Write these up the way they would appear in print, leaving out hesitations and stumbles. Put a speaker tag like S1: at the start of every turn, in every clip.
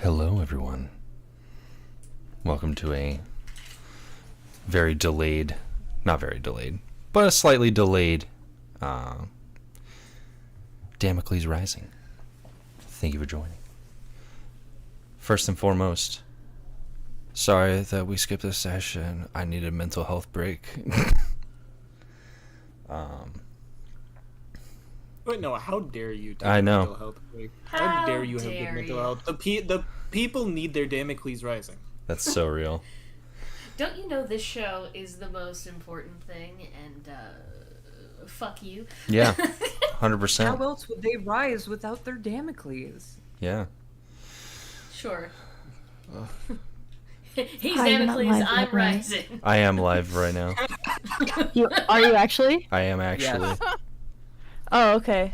S1: Hello, everyone. Welcome to a very delayed, not very delayed, but a slightly delayed Damocles Rising. Thank you for joining. First and foremost, sorry that we skipped this session. I need a mental health break.
S2: Wait, no, how dare you take
S1: I know.
S2: mental health break? How dare you have good mental health? The people need their Damocles Rising.
S1: That's so real.
S3: Don't you know this show is the most important thing, and fuck you.
S1: Yeah, 100%.
S4: How else would they rise without their Damocles?
S1: Yeah.
S3: Sure. He's
S5: Hi, you're not
S3: Damocles,
S5: live
S3: I'm
S5: yet, right?
S3: rising.
S1: I am live right now.
S5: Are you actually?
S1: I am actually.
S4: Yes.
S5: Oh, okay.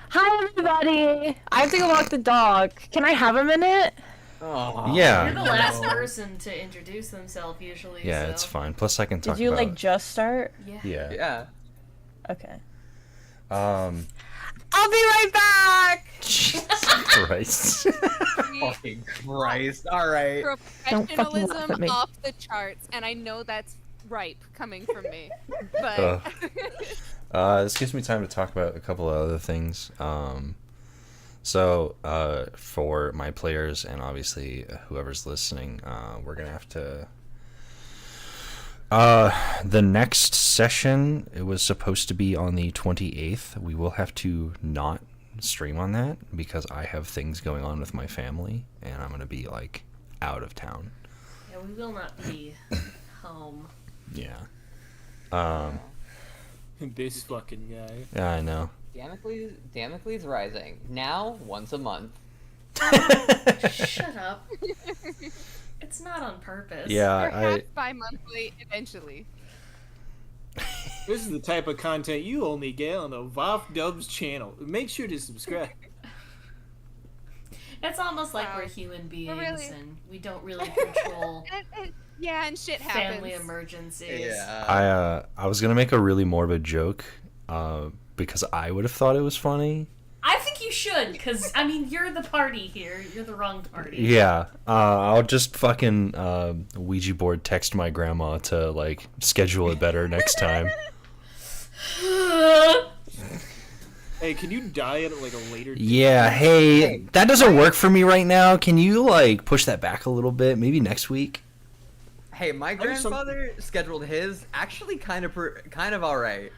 S5: Hi, everybody. I have to go walk the dog. Can I have a minute?
S4: Oh,
S1: Yeah.
S3: You're the last person to introduce themselves usually.
S1: Yeah,
S3: so.
S1: it's fine. Plus, I can talk
S5: Did you
S1: about...
S5: just start?
S3: Yeah.
S1: Yeah.
S4: Yeah.
S5: Okay.
S1: I'll
S5: I'll be right back.
S1: Jesus Christ.
S4: Fucking Christ. Alright.
S5: Don't fucking laugh
S6: Professionalism
S5: at me.
S6: off the charts, and I know that's ripe coming from me. But
S1: This gives me time to talk about a couple of other things. So, for my players and obviously whoever's listening, we're gonna have to... the next session, it was supposed to be on the 28th. We will have to not stream on that because I have things going on with my family and I'm gonna be like out of town.
S3: Yeah, we will not be home.
S1: Yeah.
S2: This fucking guy.
S1: Yeah, I know.
S7: Damocles Rising. Now, once a month.
S3: Shut up. It's not on purpose.
S1: Yeah,
S6: perhaps bi-monthly eventually.
S2: This is the type of content you only get on the VOFT Dubs channel. Make sure to subscribe.
S3: It's almost like
S6: Wow.
S3: we're human beings
S6: really-
S3: and we don't really control
S6: Yeah, and shit happens.
S3: family emergencies.
S1: I was gonna make a really morbid joke, because I would have thought it was funny.
S3: I think you should, because, I mean, you're the party here. You're the wrong party.
S1: Yeah, I'll just fucking Ouija board text my grandma to like schedule it better next time.
S2: Hey, can you die at like a later date?
S1: Yeah, hey, that doesn't work for me right now. Can you like push that back a little bit? Maybe next week.
S4: Hey, my
S2: There's some-
S4: grandfather scheduled his actually kind of alright.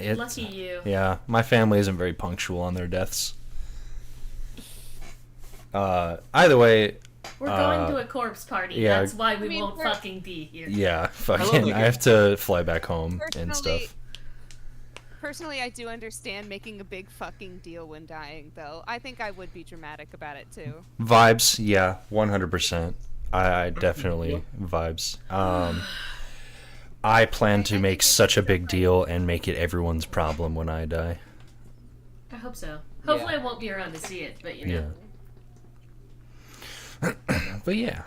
S3: Lucky you.
S1: Yeah, my family isn't very punctual on their deaths. Either way,
S3: We're going to a corpse party.
S1: yeah.
S3: That's why we
S6: I mean,
S3: won't
S6: we're-
S3: fucking be here.
S1: yeah, fucking,
S2: the
S1: I have to fly back home and stuff.
S6: Personally, I do understand making a big fucking deal when dying, though. I think I would be dramatic about it, too.
S1: Vibes, yeah, 100%. I definitely vibes. I plan to make such a big deal and make it everyone's problem when I die.
S3: I hope so. Hopefully I won't be around to see it, but you know.
S1: Yeah. But yeah.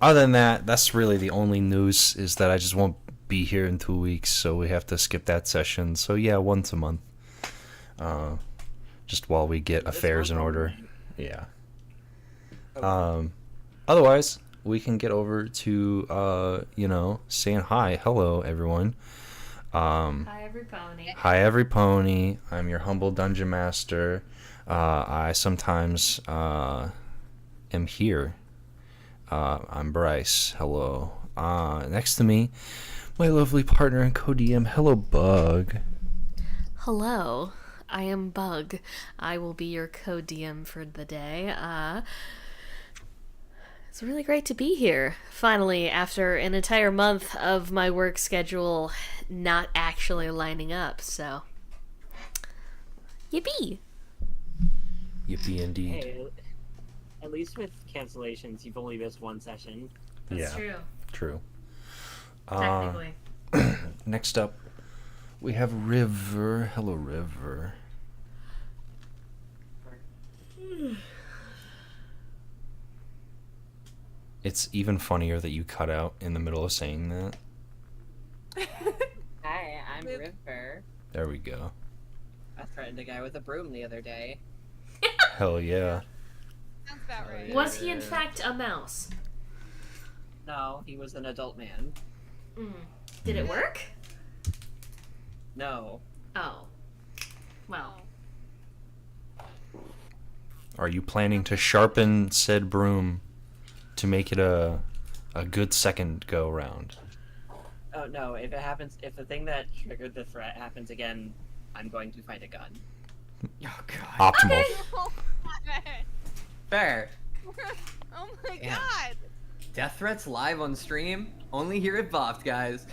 S1: Other than that, that's really the only news, is that I just won't be here in 2 weeks, so we have to skip that session. So yeah, once a month. Just while we get affairs in order. Yeah. Otherwise, we can get over to, saying hi. Hello, everyone.
S3: Hi, every pony.
S1: Hi, every pony. I'm your humble dungeon master. I sometimes am here. I'm Bryce. Hello. Next to me, my lovely partner and co-DM. Hello, Bug.
S3: Hello, I am Bug. I will be your co-DM for the day. It's really great to be here. Finally, after an entire month of my work schedule not actually lining up, so... Yippee!
S1: Yippee indeed.
S8: Hey, at least with cancellations, you've only missed one session.
S3: That's true.
S1: True.
S3: Technically.
S1: Next up, we have River. Hello, River. It's even funnier that you cut out in the middle of saying that.
S7: Hi, I'm River.
S1: There we go.
S7: I threatened a guy with a broom the other day.
S1: Hell yeah.
S6: Sounds about right.
S3: Was he in fact a mouse?
S8: No, he was an adult man.
S3: Did it work?
S8: No.
S3: Oh. Well.
S1: Are you planning to sharpen said broom to make it a good second go round?
S8: Oh no, if it happens, if the thing that triggered the threat happens again, I'm going to find a gun.
S4: Oh god.
S1: Optimal.
S6: Oh, God.
S4: Fair.
S6: Oh my
S4: Damn.
S6: god.
S4: Death threats live on stream. Only here at VOFT, guys.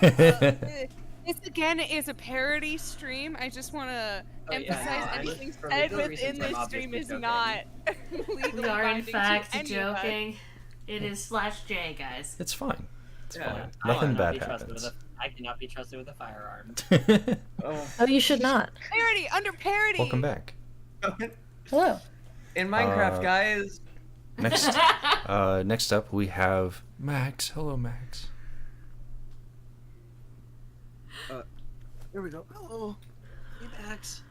S6: This again is a parody stream. I just want to
S8: Oh, yeah,
S6: emphasize
S8: no,
S6: anything
S8: for
S6: said
S8: legal
S6: within
S8: reasons, I'm
S6: this stream
S8: obviously
S6: is
S8: joking.
S6: not legally
S3: We are in
S6: binding
S3: fact
S6: to any of us.
S3: joking. It is /J, guys.
S1: It's fine. It's
S4: Yeah.
S1: fine.
S4: I
S1: Nothing
S4: wanna
S1: bad
S8: Be trusted
S1: happens.
S8: I cannot be trusted with a firearm.
S5: Oh, you should not.
S6: Parody under parody.
S1: Welcome back.
S5: Hello.
S4: In Minecraft,
S1: Uh,
S4: guys.
S1: Next up we have Max. Hello, Max.
S9: Here we go. Hello. Hey, Max.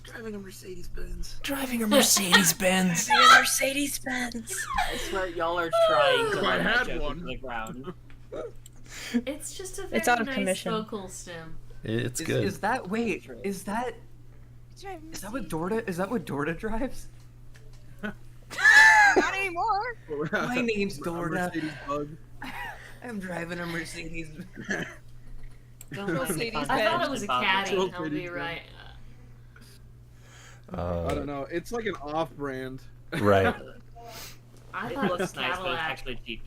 S9: Driving a Mercedes Benz.
S1: Driving a Mercedes Benz.
S5: Mercedes-Benz.
S8: I swear y'all are trying to
S9: I
S8: let
S9: had
S8: that joke
S9: one.
S8: into the ground.
S3: It's just a very
S5: It's out of
S3: nice
S5: commission.
S3: vocal stem.
S1: It's
S4: Is,
S1: good.
S4: is that wait? Is that what Dorda? Is that what Dorda drives?
S6: Not anymore.
S4: My name's
S9: A
S4: Dorda.
S9: Mercedes bug.
S4: I'm driving a Mercedes.
S6: Mercedes
S3: I thought it was a caddy.
S9: Mercedes
S3: I'll be
S9: Benz.
S3: right.
S9: I don't know. It's like an off-brand.
S1: Right.
S3: I
S8: It
S3: thought it was
S8: looks nice, but it's
S3: Cadillac.
S8: actually cheap.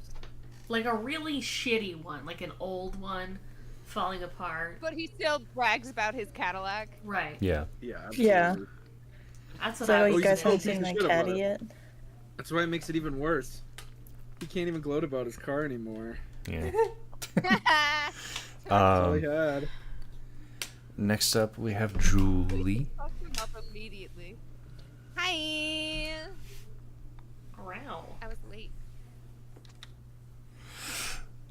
S3: Like a really shitty one, like an old one, falling apart.
S6: But he still brags about his Cadillac.
S3: Right.
S1: Yeah.
S9: Yeah. Absolutely.
S5: Yeah.
S3: That's what
S5: So
S3: I
S5: you
S3: was
S5: guys
S9: still
S5: haven't
S9: piece
S5: seen
S9: of
S5: my
S9: shit about
S5: caddy
S9: it.
S5: yet?
S9: That's why it makes it even worse. He can't even gloat about his car anymore.
S1: Yeah.
S9: That's all he
S1: Um,
S9: had.
S1: next up we have Julie.
S6: Fuck him up immediately. Hi.
S3: Wow.
S6: I was late.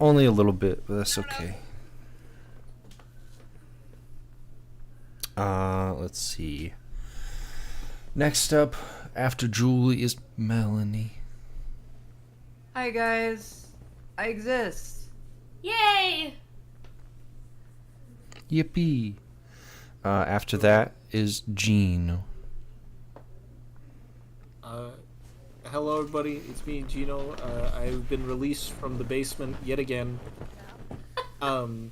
S1: Only a little bit, but that's okay. Let's see. Next up, after Julie, is Melanie.
S4: Hi guys. I exist.
S3: Yay!
S1: Yippee. After that is Geno.
S2: Hello, everybody. It's me, Geno. I've been released from the basement yet again. I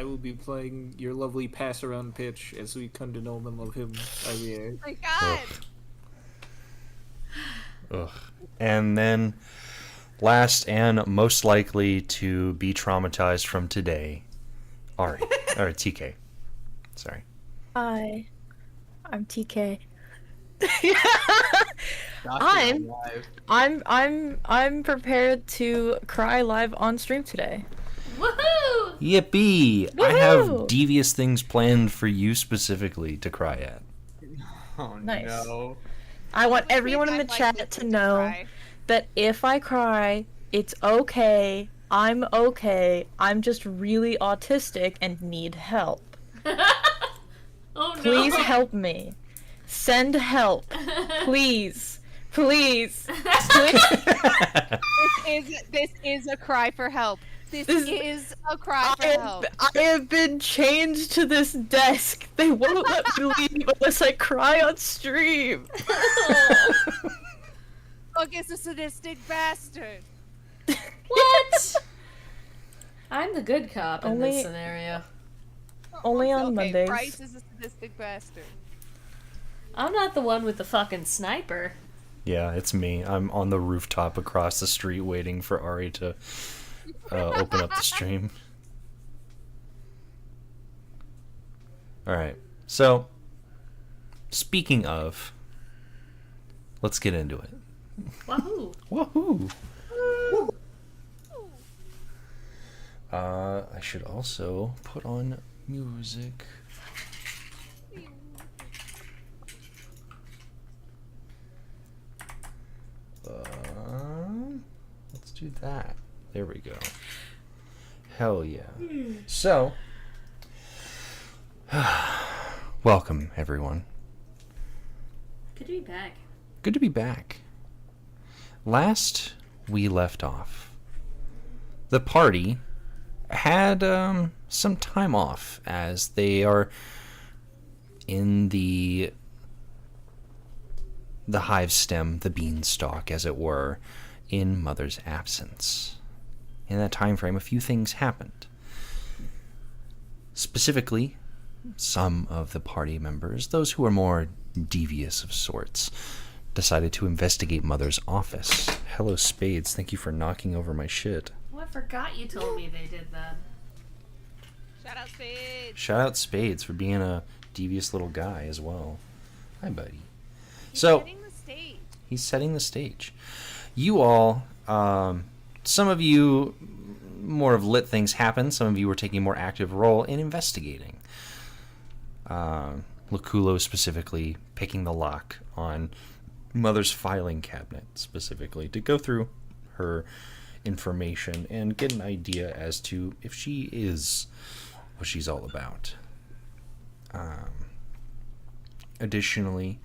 S2: will be playing your lovely pass around pitch as we come to know and love him.
S6: Oh my god.
S1: Ugh. And then, last and most likely to be traumatized from today, Ari. Or TK. Sorry.
S5: Hi. I'm TK.
S4: Doctor
S5: I'm prepared to cry live on stream today.
S3: Woohoo!
S1: Yippee! I have
S5: Woohoo!
S1: devious things planned for you specifically to cry at.
S4: Oh
S5: Nice.
S4: no.
S5: I want everyone in the
S6: I'd like
S5: chat
S6: this
S5: to
S6: to
S5: know
S6: cry.
S5: that if I cry, it's okay. I'm okay. I'm just really autistic and need help.
S3: Oh no!
S5: Please help me. Send help. Please. Please.
S6: This is a cry for help. This
S5: This-
S6: is a cry for help.
S5: I have been chained to this desk. They won't let me leave unless I cry on stream.
S6: Fuck is a sadistic bastard.
S3: What? I'm the good cop in
S5: Only-
S3: this scenario.
S5: Only on
S6: Okay,
S5: Mondays.
S6: Bryce is a sadistic bastard.
S3: I'm not the one with the fucking sniper.
S1: Yeah, it's me. I'm on the rooftop across the street waiting for Ari to open up the stream. Alright, so, speaking of, let's get into it.
S3: Wahoo!
S1: Woohoo! I should also put on music. Let's do that. There we go. Hell yeah. So, welcome everyone.
S3: Good to be back.
S1: Good to be back. Last we left off, the party had some time off as they are in the hive stem, the beanstalk, as it were, in Mother's absence. In that time frame, a few things happened. Specifically, some of the party members, those who are more devious of sorts, decided to investigate Mother's office. Hello, Spades. Thank you for knocking over my shit.
S3: Oh, I forgot you told me they did that.
S6: Shout out Spades.
S1: Shout out Spades for being a devious little guy as well. Hi, buddy.
S6: He's
S1: So,
S6: setting the stage.
S1: he's setting the stage. You all, some of you, more of lit things happen. Some of you were taking a more active role in investigating. Luculo specifically picking the lock on Mother's filing cabinet specifically to go through her information and get an idea as to if she is what she's all about. Additionally,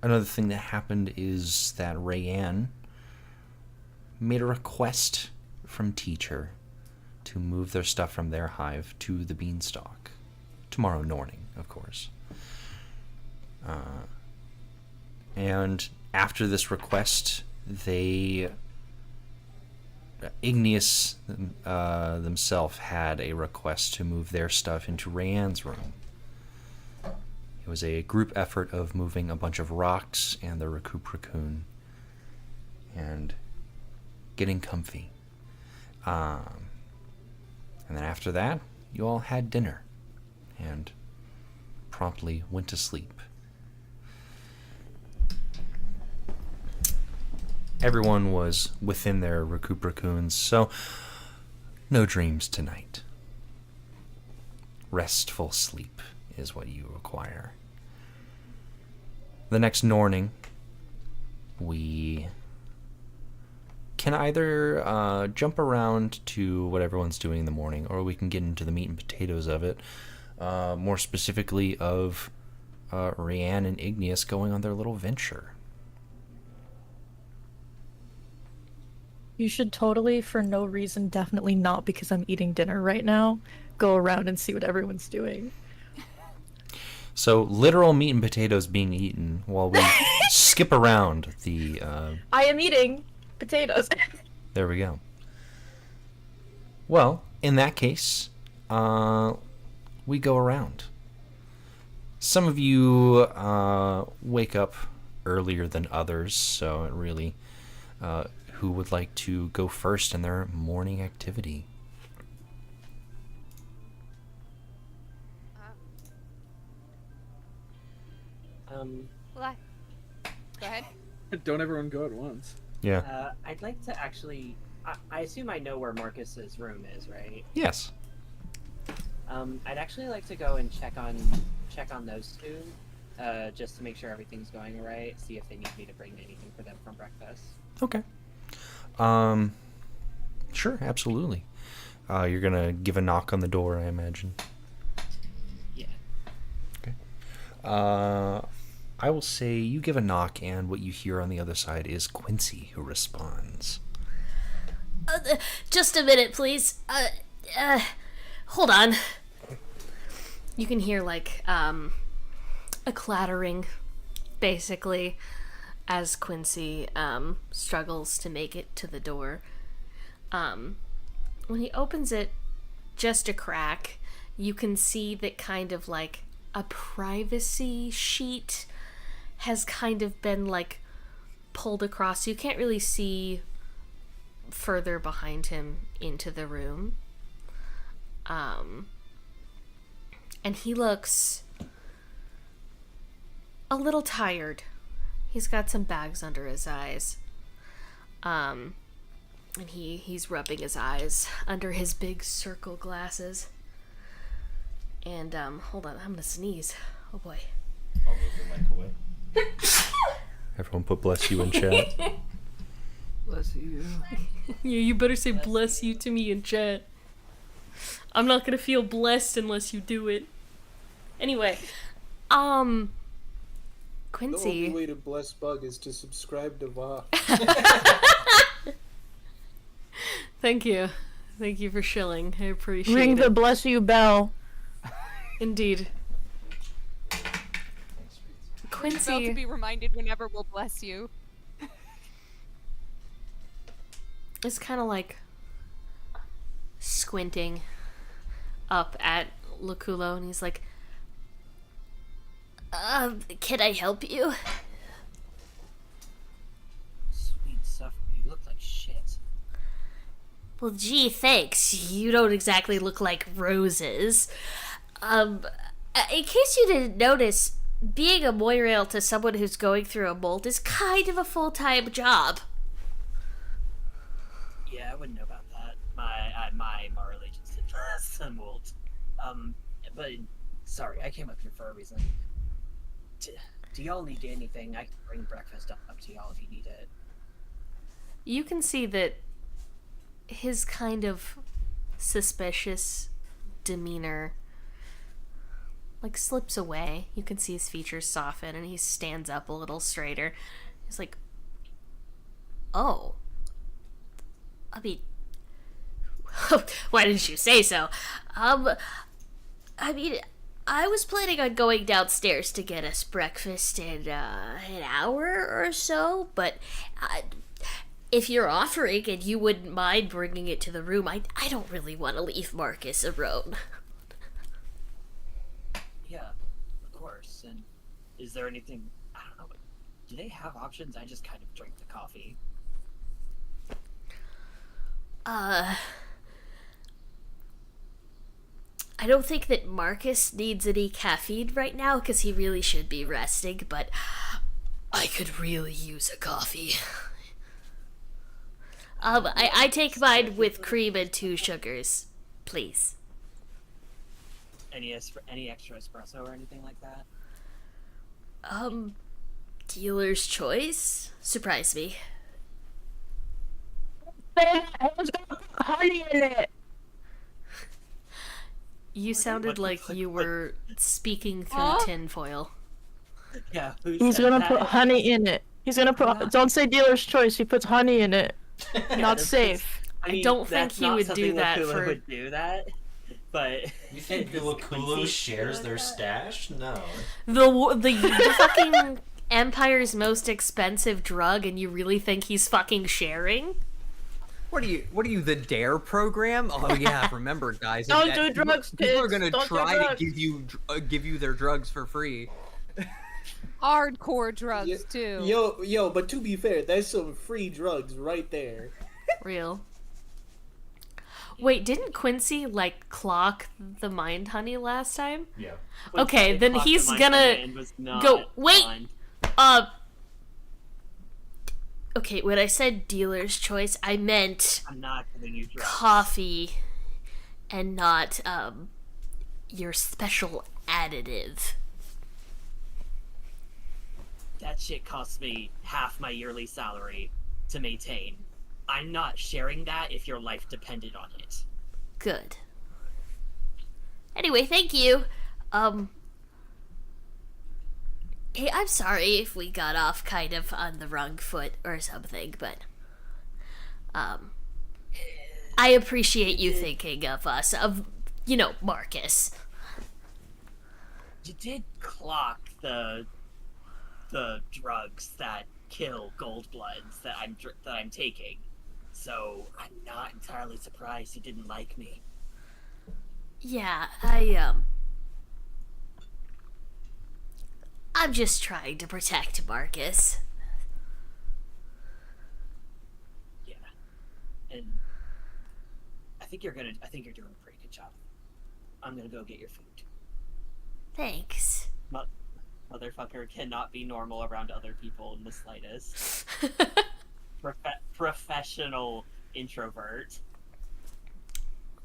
S1: another thing that happened is that Rayanne made a request from Teacher to move their stuff from their hive to the beanstalk. Tomorrow morning, of course. And after this request, Igneous themselves had a request to move their stuff into Rayanne's room. It was a group effort of moving a bunch of rocks and the recoup raccoon and getting comfy. And then after that, you all had dinner and promptly went to sleep. Everyone was within their recoup raccoons, so no dreams tonight. Restful sleep is what you require. The next morning, we can either jump around to what everyone's doing in the morning, or we can get into the meat and potatoes of it. More specifically of Rayanne and Igneous going on their little venture.
S5: You should totally, for no reason, definitely not because I'm eating dinner right now, go around and see what everyone's doing.
S1: So, literal meat and potatoes being eaten while we skip around the...
S5: I am eating potatoes.
S1: There we go. Well, in that case, we go around. Some of you wake up earlier than others, so it really... who would like to go first in their morning activity?
S6: Well, go ahead.
S9: Don't everyone go at once.
S1: Yeah.
S8: I'd like to actually. I assume I know where Marcus's room is, right?
S1: Yes.
S8: I'd actually like to go and check on those two, just to make sure everything's going alright. See if they need me to bring anything for them from breakfast.
S1: Okay. Sure, absolutely. You're gonna give a knock on the door, I imagine.
S8: Yeah.
S1: Okay. I will say you give a knock, and what you hear on the other side is Quincy, who responds.
S3: Just a minute, please. Hold on. You can hear, like, a clattering, basically, as Quincy, struggles to make it to the door. When he opens it just a crack, you can see that kind of, like, a privacy sheet has kind of been, like, pulled across. You can't really see further behind him into the room. And he looks a little tired. He's got some bags under his eyes. And he's rubbing his eyes under his big circle glasses. And, hold on, I'm gonna sneeze. Oh boy.
S1: I'll move the mic away. Everyone put bless you in chat.
S4: Bless you.
S3: Yeah, you better say bless you to me in chat. I'm not gonna feel blessed unless you do it. Anyway,
S2: The only
S3: Quincy.
S2: way to bless Bug is to subscribe to VOFT.
S3: Thank you. Thank you for shilling. I appreciate
S5: Ring
S3: it.
S5: the bless you bell.
S3: Indeed.
S6: About to
S3: Quincy.
S6: be reminded whenever we'll bless you.
S3: Is kind of like squinting up at Luculo, and he's like, can I help you?
S8: Sweet suffering, you look like shit.
S3: Well, gee, thanks. You don't exactly look like roses. In case you didn't notice, being a Moirail to someone who's going through a molt is kind of a full-time job.
S8: Yeah, I wouldn't know about that. My moral agents did some mold. But sorry, I came up here for a reason. Do y'all need anything? I can bring breakfast up to y'all if you need it.
S3: You can see that his kind of suspicious demeanor like slips away. You can see his features soften and he stands up a little straighter. He's like, oh, I mean, why didn't you say so? I mean, I was planning on going downstairs to get us breakfast in an hour or so, but if you're offering and you wouldn't mind bringing it to the room, I don't really want to leave Marcus alone.
S8: Yeah, of course. And is there anything, I don't know, do they have options? I just kind of drink the coffee.
S3: I don't think that Marcus needs any caffeine right now because he really should be resting, but I could really use a coffee. I take mine with cream and 2 sugars, please.
S8: Any extra espresso or anything like that?
S3: Dealer's choice? Surprise me.
S5: It's got honey in it.
S3: You sounded like you were speaking through
S6: Huh?
S3: tinfoil.
S8: Yeah, who
S5: He's
S8: said
S5: gonna
S8: that?
S5: put honey in it. He's gonna put. Don't say dealer's choice. He puts honey in it. Not safe.
S3: I don't think
S8: that's
S3: he
S8: not
S3: would do
S8: something
S3: that
S8: Lakula
S3: for-
S8: would do that, but
S1: You think
S8: Does
S1: Lakulo
S8: Quincy
S1: shares
S8: do
S1: their
S8: that?
S1: stash? No.
S3: The fucking Empire's most expensive drug, and you really think he's fucking sharing?
S4: What are you, the DARE program? Oh yeah, remember guys.
S5: Don't
S4: that-
S5: do drugs,
S4: People are
S5: kids.
S4: gonna
S5: Don't do
S4: try to
S5: drugs.
S4: give you their drugs for free.
S6: Hardcore drugs, too.
S2: Yo, but to be fair, that's some free drugs right there.
S3: Real. Wait, didn't Quincy, like, clock the mind honey last time?
S1: Yeah.
S3: Okay, then
S8: Clock
S3: he's
S8: the Mind
S3: gonna
S8: Command was not
S3: go- wait!
S8: fun.
S3: Okay, when I said dealer's choice, I meant
S8: I'm not giving you drugs.
S3: coffee and not, your special additive.
S8: That shit costs me half my yearly salary to maintain. I'm not sharing that if your life depended on it.
S3: Good. Anyway, thank you. Hey, I'm sorry if we got off kind of on the wrong foot or something, but, I appreciate you thinking of us, of, Marcus.
S8: You did clock the drugs that kill gold bloods that I'm taking, so I'm not entirely surprised he didn't like me.
S3: Yeah, I'm just trying to protect Marcus.
S8: Yeah, and I think you're doing a pretty good job. I'm gonna go get your food.
S3: Thanks.
S8: Motherfucker cannot be normal around other people in the slightest. Professional introvert.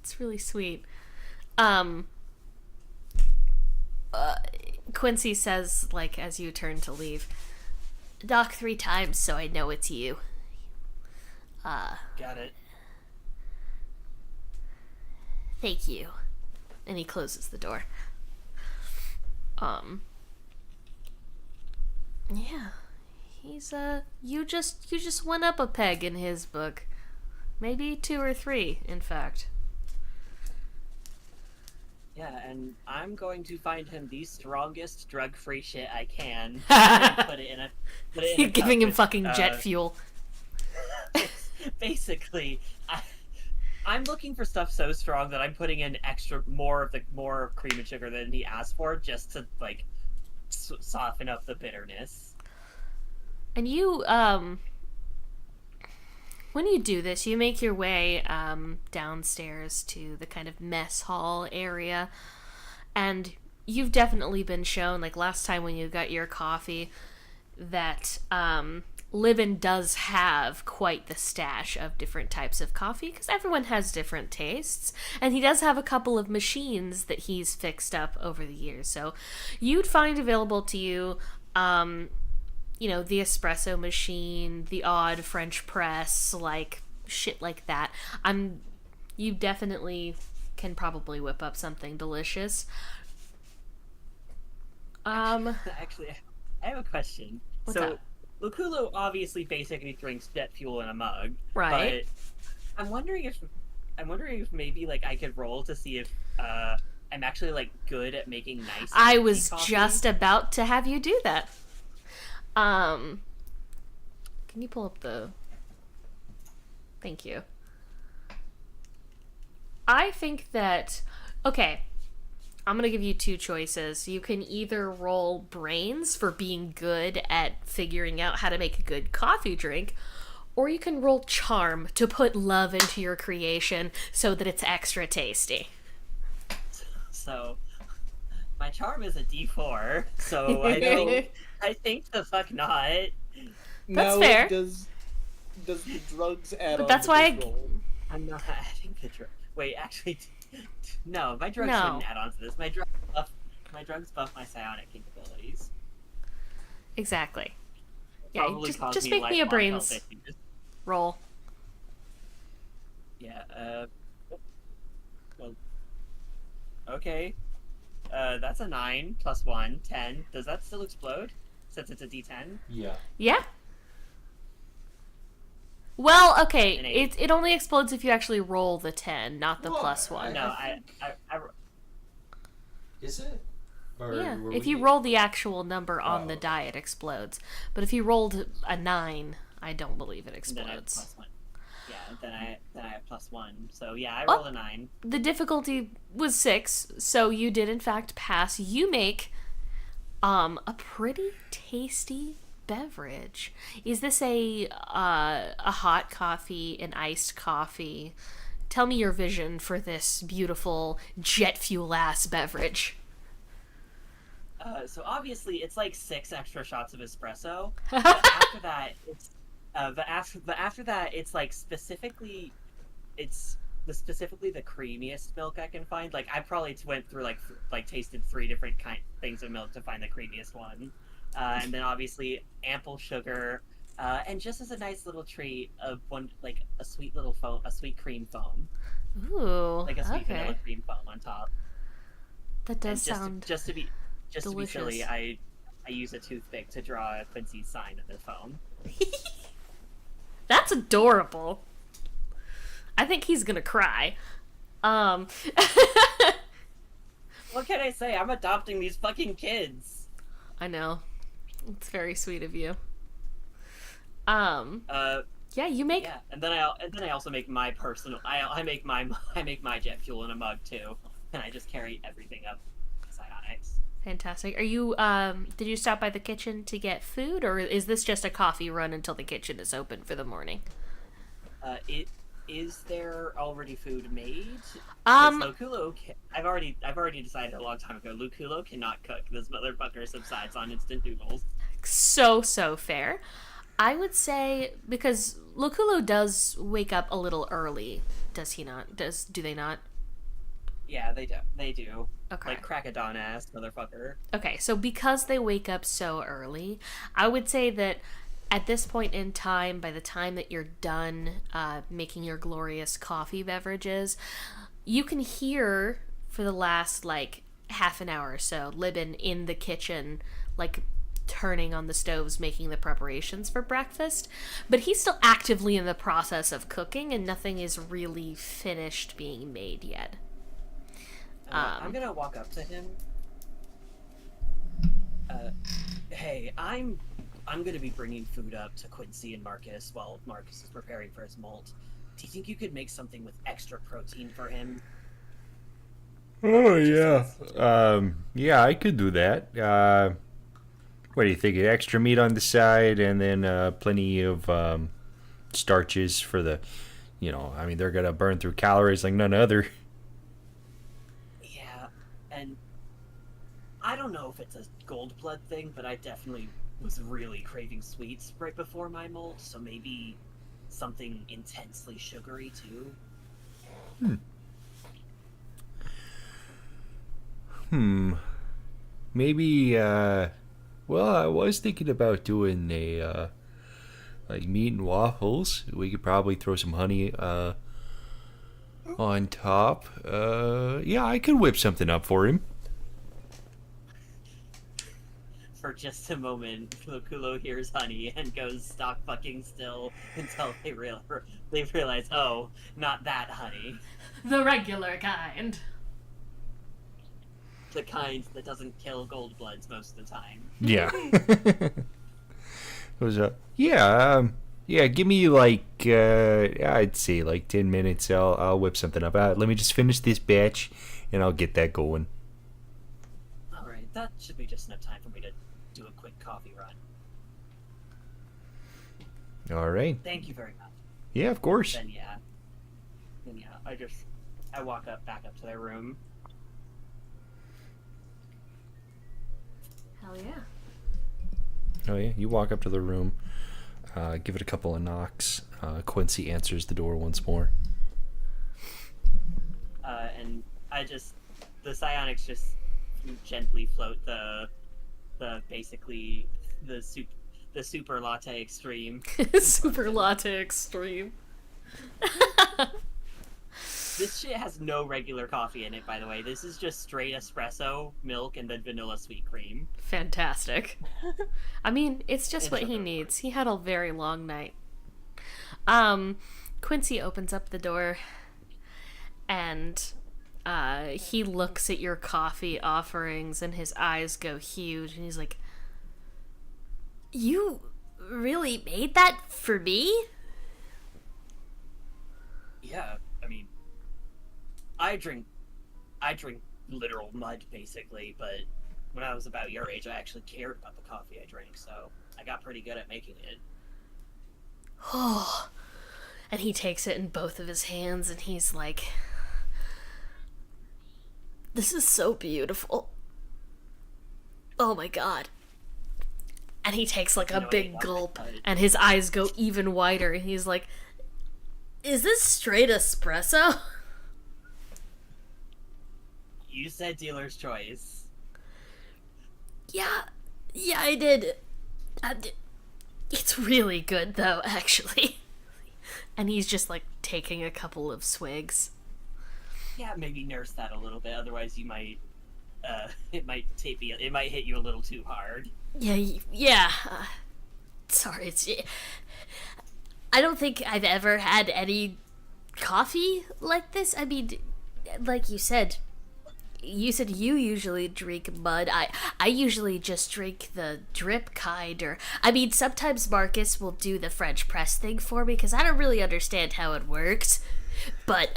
S3: It's really sweet. Quincy says, like, as you turn to leave, knock 3 times so I know it's you.
S8: Got it.
S3: Thank you. And he closes the door. Yeah. He's you just went up a peg in his book. Maybe 2 or 3, in fact.
S8: Yeah, and I'm going to find him the strongest drug-free shit I can and put it in a
S3: You're giving
S8: cup
S3: him
S8: with,
S3: fucking jet fuel.
S8: Basically, I'm looking for stuff so strong that I'm putting in more cream and sugar than he asked for, just to like soften up the bitterness.
S3: And you, when you do this, you make your way downstairs to the kind of mess hall area, and you've definitely been shown, like last time when you got your coffee, that Libin does have quite the stash of different types of coffee, because everyone has different tastes, and he does have a couple of machines that he's fixed up over the years. So you'd find available to you, you know, the espresso machine, the odd French press, like shit like that. You definitely can probably whip up something delicious.
S8: Actually, I have a question.
S3: What's
S8: so
S3: up?
S8: Luculo obviously basically drinks jet fuel in a mug,
S3: Right.
S8: but I'm wondering if maybe like I could roll to see if I'm actually like good at making nice.
S3: I was
S8: coffee.
S3: just about to have you do that. Can you pull up the... Thank you. I think that... Okay, I'm gonna give you 2 choices. You can either roll brains for being good at figuring out how to make a good coffee drink, or you can roll charm to put love into your creation so that it's extra tasty.
S8: So my charm is a D4, so I think the fuck not.
S3: That's
S2: Now,
S3: fair.
S2: Does the drugs add
S3: But
S2: on
S3: that's
S2: to
S3: why
S2: this roll?
S8: I'm not adding the drug. Wait, actually, no. My drugs
S3: No.
S8: shouldn't add on to this. My drugs buff my psionic capabilities.
S3: Exactly. Yeah,
S8: Probably cause
S3: just make me a
S8: lifelong
S3: brains
S8: health issues.
S3: roll.
S8: Yeah. Well. Okay. That's a 9 plus 1, 10. Does that still explode? Since it's a D10?
S1: Yeah.
S3: Yeah. Well, okay,
S8: An 8.
S3: it only explodes if you actually roll the 10, not the plus 1.
S8: No, I
S1: Is it? Or
S3: Yeah,
S1: were
S3: if
S1: we-
S3: you roll the actual number on the
S1: okay.
S3: die, it explodes. But if you rolled a 9, I don't believe it
S8: then I have
S3: explodes.
S8: plus 1. Yeah, then I have plus 1. So yeah, I
S3: Oh.
S8: rolled a 9.
S3: The difficulty was 6, so you did in fact pass. You make a pretty tasty beverage. Is this a hot coffee, an iced coffee? Tell me your vision for this beautiful jet fuel ass beverage.
S8: So obviously it's like 6 extra shots of espresso. But after that, it's like specifically the creamiest milk I can find. Like I probably went through like tasted 3 different things of milk to find the creamiest one. And then obviously ample sugar, and just as a nice little treat, a sweet little foam, a sweet cream foam,
S3: Ooh,
S8: like a sweet
S3: okay.
S8: vanilla cream foam on top.
S3: That does
S8: And
S3: sound
S8: just to be
S3: delicious.
S8: silly, I use a toothpick to draw a Quincy's sign of the foam.
S3: That's adorable. I think he's gonna cry.
S8: What can I say? I'm adopting these fucking kids.
S3: I know. It's very sweet of you. Yeah, you make
S8: Yeah, and then I also make my personal. I make my jet fuel in a mug too, and I just carry everything up psionics.
S3: fantastic. Are you did you stop by the kitchen to get food, or is this just a coffee run until the kitchen is open for the morning?
S8: Is there already food made? Luculo, I've already decided a long time ago. Luculo cannot cook. This motherfucker subsides on instant noodles.
S3: So fair. I would say, because Loculo does wake up a little early, does he not? Do they not?
S8: Yeah, they do. They do.
S3: Okay.
S8: Like crackadon ass motherfucker.
S3: Okay, so because they wake up so early, I would say that at this point in time, by the time that you're done making your glorious coffee beverages, you can hear for the last like half an hour or so Libin in the kitchen, like turning on the stoves, making the preparations for breakfast. But he's still actively in the process of cooking, and nothing is really finished being made yet.
S8: I'm gonna walk up to him. Hey, I'm gonna be bringing food up to Quincy and Marcus while Marcus is preparing for his molt. Do you think you could make something with extra protein for him?
S1: Oh yeah. Yeah, I could do that. What do you think? Extra meat on the side, and then plenty of starches for the, I mean, they're gonna burn through calories like none other.
S8: Yeah, and I don't know if it's a gold blood thing, but I definitely was really craving sweets right before my molt, so maybe something intensely sugary too.
S1: Maybe, well, I was thinking about doing a, like meat and waffles. We could probably throw some honey, on top. Yeah, I could whip something up for him.
S8: For just a moment, Loculo hears honey and goes stock fucking still until they realize, oh, not that honey.
S3: The regular kind.
S8: The kind that doesn't kill gold bloods most of the time.
S1: Yeah. It was yeah, give me like I'd say like 10 minutes. I'll whip something up. Let me just finish this batch and I'll get that going.
S8: All right, that should be just enough time for me to do a quick coffee run.
S1: All right.
S8: Thank you very much.
S1: Yeah, of course.
S8: Then yeah, I walk back up to their room.
S3: Hell yeah.
S1: Oh yeah, you walk up to the room, give it a couple of knocks. Quincy answers the door once more.
S8: And the psionics just gently float the super latte extreme.
S3: Super latte extreme.
S8: This shit has no regular coffee in it, by the way. This is just straight espresso, milk, and then vanilla sweet cream.
S3: Fantastic. I mean, it's just what he needs. He had a very long night. Quincy opens up the door and he looks at your coffee offerings and his eyes go huge and he's like, "You really made that for me?"
S8: Yeah, I mean, I drink literal mud basically, but when I was about your age, I actually cared about the coffee I drank, so I got pretty good at making it.
S3: Oh. And he takes it in both of his hands and he's like, "This is so beautiful. Oh my god." And he takes like a big gulp and his eyes go even wider and he's like, "Is this straight espresso?"
S8: You said dealer's choice.
S3: Yeah, I did. It's really good though, actually. And he's just like taking a couple of swigs.
S8: Yeah, maybe nurse that a little bit, otherwise you might it might hit you a little too hard.
S3: Yeah. Sorry, I don't think I've ever had any coffee like this. I mean, like you said you usually drink mud. I usually just drink the drip kind, or I mean, sometimes Marcus will do the French press thing for me because I don't really understand how it works. But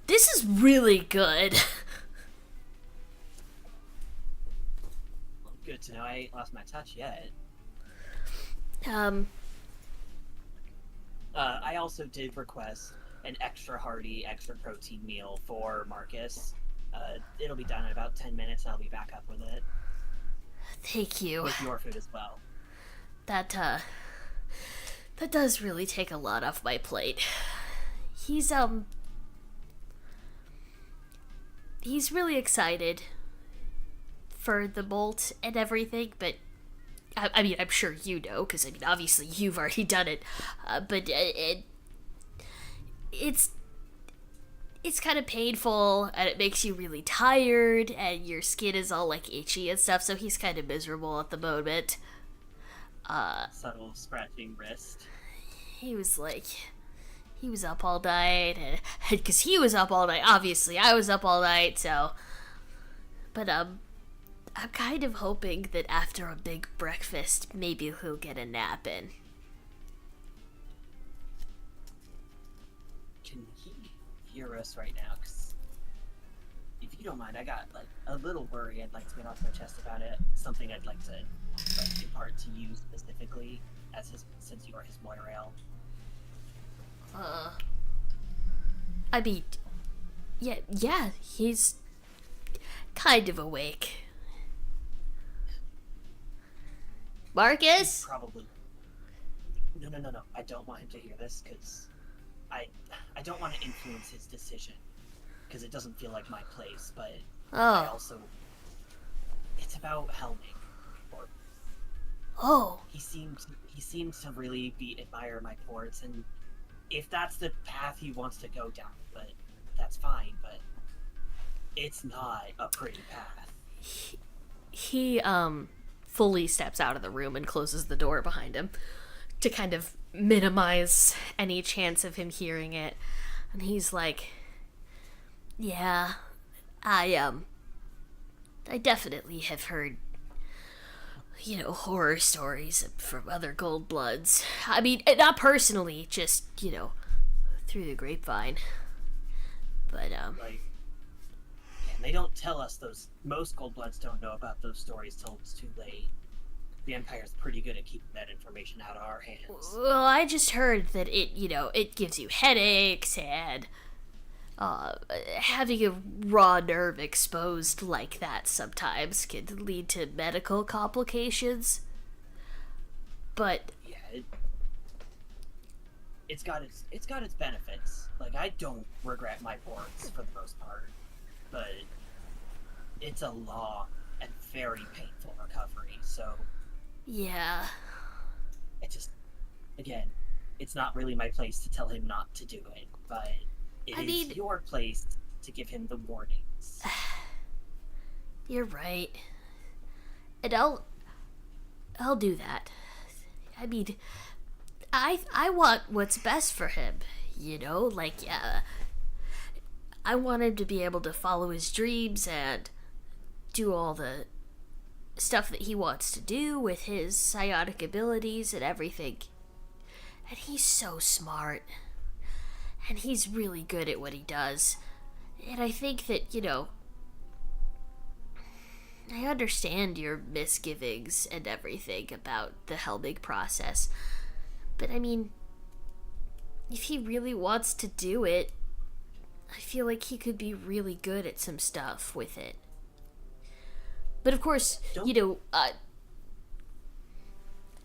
S3: this is really good.
S8: Good to know I ain't lost my touch yet. I also did request an extra hearty, extra protein meal for Marcus. It'll be done in about 10 minutes. I'll be back up with it.
S3: Thank you.
S8: With your food as well.
S3: That does really take a lot off my plate. He's really excited for the bolt and everything, but I mean, I'm sure you know, because I mean, obviously you've already done it, but it's kind of painful, and it makes you really tired, and your skin is all, like, itchy and stuff, so he's kind of miserable at the moment.
S8: Subtle scratching wrist.
S3: He was up all night, and because he was up all night, obviously I was up all night, so. But I'm kind of hoping that after a big breakfast, maybe he'll get a nap in.
S8: Can he hear us right now? Because if you don't mind, I got like a little worry I'd like to get off my chest about it. Something I'd like to impart to you specifically, since you are his Moirail.
S3: I mean, yeah, he's kind of awake. Marcus?
S8: Probably. No. I don't want him to hear this because I don't want to influence his decision because it doesn't feel like my place. But I also, it's about Helming. He seems to really admire my ports, and if that's the path he wants to go down, but that's fine. But it's not a pretty path.
S3: He fully steps out of the room and closes the door behind him to kind of minimize any chance of him hearing it. And he's like, yeah, I definitely have heard, horror stories from other Gold Bloods. I mean, not personally, just, through the grapevine. But,
S8: Like, they don't tell us those. Most Gold Bloods don't know about those stories till it's too late. The Empire's pretty good at keeping that information out of our hands.
S3: well, I just heard that it gives you headaches, and having a raw nerve exposed like that sometimes can lead to medical complications. But
S8: Yeah, it's got its benefits. Like, I don't regret my ports for the most part, but it's a long and very painful recovery. So
S3: yeah,
S8: it just, again, it's not really my place to tell him not to do it, but it is your place to give him the warnings.
S3: you're right. And I'll do that. I mean, I want what's best for him, like, I want him to be able to follow his dreams and do all the stuff that he wants to do with his psionic abilities and everything. And he's so smart. And he's really good at what he does. And I think that, I understand your misgivings and everything about the Helming process. But I mean, if he really wants to do it, I feel like he could be really good at some stuff with it. But of course,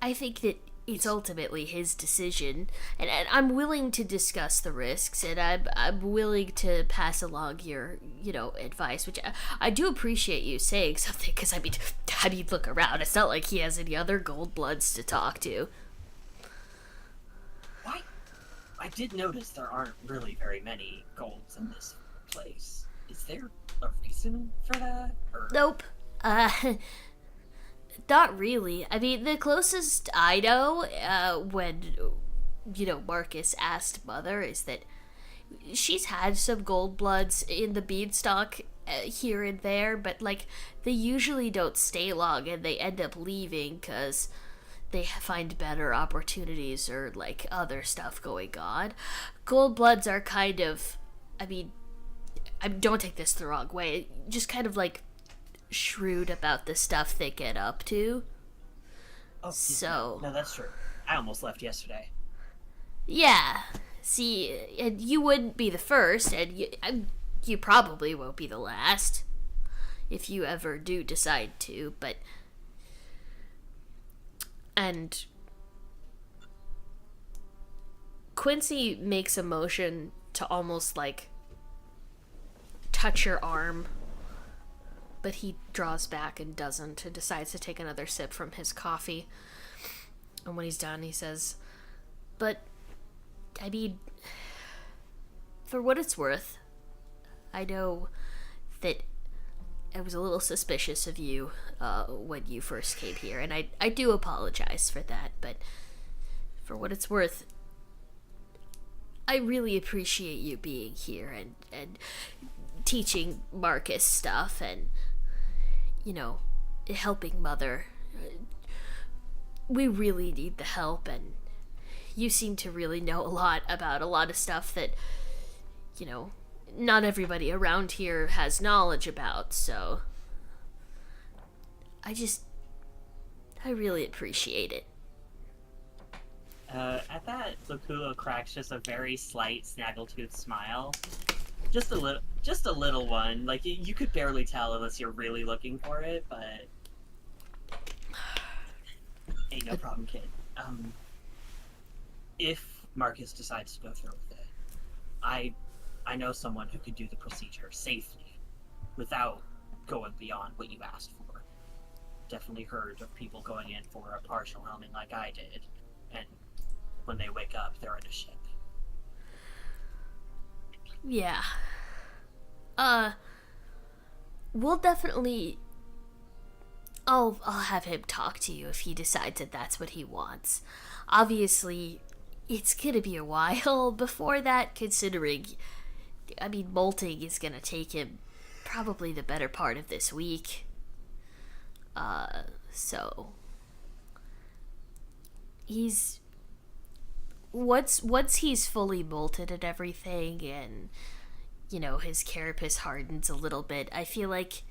S3: I think that it's ultimately his decision, and I'm willing to discuss the risks, and I'm willing to pass along your, advice, which I do appreciate you saying something, because I mean, look around, it's not like he has any other Gold Bloods to talk to.
S8: Why? I did notice there aren't really very many golds in this place. Is there a reason for that? Or...
S3: Nope. Not really. I mean, the closest I know, when, Marcus asked Mother, is that she's had some Gold Bloods in the Beanstalk here and there, but, like, they usually don't stay long, and they end up leaving because they find better opportunities or, like, other stuff going on. Gold Bloods are kind of, I mean, don't take this the wrong way, just kind of, like, shrewd about the stuff they get up to.
S8: Oh,
S3: so
S8: no, that's true. I almost left yesterday.
S3: Yeah, see, and you wouldn't be the first, and you probably won't be the last if you ever do decide to. But and Quincy makes a motion to almost like touch your arm, but he draws back and doesn't, and decides to take another sip from his coffee. And when he's done, he says, but, I mean, for what it's worth, I know that I was a little suspicious of you when you first came here, and I do apologize for that, but for what it's worth, I really appreciate you being here and teaching Marcus stuff and, you know, helping Mother. We really need the help, and you seem to really know a lot about a lot of stuff that, you know, not everybody around here has knowledge about, so I really appreciate it.
S8: At that, Luculo cracks just a very slight snaggletooth smile. Just a little one. Like, you could barely tell unless you're really looking for it, but... Hey, no problem, kid. If Marcus decides to go through with it, I know someone who could do the procedure safely, without going beyond what you asked for. Definitely heard of people going in for a partial helming like I did, and when they wake up, they're in a ship.
S3: Yeah. We'll definitely... I'll have him talk to you if he decides that that's what he wants. Obviously, it's gonna be a while before that, considering... I mean, molting is gonna take him probably the better part of this week. So... He's... Once he's fully molted and everything, and, you know, his carapace hardens a little bit, I feel like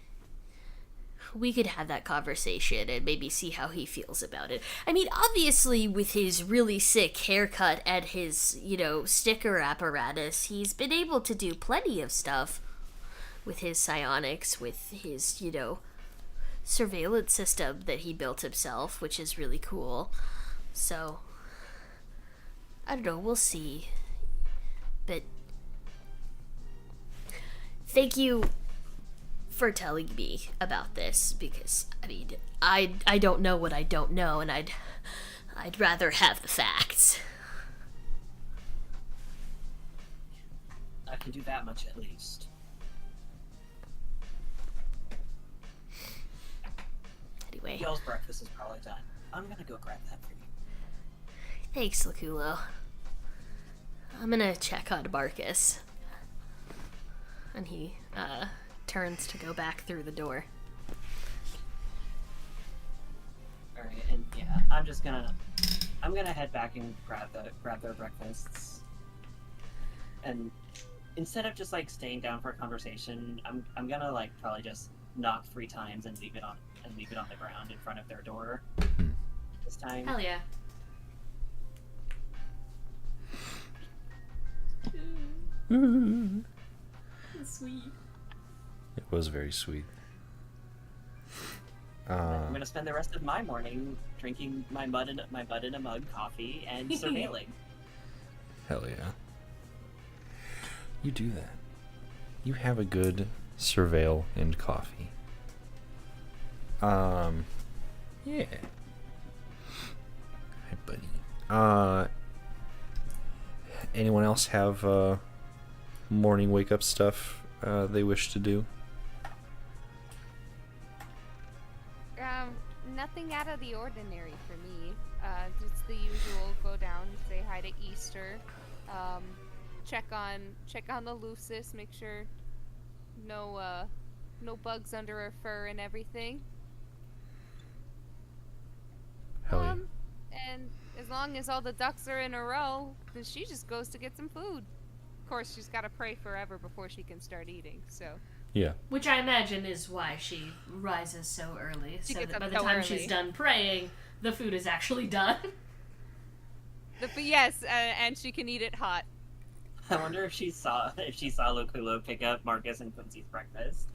S3: we could have that conversation and maybe see how he feels about it. I mean, obviously, with his really sick haircut and his, you know, sticker apparatus, he's been able to do plenty of stuff with his psionics, with his, you know, surveillance system that he built himself, which is really cool. So, I don't know, we'll see. But thank you for telling me about this, because, I mean, I don't know what I don't know, and I'd rather have the facts.
S8: I can do that much at least.
S3: Anyway.
S8: Y'all's breakfast is probably done. I'm gonna go grab that for you.
S3: Thanks, Luculo. I'm gonna check on Marcus. And he, turns to go back through the door.
S8: Alright, and yeah, I'm gonna head back and grab their breakfasts. And instead of just like staying down for a conversation, I'm gonna like probably just knock 3 times and leave it on the ground in front of their door. This time.
S3: Hell yeah. Sweet.
S1: It was very sweet.
S8: I'm gonna spend the rest of my morning drinking my mud in a mug coffee and surveilling.
S1: Hell yeah. You do that. You have a good surveil and coffee. Yeah. Hi, buddy. Anyone else have morning wake up stuff they wish to do?
S6: Nothing out of the ordinary for me. Just the usual. Go down, say hi to Easter, check on the Lucis, make sure no bugs under her fur and everything.
S1: Hell yeah.
S6: And as long as all the ducks are in a row, then she just goes to get some food. Of course, she's got to pray forever before she can start eating. So.
S1: Yeah.
S3: Which I imagine is why she rises so early, so that by the time she's done praying, the food is actually done.
S6: Yes, and she can eat it hot.
S8: I wonder if she saw Luculo pick up Marcus and Quincy's breakfast.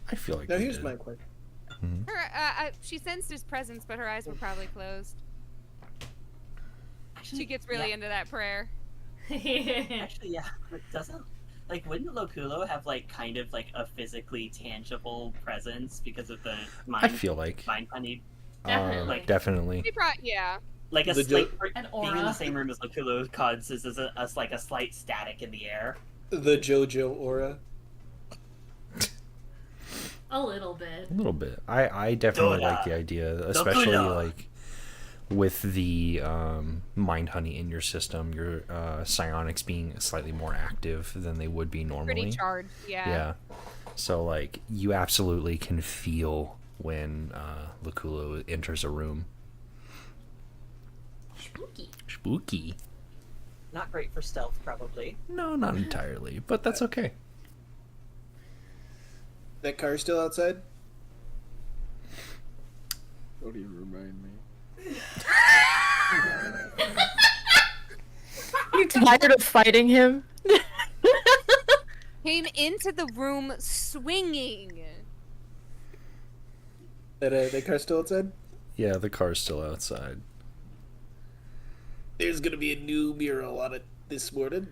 S1: I feel like.
S9: Now here's my question.
S1: Mm-hmm.
S6: She sensed his presence, but her eyes were probably closed.
S8: Actually,
S6: She gets really into that prayer.
S8: Actually, yeah. Wouldn't Luculo have kind of a physically tangible presence because of the mind?
S1: I feel like
S8: mind honey.
S3: Definitely.
S1: Definitely.
S6: Yeah.
S8: Being in
S3: aura.
S8: the same room as Luculo causes a slight static in the air.
S9: The JoJo aura.
S3: A little bit.
S1: A little bit. I definitely like the idea, especially like with the mind honey in your system, your psionics being slightly more active than they would be normally.
S6: Pretty charged, yeah.
S1: Yeah. So like you absolutely can feel when Luculo enters a room.
S3: Spooky.
S1: Spooky.
S8: Not great for stealth, probably.
S1: No, not entirely, but that's okay.
S2: That car's still outside?
S9: Don't even remind me.
S5: You tired of fighting him?
S6: Came into the room swinging.
S2: That car's still outside?
S1: Yeah, the car's still outside.
S2: There's gonna be a new mural on it this morning.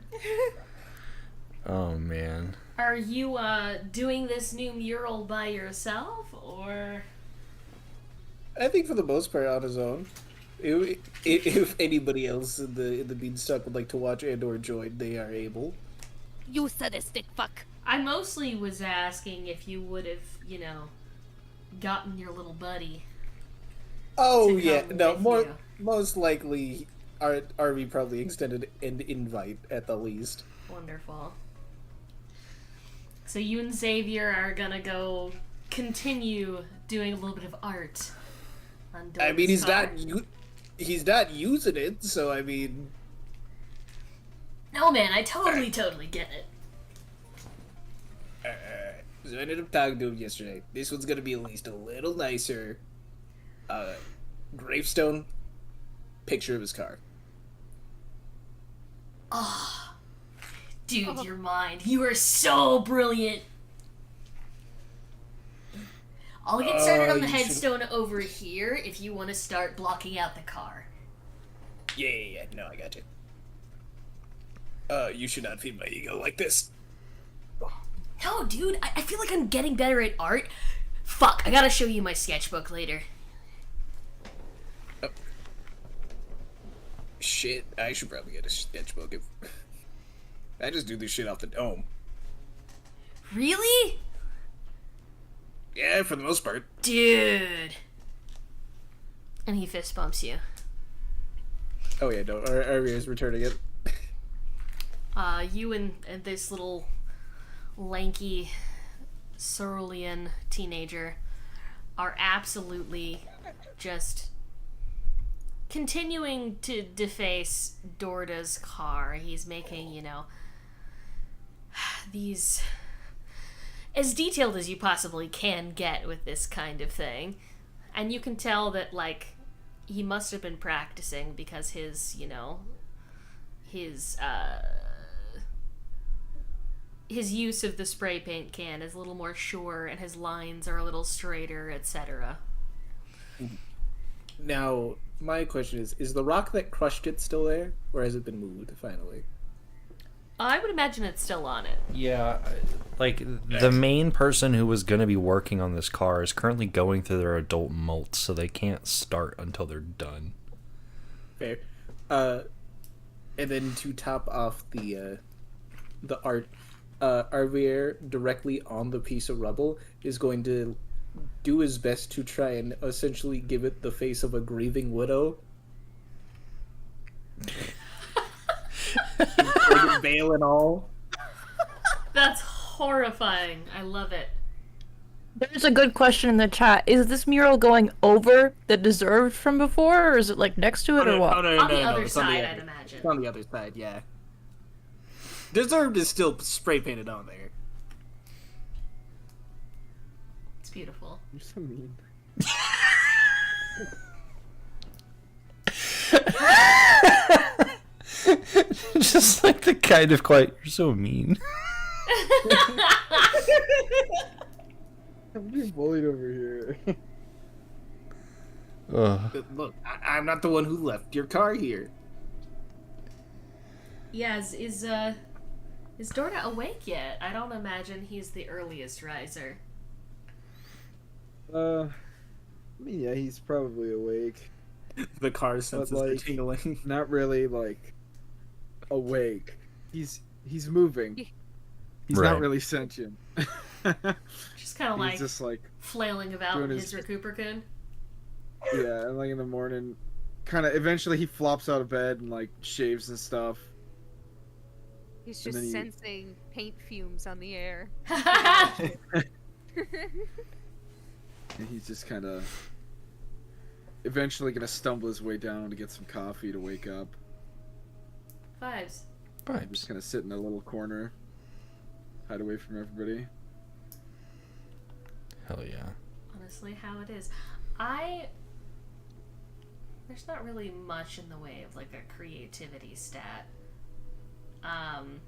S1: Oh man.
S3: Are you doing this new mural by yourself, or?
S2: I think for the most part on his own. If anybody else in the Beanstalk would like to watch and or join, they are able.
S6: You sadistic fuck.
S3: I mostly was asking if you would have, gotten your little buddy.
S2: Oh
S3: to
S2: yeah,
S3: come
S2: no,
S3: with you.
S2: most likely RV probably extended an invite at the least.
S3: Wonderful. So you and Xavier are gonna go continue doing a little bit of art on
S2: I mean,
S3: Dora's car.
S2: he's not using it, so I mean.
S3: No, man, I totally get it.
S2: So I ended up talking to him yesterday. This one's gonna be at least a little nicer. Gravestone, picture of his car.
S3: Dude, your mind. You are so brilliant. I'll get started on the
S2: you should-
S3: headstone over here if you want to start blocking out the car.
S2: Yeah. No, I got you. You should not feed my ego like this.
S3: No, dude, I feel like I'm getting better at art. Fuck, I gotta show you my sketchbook later.
S2: Shit, I should probably get a sketchbook. I just do this shit off the dome.
S3: Really?
S2: Yeah, for the most part.
S3: Dude. And he fist bumps you.
S2: Oh yeah, no, Arya is returning it.
S3: You and this little lanky cerulean teenager are absolutely just continuing to deface Dorda's car. He's making, these as detailed as you possibly can get with this kind of thing. And you can tell that, like, he must have been practicing because his use of the spray paint can is a little more sure and his lines are a little straighter, etc.
S2: Now, my question is the rock that crushed it still there? Or has it been moved, finally?
S3: I would imagine it's still on it.
S1: Yeah, like the main person who was going to be working on this car is currently going through their adult molt, so they can't start until they're done.
S2: Fair. And then to top off the art, Arvier, directly on the piece of rubble, is going to do his best to try and essentially give it the face of a grieving widow. Like veil and all.
S3: That's horrifying. I love it.
S5: There's a good question in the chat. Is this mural going over the deserved from before, or is it like next to it, or what?
S3: On the other
S2: it's on
S3: side,
S2: the
S3: I'd
S2: other-
S3: imagine.
S2: It's on the other side, yeah. Deserved is still spray painted on there.
S3: It's beautiful.
S9: You're so mean.
S1: Just like the kind of quiet, you're so mean.
S9: I'm just bullied over here.
S1: Ugh.
S2: Look, I'm not the one who left your car here.
S3: Yeah, is Dorda awake yet? I don't imagine he's the earliest riser.
S9: I mean, yeah, he's probably awake.
S2: The car senses are
S9: like-
S2: tingling.
S9: Not really, like, awake. He's moving. He's
S1: Right.
S9: not really sentient.
S3: Just kind of like
S10: He's just like,
S3: flailing about
S10: doing
S3: in
S10: his-
S3: his Recuperacoon.
S10: yeah, and like in the morning, kind of eventually he flops out of bed and like shaves and stuff.
S6: He's
S10: And
S6: just
S10: then he-
S6: sensing paint fumes on the air.
S10: And he's just kind of eventually gonna stumble his way down to get some coffee to wake up.
S3: Vibes.
S10: Just kind of sit in a little corner, hide away from everybody.
S1: Hell yeah.
S3: Honestly, how it is. There's not really much in the way of like a creativity stat. I'm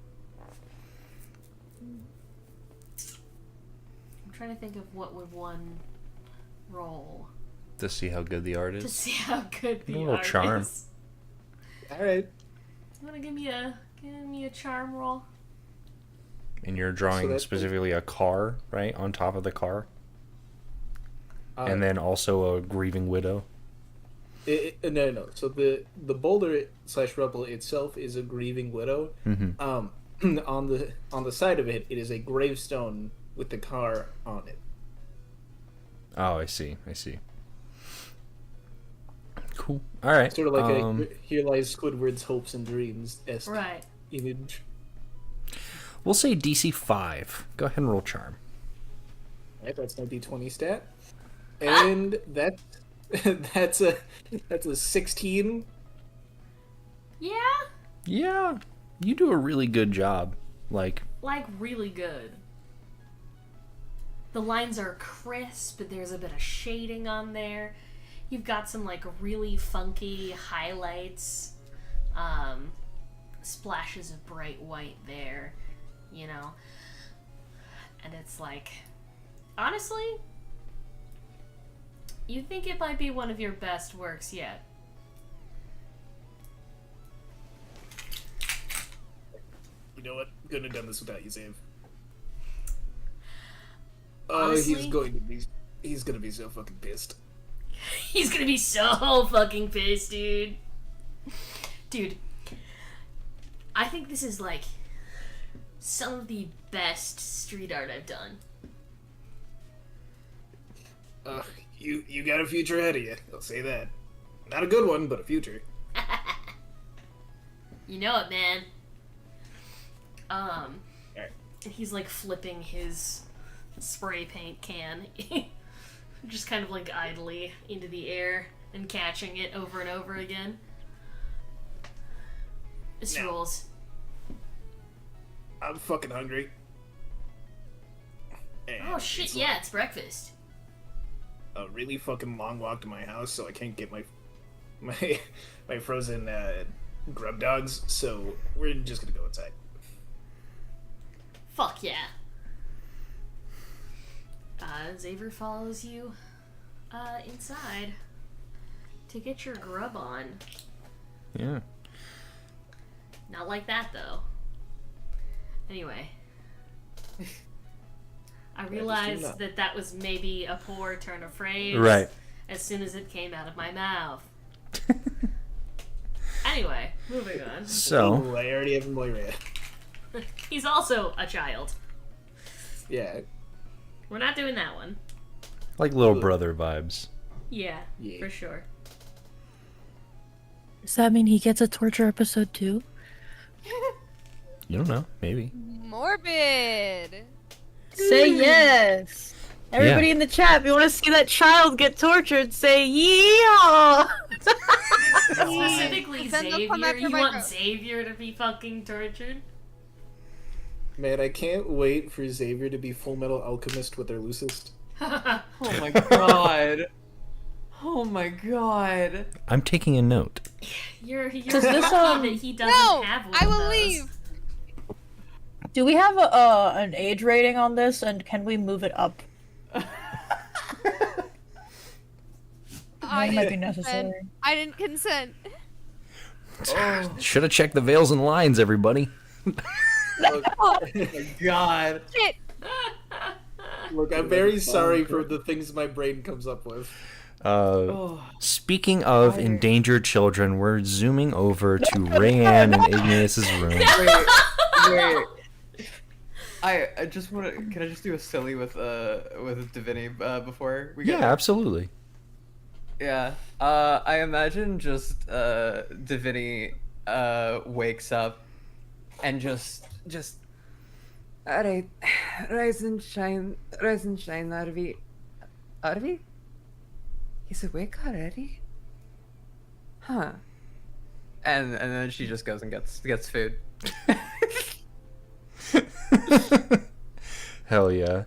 S3: trying to think of what would one roll
S1: To see how good the art
S3: to
S1: is.
S3: see how good the
S1: A little
S3: art
S1: charm.
S3: is.
S2: All right.
S3: You wanna give me a charm roll?
S1: And you're drawing
S2: that's-
S1: specifically a car, right? On top of the car. And then also a grieving widow.
S2: No. So the boulder / rubble itself is a grieving widow.
S1: Mm-hmm.
S2: On the side of it, it is a gravestone with the car on it.
S1: Oh, I see. Cool. All right.
S2: Sort of like a Here Lies Squidward's Hopes and Dreams
S3: Right.
S2: image.
S1: We'll say DC 5. Go ahead and roll charm.
S2: Right, that's my D20 stat, and that's a 16.
S3: Yeah?
S1: Yeah. You do a really good job. Like,
S3: Really good. The lines are crisp, but there's a bit of shading on there. You've got some like really funky highlights, splashes of bright white there, you know. And it's like, honestly, you think it might be one of your best works yet.
S2: You know what? Couldn't have done this without you, Zave. Oh,
S3: Honestly?
S2: he's gonna be so fucking pissed.
S3: He's gonna be so fucking pissed, dude. Dude, I think this is like some of the best street art I've done.
S2: You got a future ahead of you. I'll say that. Not a good one, but a future.
S3: You know it, man.
S2: Alright.
S3: He's like flipping his spray paint can, just kind of like idly into the air and catching it over and over again. This
S2: Now.
S3: rules.
S2: I'm fucking hungry. And
S3: Oh shit!
S2: it's
S3: Yeah,
S2: like
S3: it's breakfast.
S2: a really fucking long walk to my house, so I can't get my frozen grub dogs. So we're just gonna go inside.
S3: Fuck yeah. Xavier follows you inside to get your grub on.
S1: yeah.
S3: Not like that, though. Anyway. I realized that was maybe a poor turn of phrase.
S1: Right.
S3: As soon as it came out of my mouth. Anyway, moving on.
S1: So,
S2: Ooh, I already have a Moira.
S3: He's also a child.
S2: Yeah.
S3: We're not doing that one.
S1: like little brother vibes.
S3: Yeah,
S2: Yeah.
S3: for sure.
S5: Does that mean he gets a torture episode too?
S1: You don't know. Maybe.
S6: Morbid.
S5: Say yes. Everybody in the chat, if you want to see that child get tortured, say yeehaw!
S3: Specifically
S6: Then they'll come
S3: Xavier.
S6: after
S3: You
S6: my
S3: want
S6: girl.
S3: Xavier to be fucking tortured?
S2: Man, I can't wait for Xavier to be Full Metal Alchemist with their loosest.
S4: Oh my god. Oh my god.
S1: I'm taking a note.
S3: You're
S5: Does this,
S3: lucky that he doesn't
S6: No,
S3: have one
S6: I will
S3: of those.
S6: leave.
S5: Do we have an age rating on this, and can we move it up?
S6: I
S5: That might be
S6: didn't
S5: necessary.
S6: consent. I didn't consent.
S1: Should have checked the veils and lines, everybody.
S4: God.
S6: Shit.
S2: Look, I'm very sorry for the things my brain comes up with.
S1: Speaking of endangered children, we're zooming over to Rayanne and Igneous's room.
S4: Wait. I just want to. Can I just do a silly with Divinity before we get
S1: Yeah, absolutely.
S4: Yeah. I imagine just Divinity wakes up and just alright, rise and shine, Arvi. Arvi? He's awake already? Huh. And then she just goes and gets food.
S1: Hell yeah.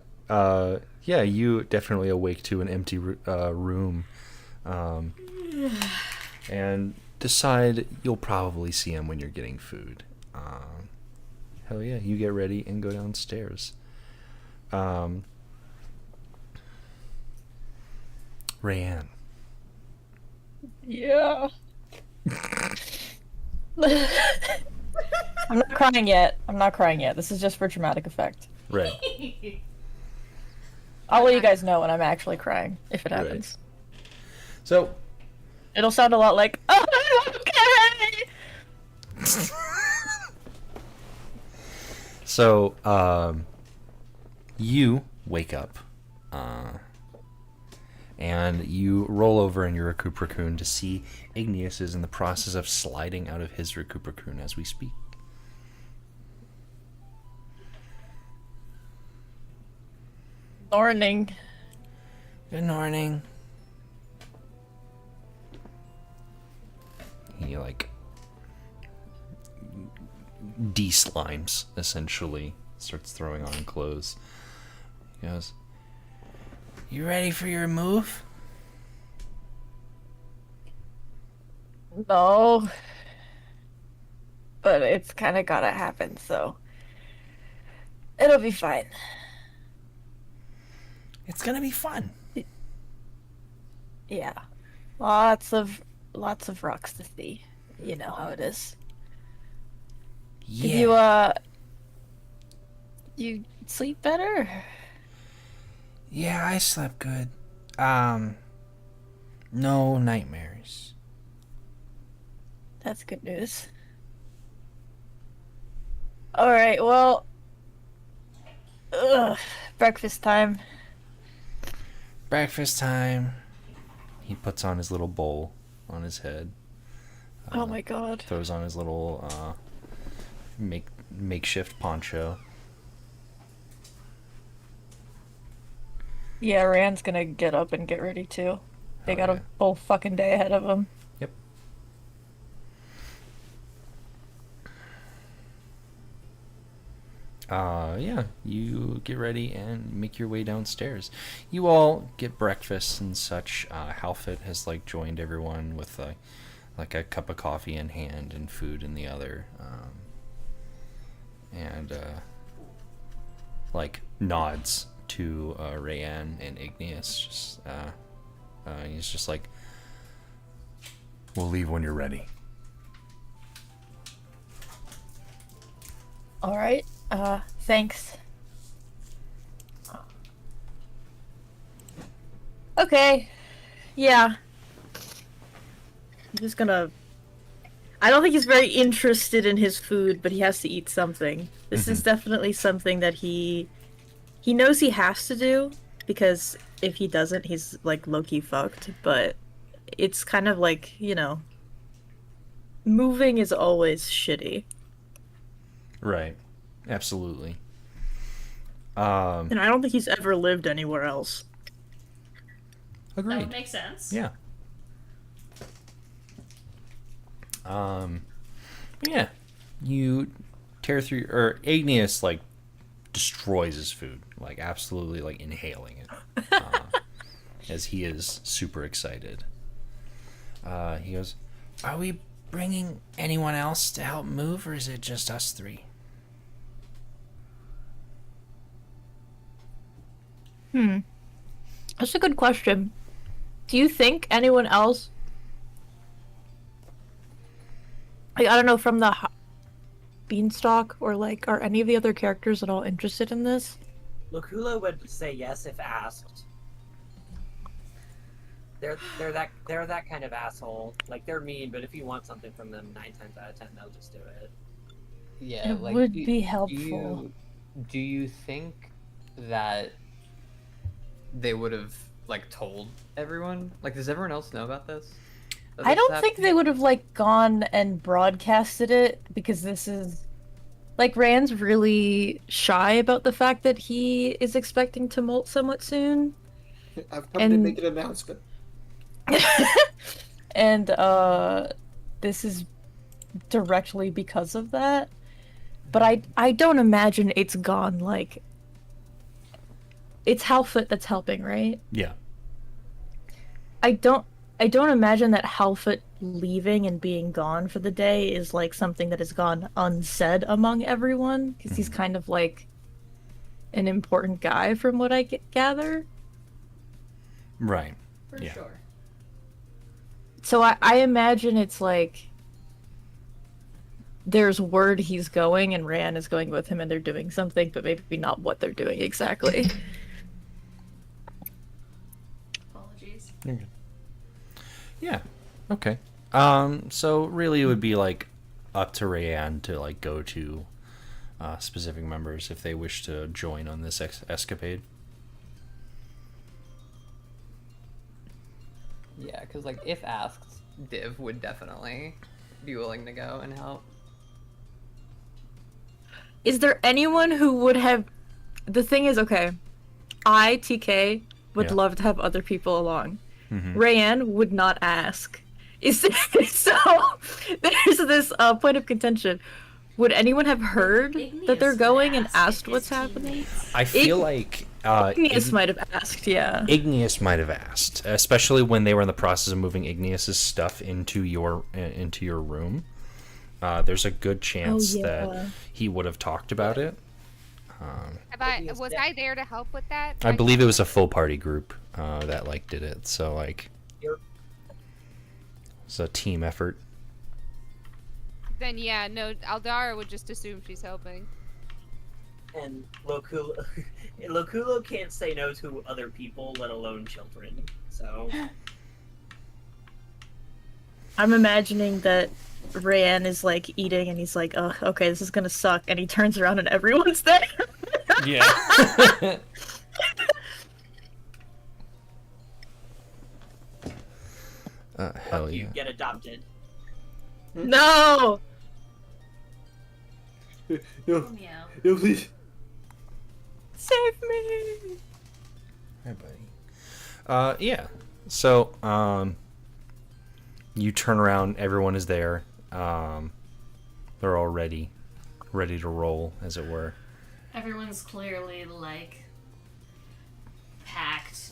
S1: Yeah, you definitely awake to an empty room, and decide you'll probably see him when you're getting food. Hell yeah, you get ready and go downstairs. Rayanne.
S5: Yeah. I'm not crying yet. This is just for dramatic effect.
S1: Right.
S5: I'll let you guys know when I'm actually crying, if it happens.
S1: So,
S5: it'll sound a lot like, oh, okay!
S1: So, you wake up, and you roll over in your Recupercoon to see Igneous is in the process of sliding out of his Recupercoon as we speak.
S5: Morning.
S1: Good morning. He, de-slimes, essentially. Starts throwing on clothes. He goes, "You ready for your move?"
S5: No. But it's kind of gotta happen, so it'll be fine.
S1: It's gonna be fun.
S5: Yeah. Lots of rocks to see. You know how it is.
S1: Yeah.
S5: You sleep better?
S1: Yeah, I slept good. No nightmares.
S5: That's good news. Alright, well... breakfast time.
S1: Breakfast time. He puts on his little bowl on his head.
S5: Oh my god.
S1: Throws on his little makeshift poncho.
S5: Yeah, Rand's gonna get up and get ready too. They got a whole fucking day ahead of them.
S1: Yep. Yeah, you get ready and make your way downstairs. You all get breakfast and such. Halfit has joined everyone with a cup of coffee in hand and food in the other, and nods to Rayanne and Igneous. He's just like, "We'll leave when you're ready."
S5: All right. Thanks. Okay. Yeah. I'm just gonna... I don't think he's very interested in his food, but he has to eat something. This is definitely something that he knows he has to do, because if he doesn't, he's, low-key fucked, but it's kind of moving is always shitty.
S1: Right. Absolutely.
S5: And I don't think he's ever lived anywhere else.
S1: Agreed.
S3: That would make sense.
S1: Yeah. Yeah. You tear through, or Igneous destroys his food, absolutely inhaling it, as he is super excited. He goes, "Are we bringing anyone else to help move, or is it just us three?"
S5: That's a good question. Do you think anyone else... I don't know, from the Beanstalk, or are any of the other characters at all interested in this?
S8: Lukula would say yes if asked. They're that kind of asshole. They're mean, but if you want something from them, 9 times out of 10 they'll just do it.
S7: Yeah,
S5: It would be helpful.
S7: do you think that they would have like told everyone? Like, does everyone else know about this? That
S5: I
S7: this
S5: don't think
S7: happened?
S5: they would have like gone and broadcasted it because this is like Rand's really shy about the fact that he is expecting to molt somewhat soon.
S2: I've come to
S5: And-
S2: make an announcement.
S5: And this is directly because of that. But I don't imagine it's gone like it's Halffoot that's helping, right?
S1: Yeah.
S5: I don't imagine that Halffoot leaving and being gone for the day is like something that has gone unsaid among everyone because he's kind of like an important guy from what I gather.
S1: Right.
S3: For
S1: Yeah.
S3: sure.
S5: So I imagine it's like there's word he's going and Rand is going with him and they're doing something, but maybe not what they're doing exactly.
S3: Apologies.
S1: You're good. Yeah. Okay. So really it would be like up to Rayanne to like go to specific members if they wish to join on this escapade.
S7: Yeah, because like if asked, Div would definitely be willing to go and help.
S5: Is there anyone who would have... The thing is, okay, I, TK, would
S1: Yeah.
S5: love to have other people along.
S1: Mhm.
S5: Rayanne would not ask. So there's this point of contention. Would anyone have heard that they're
S3: Igneous
S5: going
S3: would
S5: and
S3: ask
S5: asked
S3: if
S5: what's
S3: his
S5: happening?
S3: teammates-
S1: I feel like
S5: Igneous might have asked, yeah.
S1: Igneous might have asked, especially when they were in the process of moving Igneous's stuff into your room. There's a good chance
S5: yeah.
S1: that he would have talked about it.
S6: Was I there to help with that?
S1: I believe it was a full party group that like did it, so like
S8: You're-
S1: it's a team effort.
S6: Then yeah, no, Aldara would just assume she's helping.
S8: And Loculo can't say no to other people, let alone children. So
S5: I'm imagining that Rayanne is like eating and he's like, oh, okay, this is gonna suck. And he turns around and everyone's there.
S1: Yeah. Hell
S8: you
S1: yeah.
S8: get adopted.
S5: No!
S2: No,
S3: Meow.
S2: no, please.
S5: Save me!
S1: Hi, buddy. Yeah. So, you turn around, everyone is there. They're all ready to roll, as it were.
S3: Everyone's clearly like packed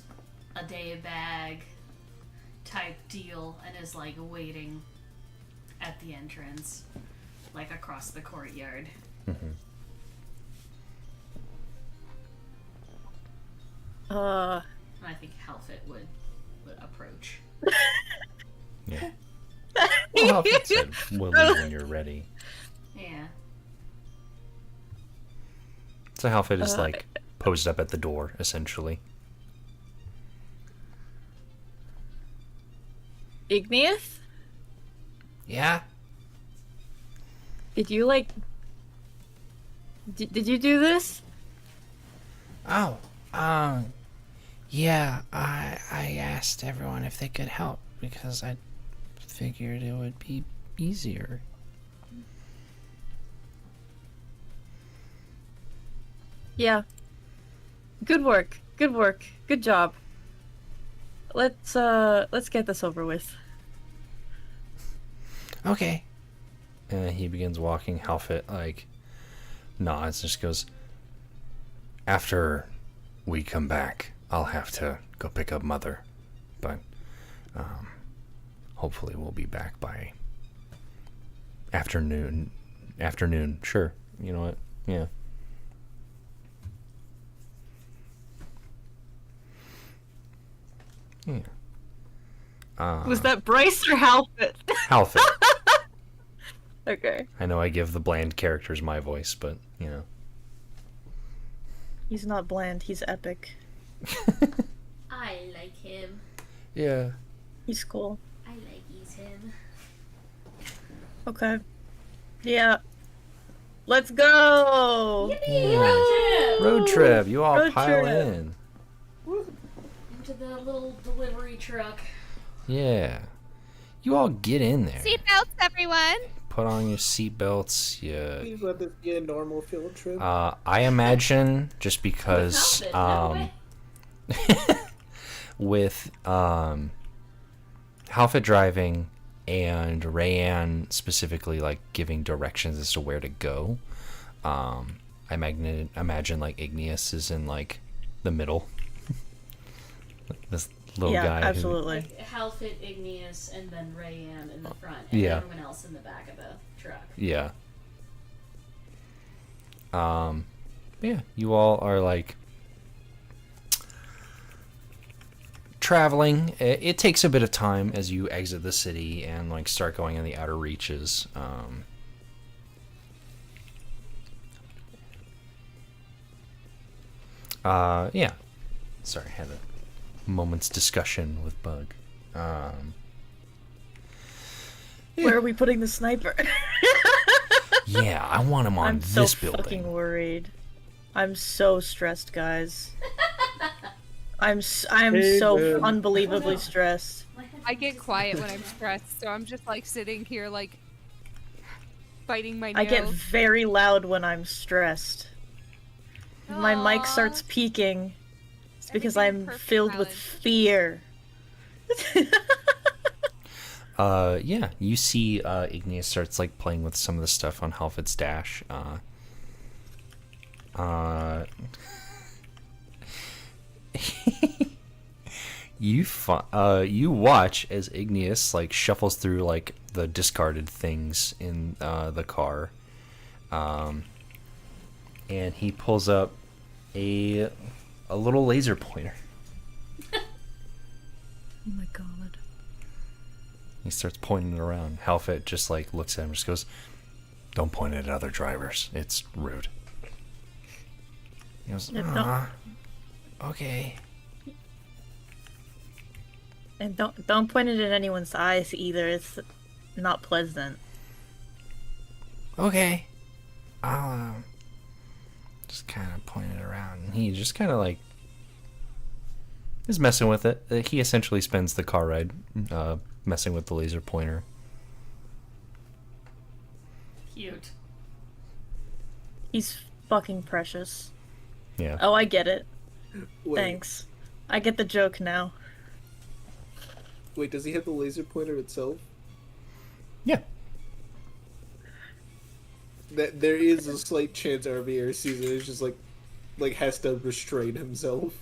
S3: a day bag type deal and is like waiting at the entrance, like across the courtyard.
S5: Uh,
S3: And I think Halfit would approach.
S1: Yeah. Well, Halfit said, we'll leave when you're ready.
S3: Yeah.
S1: So Halfit is like posed up at the door, essentially.
S5: Igneous?
S1: Yeah.
S5: Did you like... Did you do this?
S1: Oh, yeah, I asked everyone if they could help because I figured it would be easier.
S5: Yeah. Good work. Good work. Good job. Let's get this over with.
S1: Okay. And he begins walking. Halfit, like, nods and just goes, after we come back, I'll have to go pick up Mother. But, hopefully we'll be back by afternoon. Afternoon, sure. You know what? Yeah. Yeah.
S5: Was that Bryce or Halfit?
S1: Halfit.
S5: Okay.
S1: I know I give the bland characters my voice, but, you know.
S5: He's not bland, he's epic.
S3: I like him.
S1: Yeah.
S5: He's cool.
S3: I like him.
S5: Okay. Yeah. Let's go!
S1: Yeah. Road trip. You all
S5: Road
S1: pile
S5: trip.
S1: in.
S3: Into the little delivery truck.
S1: Yeah. You all get in there.
S6: Seatbelts, everyone.
S1: Put on your seatbelts. Yeah.
S2: Please let this be a normal field trip.
S1: I imagine just because with Halfit driving and Rayanne specifically like giving directions as to where to go, I imagine like Igneous is in like the middle. This little
S5: Yeah,
S1: guy.
S5: absolutely.
S3: Like Halfit, Igneous, and then Rayanne in the front, and
S1: Yeah.
S3: everyone else in the back of the truck.
S1: Yeah. Yeah, you all are like traveling. It takes a bit of time as you exit the city and like start going in the outer reaches. Yeah. Sorry, I had a moment's discussion with Bug.
S5: Where are we putting the sniper?
S1: Yeah, I want him on
S5: I'm so
S1: this building.
S5: fucking worried. I'm so stressed, guys. I'm so unbelievably stressed.
S6: I get quiet when I'm stressed, so I'm just like sitting here like biting my nails.
S5: I get very loud when I'm stressed. If my mic starts peaking, it's because I'm filled with fear.
S1: Yeah, you see Igneous starts like playing with some of the stuff on Halfit's dash. You watch as Igneous like shuffles through like the discarded things in the car, and he pulls up a little laser pointer.
S5: Oh my god.
S1: He starts pointing it around. Halfit just like looks at him and just goes, "Don't point it at other drivers. It's rude." He goes, "Okay."
S5: And don't point it at anyone's eyes either. It's not pleasant.
S1: Okay. I'll just kind of point it around. And he just kind of like is messing with it. He essentially spends the car ride messing with the laser pointer.
S3: Cute.
S5: He's fucking precious.
S1: Yeah.
S5: Oh, I get it.
S2: Wait,
S5: Thanks. I get the joke now.
S2: Wait, does he have the laser pointer itself?
S1: Yeah.
S2: That there is a slight chance RVR sees it. It's just like has to restrain himself.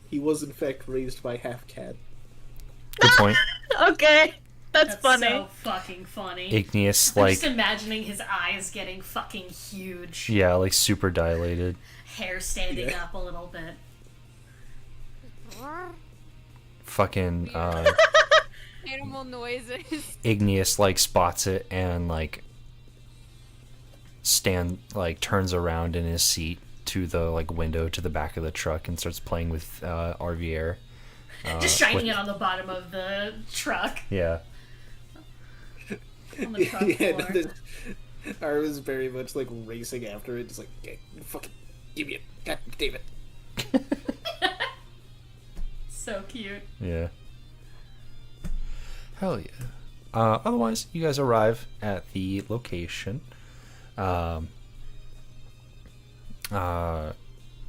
S2: He was in fact raised by half cat.
S1: Good point.
S5: Okay. That's funny.
S3: So fucking funny.
S1: Igneous
S3: I'm
S1: like
S3: just imagining his eyes getting fucking huge.
S1: yeah, like super dilated.
S3: Hair standing up a little bit.
S1: Fucking
S6: Animal noises.
S1: Igneous like spots it and like turns around in his seat to the like window to the back of the truck and starts playing with RVR.
S3: Just shining it on the bottom of the truck.
S1: Yeah.
S3: On the truck floor.
S2: I was very much like racing after it, just like, okay, fucking give me it. God damn it.
S3: So cute.
S1: Yeah. Hell yeah. Otherwise, you guys arrive at the location.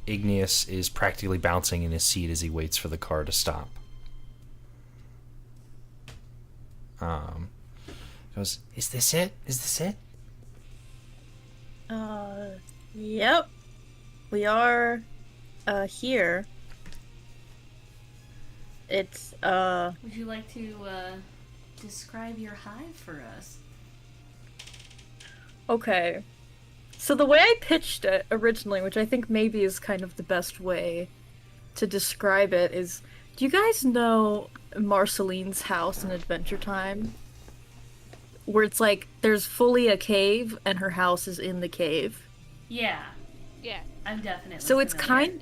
S1: Igneous is practically bouncing in his seat as he waits for the car to stop. Goes, "Is this it? Is this it?"
S5: Yep. We are, here. It's,
S3: Would you like to describe your hive for us?
S5: okay. So the way I pitched it originally, which I think maybe is kind of the best way to describe it, is, do you guys know Marceline's house in Adventure Time? Where it's like, there's fully a cave, and her house is in the cave.
S3: Yeah,
S6: Yeah.
S3: I'm definitely.
S5: So it's
S3: familiar.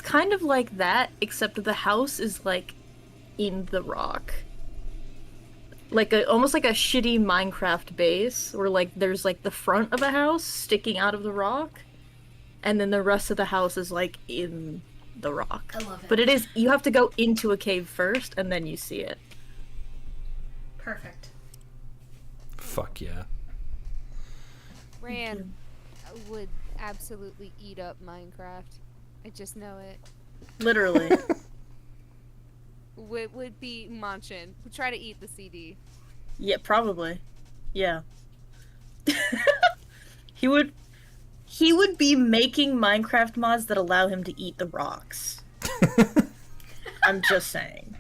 S5: kind of like that, except that the house is like in the rock. like a almost like a shitty Minecraft base, where like there's like the front of a house sticking out of the rock, and then the rest of the house is like in the rock.
S3: I love it.
S5: But it is, you have to go into a cave first, and then you see it.
S3: Perfect.
S1: Fuck yeah.
S6: Ran would absolutely eat up Minecraft. I just know it.
S5: Literally.
S6: Would be munching. Would try to eat the CD.
S5: Yeah, probably. Yeah. He would be making Minecraft mods that allow him to eat the rocks. I'm just saying.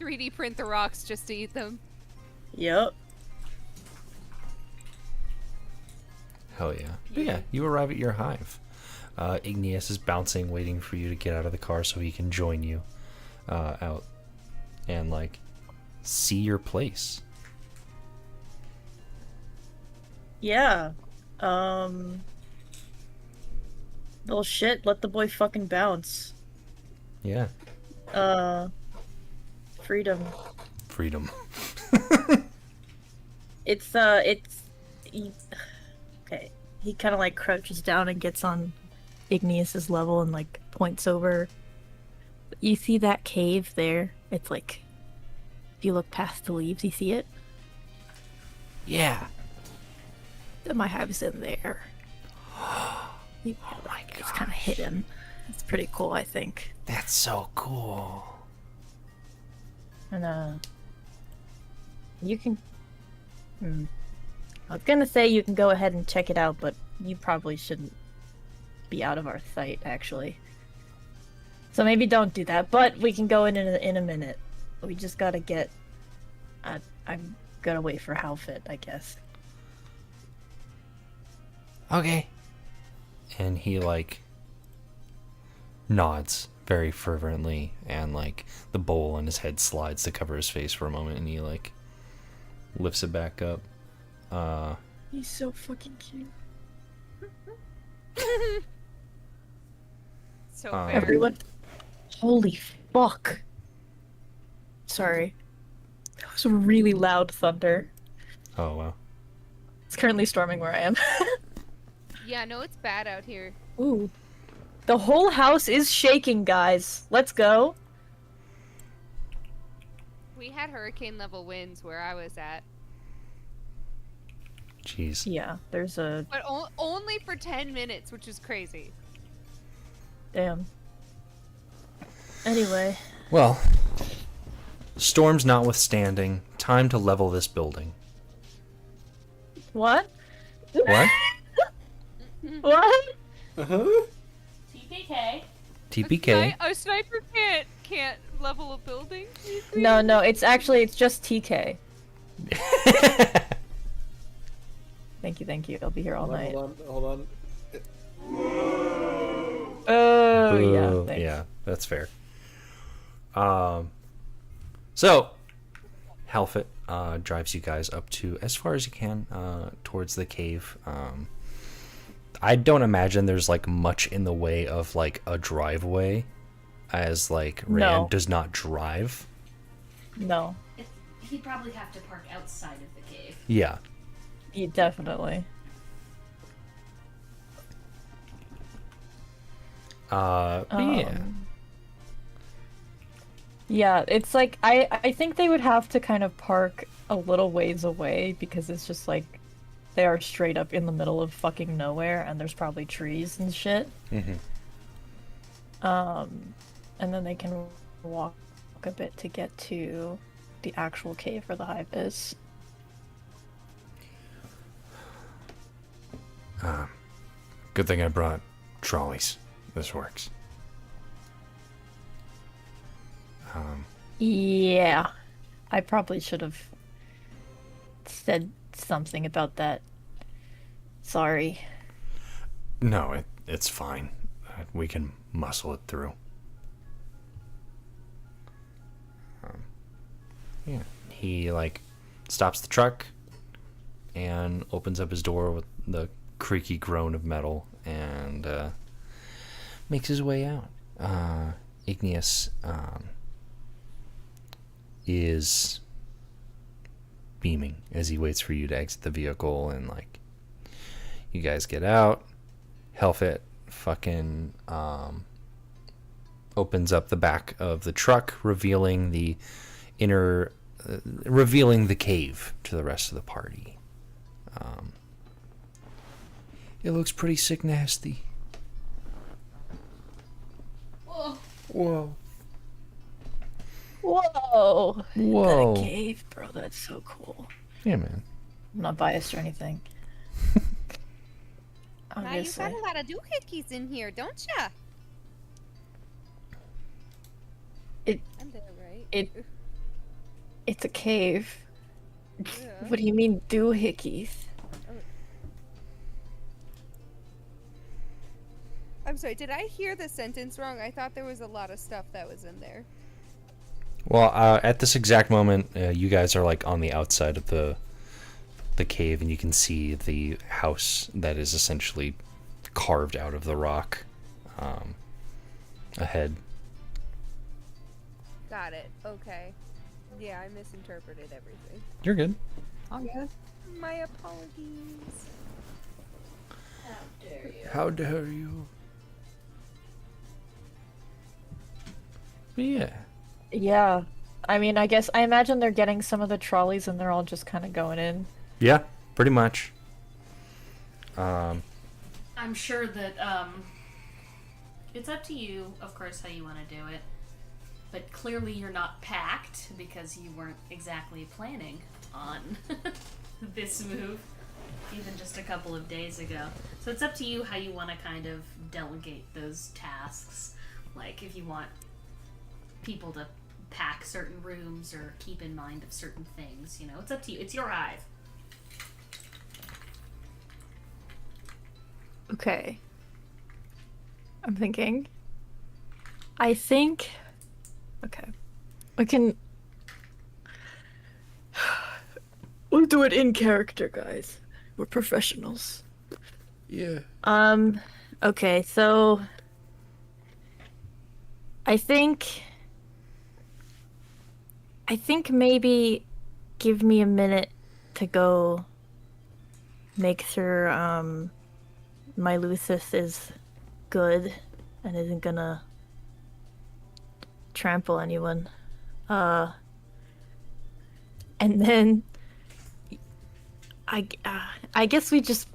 S6: 3D print the rocks just to eat them.
S5: Yep.
S1: Hell yeah. But yeah, you arrive at your hive. Igneous is bouncing, waiting for you to get out of the car so he can join you out and, like, see your place.
S5: Yeah. Well, shit, let the boy fucking bounce.
S1: Yeah.
S5: Freedom.
S1: Freedom.
S5: Okay. He kind of, like, crouches down and gets on Igneous's level and, like, points over. You see that cave there? It's, like, if you look past the leaves, you see it?
S1: Yeah.
S5: My hive's in there. Oh my god. It's kind of hidden. It's pretty cool, I think.
S1: That's so cool.
S5: And, you can... I was gonna say you can go ahead and check it out, but you probably shouldn't be out of our sight, actually. So maybe don't do that, but we can go in a minute. We just gotta get... I'm gonna wait for Halfit, I guess.
S1: Okay. And he, like, nods very fervently, and, like, the bowl on his head slides to cover his face for a moment, and he, like, lifts it back up.
S5: He's so fucking cute.
S6: So fair.
S5: Everyone... Holy fuck. Sorry. That was a really loud thunder.
S1: Oh, wow.
S5: It's currently storming where I am.
S6: Yeah, no, it's bad out here.
S5: Ooh. The whole house is shaking, guys. Let's go.
S6: We had hurricane level winds where I was at.
S1: Jeez.
S5: Yeah, there's a...
S6: But only for 10 minutes, which is crazy.
S5: Damn. Anyway.
S1: Well, storms notwithstanding, time to level this building.
S5: What?
S1: What?
S5: What?
S2: Uh-huh.
S3: TPK.
S1: TPK.
S6: A sniper can't level a building?
S5: No, it's just TK. Thank you. I'll be here all night.
S2: Hold on.
S5: Oh,
S1: Ooh,
S5: yeah. Thanks.
S1: Yeah, that's fair. So, Halfit drives you guys up to as far as you can towards the cave. I don't imagine there's, like, much in the way of, like, a driveway, as, like, Rand does not drive.
S5: No.
S3: He'd probably have to park outside of the cave.
S1: Yeah.
S5: Yeah, definitely.
S1: Yeah.
S5: Yeah, it's like, I think they would have to kind of park a little ways away, because it's just like, they are straight up in the middle of fucking nowhere, and there's probably trees and shit.
S1: Mm-hmm.
S5: And then they can walk a bit to get to the actual cave where the hive is.
S1: Good thing I brought trolleys. This works.
S5: Yeah. I probably should have said something about that. Sorry.
S1: No, it's fine. We can muscle it through. Yeah. He, like, stops the truck and opens up his door with the creaky groan of metal and makes his way out. Igneous is beaming as he waits for you to exit the vehicle, and like you guys get out. Helfet fucking opens up the back of the truck, revealing the cave to the rest of the party. It looks pretty sick nasty.
S3: Whoa.
S1: Whoa.
S5: Whoa!
S1: Whoa.
S5: That cave, bro, that's so cool.
S1: Yeah, man.
S5: I'm not biased or anything.
S6: Now you
S5: Obviously.
S6: got a lot of doohickeys in here, don't ya?
S5: It-
S6: I'm there, right?
S5: It's a cave.
S6: Yeah.
S5: What do you mean, doohickeys?
S6: I'm sorry, did I hear the sentence wrong? I thought there was a lot of stuff that was in there.
S1: Well, at this exact moment, you guys are like on the outside of the cave, and you can see the house that is essentially carved out of the rock ahead.
S6: Got it. Okay. Yeah, I misinterpreted everything.
S1: You're good.
S7: Oh, yeah.
S6: My apologies.
S1: How dare you? But yeah.
S5: Yeah. I mean, I imagine they're getting some of the trolleys and they're all just kind of going in.
S1: Yeah, pretty much.
S3: I'm sure that it's up to you, of course, how you want to do it. But clearly you're not packed because you weren't exactly planning on this move even just a couple of days ago. So it's up to you how you want to kind of delegate those tasks. Like if you want people to pack certain rooms or keep in mind of certain things, you know, it's up to you. It's your hive.
S5: Okay. I'm thinking. I think. Okay. We can. We'll do it in character, guys. We're professionals.
S1: Yeah.
S5: Okay, so. I think maybe give me a minute to go make sure, my Lucis is good and isn't gonna trample anyone. And then I guess we just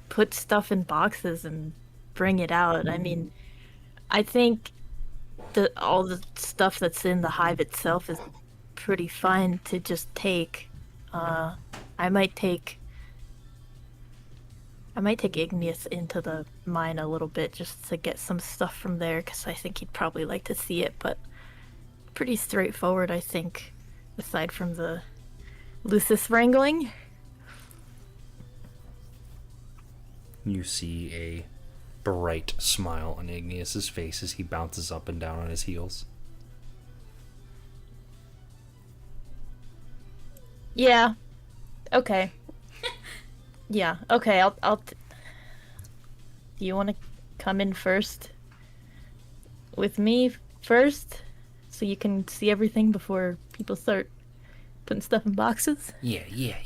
S5: put stuff in boxes and bring it out. I mean, I think all the stuff that's in the hive itself is pretty fine to just take. I might take Igneous into the mine a little bit just to get some stuff from there, because I think he'd probably like to see it, but pretty straightforward, I think, aside from the Lucis wrangling.
S1: You see a bright smile on Igneous's face as he bounces up and down on his heels.
S5: Yeah. Okay. Yeah. Okay. Do you want to come in first? With me first, so you can see everything before people start putting stuff in boxes?
S1: Yeah.
S5: Yeah.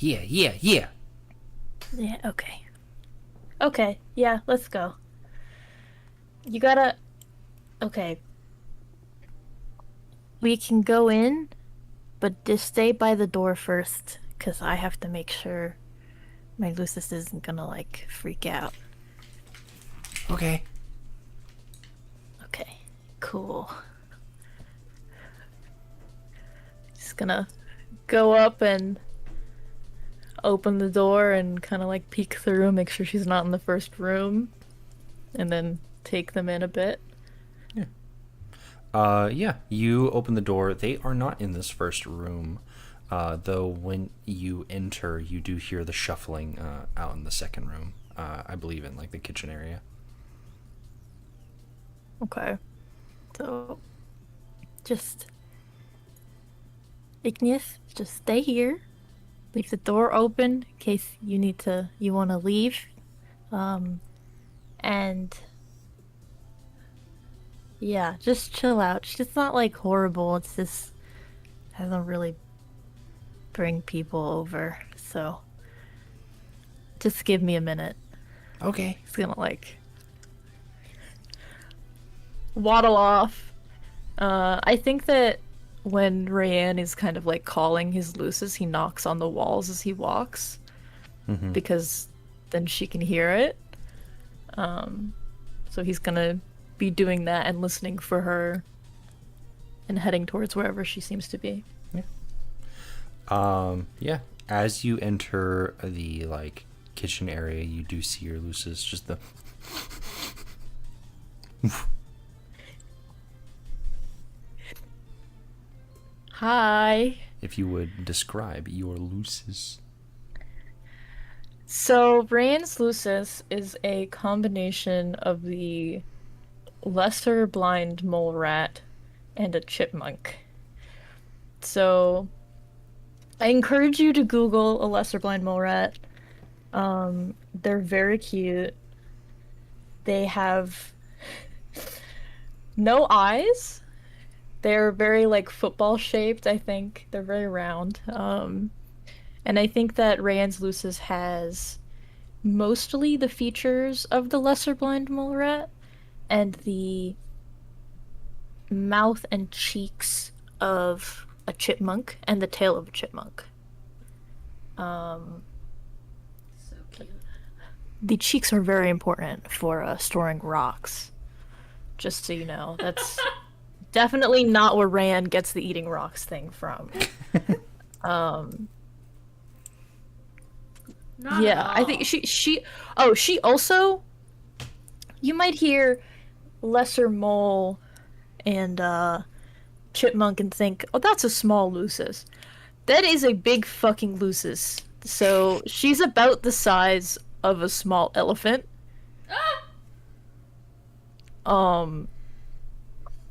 S5: Okay. Okay. Yeah. Let's go. You gotta. Okay. We can go in, but just stay by the door first, because I have to make sure my Lucis isn't gonna, like, freak out.
S1: Okay.
S5: Okay, cool. Just gonna go up and open the door and kind of, like, peek through, make sure she's not in the first room, and then take them in a bit.
S1: Yeah, you open the door. They are not in this first room, though when you enter, you do hear the shuffling out in the second room, I believe in, like, the kitchen area.
S5: Okay. So, just... Igneous, just stay here. Leave the door open in case you want to leave. And... Yeah, just chill out. She's not, like, horrible. It's just... hasn't really bring people over, so just give me a minute.
S1: Okay.
S5: He's gonna like waddle off. I think that when Rayanne is kind of like calling his Lucis, he knocks on the walls as he walks because then she can hear it. So he's gonna be doing that and listening for her and heading towards wherever she seems to be.
S1: Yeah. As you enter the like kitchen area, you do see your Lucis, just the
S5: Hi.
S1: if you would describe your Lucis.
S5: So Rayanne's Lucis is a combination of the lesser blind mole rat and a chipmunk. So I encourage you to Google a lesser blind mole rat. They're very cute. They have no eyes. They're very like football shaped, I think. They're very round. And I think that Rayanne's Lucis has mostly the features of the lesser blind mole rat and the mouth and cheeks of a chipmunk and the tail of a chipmunk.
S3: So cute.
S5: The cheeks are very important for storing rocks. Just so you know, that's definitely not where Rayanne gets the eating rocks thing from.
S3: Not
S5: Yeah,
S3: at
S5: I
S3: all.
S5: think she also, you might hear lesser mole and chipmunk and think, oh, that's a small Lucis. That is a big fucking Lucis. So she's about the size of a small elephant.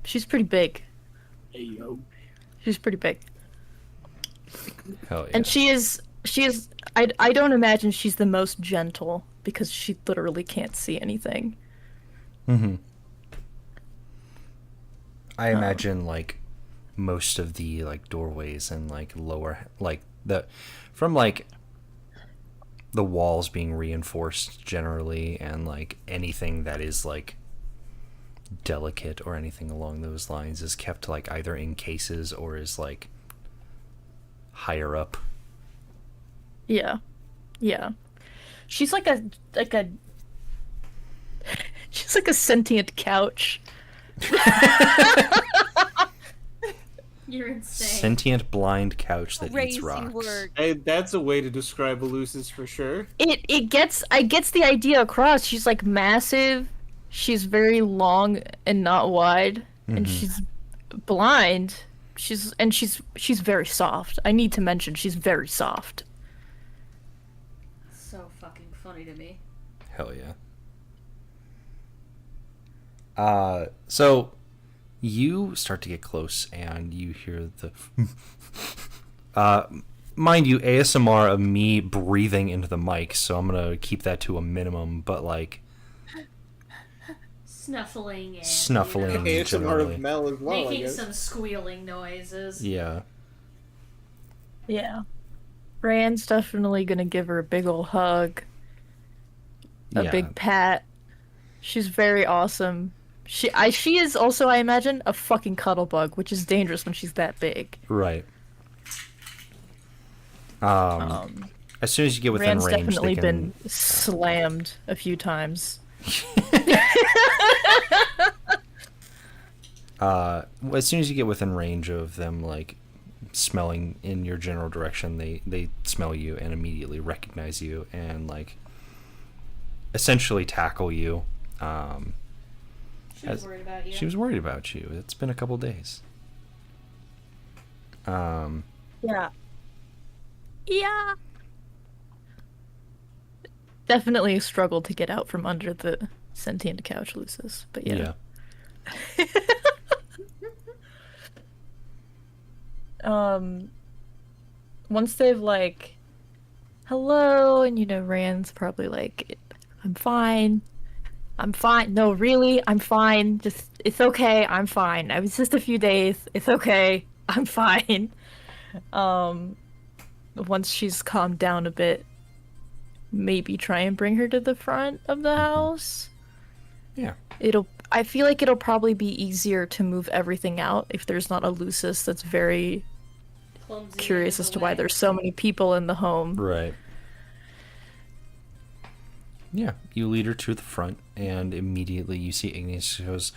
S5: She's pretty big.
S9: Hey yo.
S5: She's pretty big.
S1: Hell yeah.
S5: And she is I don't imagine she's the most gentle because she literally can't see anything.
S1: I imagine like most of the like doorways and like lower like the walls being reinforced generally, and like anything that is like delicate or anything along those lines is kept like either in cases or is like higher up.
S5: Yeah. Yeah. She's like a she's like a sentient couch.
S3: You're insane.
S1: Sentient blind couch that eats
S6: Crazy
S1: rocks.
S6: word.
S2: Hey, that's a way to describe a Lucis for sure.
S5: I gets the idea across. She's like massive. She's very long and not wide, and she's blind. She's very soft. I need to mention she's very soft.
S3: So fucking funny to me.
S1: Hell yeah. So you start to get close and you hear the mind you, ASMR of me breathing into the mic, so I'm gonna keep that to a minimum, but like
S3: Snuffling and
S1: Snuffling.
S3: you know,
S2: ASMR
S1: generally.
S2: of Mel as well, I
S3: making
S2: guess.
S3: some squealing noises.
S1: yeah.
S5: Yeah. Rand's definitely gonna give her a big ol' hug. A
S1: Yeah.
S5: big pat. She's very awesome. She is also, I imagine, a fucking cuddle bug, which is dangerous when she's that big.
S1: Right. As soon as you get within
S5: Rand's
S1: range,
S5: definitely
S1: they
S5: been
S1: can.
S5: slammed a few times.
S1: As soon as you get within range of them, like smelling in your general direction, they smell you and immediately recognize you and like essentially tackle you.
S3: She was worried about you.
S1: She was worried about you. It's been a couple days.
S5: Yeah. Yeah. Definitely a struggle to get out from under the sentient couch, Lucis. But yeah. Once they've like, hello, and you know, Rand's probably like, I'm fine. I'm fine. No, really, I'm fine. Just, it's okay. I'm fine. It was just a few days. It's okay. I'm fine. once she's calmed down a bit, maybe try and bring her to the front of the house.
S1: Yeah.
S5: I feel like it'll probably be easier to move everything out if there's not a Lucis that's very
S3: Clumsy
S5: curious
S3: in
S5: as
S3: the
S5: to why
S3: way.
S5: there's so many people in the home.
S1: Right. Yeah, you lead her to the front, and immediately you see Igneous goes,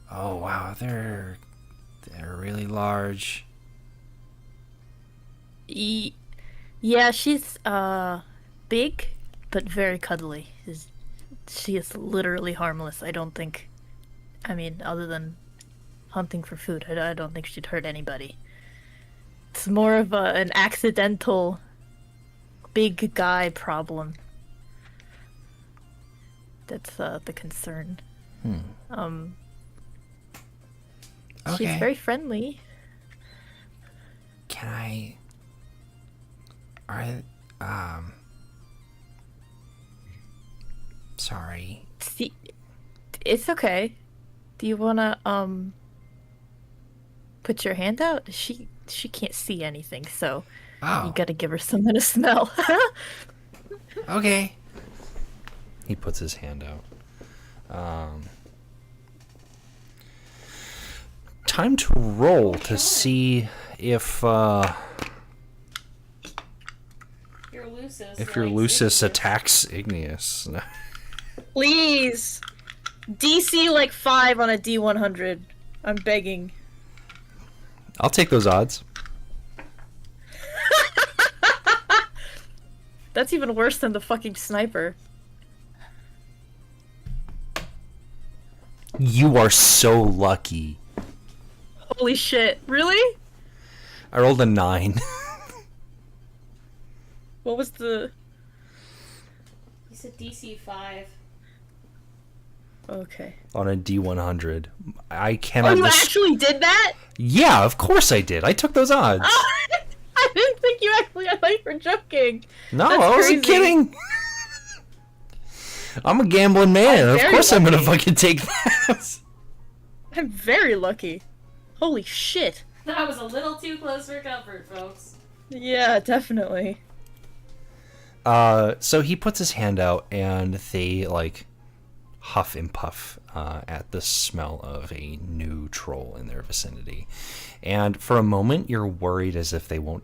S1: "Oh wow, they're really large."
S5: Yeah, she's big, but very cuddly. She is literally harmless. I don't think. I mean, other than hunting for food, I don't think she'd hurt anybody. It's more of an accidental big guy problem. That's the concern. She's
S1: Okay.
S5: very friendly.
S1: Can I? Sorry.
S5: See, it's okay. Do you wanna put your hand out? She can't see anything, so you
S1: Oh.
S5: gotta give her something to smell.
S1: Okay. He puts his hand out. Time to roll to see if
S3: Your Lucis.
S1: your
S3: likes
S1: Lucis
S3: Igneous.
S1: attacks Igneous.
S5: Please, DC like 5 on a D100. I'm begging.
S1: I'll take those odds.
S5: That's even worse than the fucking sniper.
S1: You are so lucky.
S5: Holy shit! Really?
S1: I rolled a 9.
S5: What was the?
S3: You said DC 5.
S5: Okay.
S1: On a D100. I
S5: Oh,
S1: cannot.
S5: you actually did that?
S1: Yeah, of course I did. I took those odds.
S5: I didn't think you actually. I thought you were joking.
S1: No,
S5: That's
S1: I wasn't
S5: crazy.
S1: kidding. I'm a gambling man.
S5: I'm
S1: Of
S5: very
S1: course I'm gonna
S5: lucky.
S1: fucking take that.
S5: I'm very lucky. Holy shit.
S3: That was a little too close for comfort, folks.
S5: Yeah, definitely.
S1: So he puts his hand out, and they like huff and puff at the smell of a new troll in their vicinity. And for a moment, you're worried as if they won't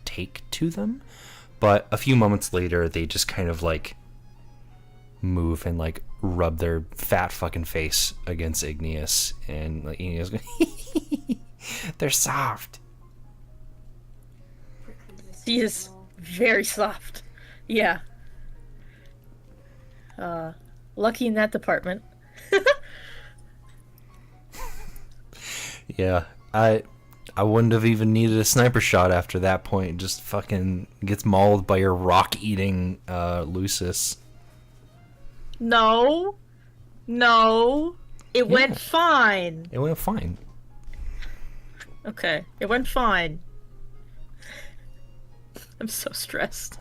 S1: take to them, but a few moments later, they just kind of like move and like rub their fat fucking face against Igneous, and like, Igneous goes, "They're soft."
S5: She is very soft. Yeah. Lucky in that department.
S1: Yeah, I wouldn't have even needed a sniper shot after that point. Just fucking gets mauled by your rock-eating Lucis.
S5: No. No. It went fine.
S1: It went fine.
S5: Okay. It went fine. I'm so stressed.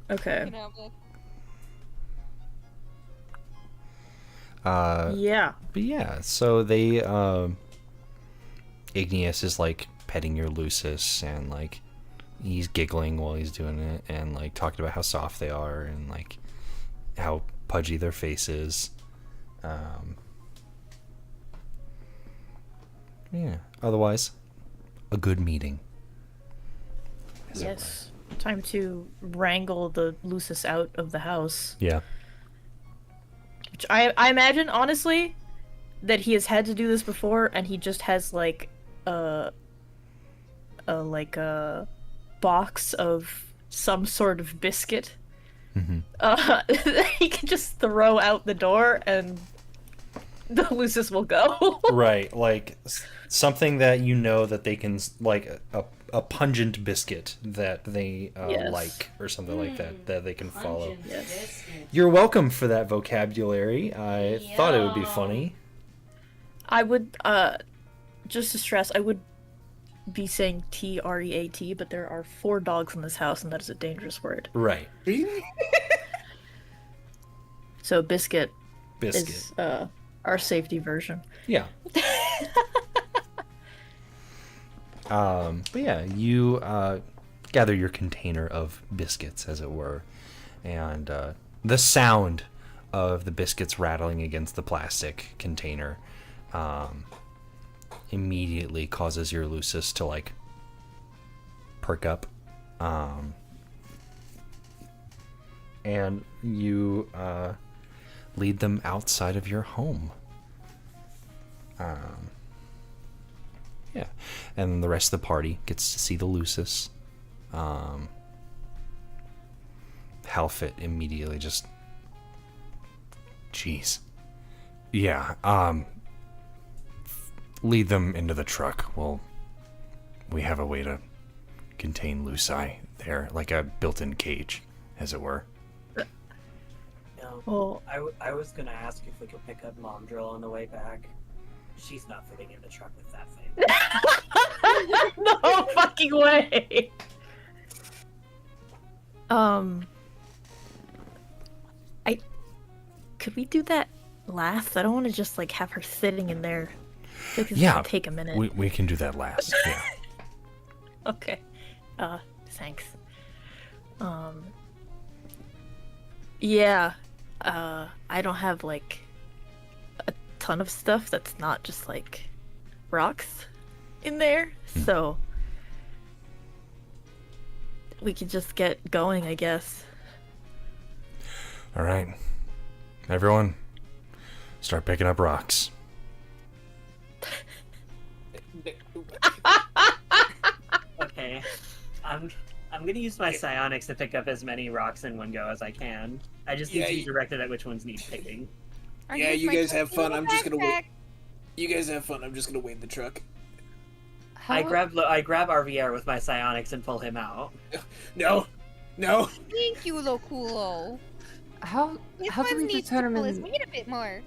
S5: Okay.
S6: You know,
S5: Yeah.
S1: But yeah, so they Igneous is like petting your Lucis, and like he's giggling while he's doing it, and like talking about how soft they are and like how pudgy their face is. Yeah. Otherwise, a good meeting.
S5: Yes. Time to wrangle the Lucis out of the house.
S1: Yeah.
S5: Which I imagine, honestly, that he has had to do this before, and he just has like a box of some sort of biscuit. He can just throw out the door, and the Lucis will go.
S1: Right, like something that you know that they can, like a pungent biscuit that they
S5: Yes.
S1: like, or something like that they can follow.
S3: Pungent biscuit.
S1: You're welcome for that vocabulary. I thought it would be funny.
S5: I would, just to stress, I would be saying TREAT, but there are 4 dogs in this house, and that is a dangerous word.
S1: Right.
S5: So biscuit
S1: Biscuit.
S5: is our safety version.
S1: Yeah. But yeah, you gather your container of biscuits, as it were, and the sound of the biscuits rattling against the plastic container immediately causes your Lucis to like perk up, and you lead them outside of your home. Yeah, and the rest of the party gets to see the Lucis. Halfit immediately just, jeez, yeah. Lead them into the truck. Well, we have a way to contain Luci there, like a built-in cage, as it were.
S8: No,
S5: Well,
S8: I was gonna ask if we could pick up Mom Drill on the way back. She's not fitting in the truck with that thing.
S5: no fucking way. Could we do that last? I don't want to just like have her sitting in there. I think it's gonna take a minute.
S1: We can do that last. Yeah.
S5: Okay. Thanks. Yeah. I don't have like a ton of stuff that's not just like rocks in there, so we could just get going, I guess.
S1: All right, everyone, start picking up rocks.
S8: Okay, I'm gonna use my psionics to pick up as many rocks in one go as I can. I just need to be directed at which ones need picking.
S2: Yeah, you guys have fun. I'm just gonna wait. You guys have fun. I'm just gonna wait in the truck.
S8: I grab RVR with my psionics and pull him out.
S2: No.
S6: Thank you, Loculo.
S4: How do we
S6: needs to pull his
S4: determine?
S6: weight a bit more.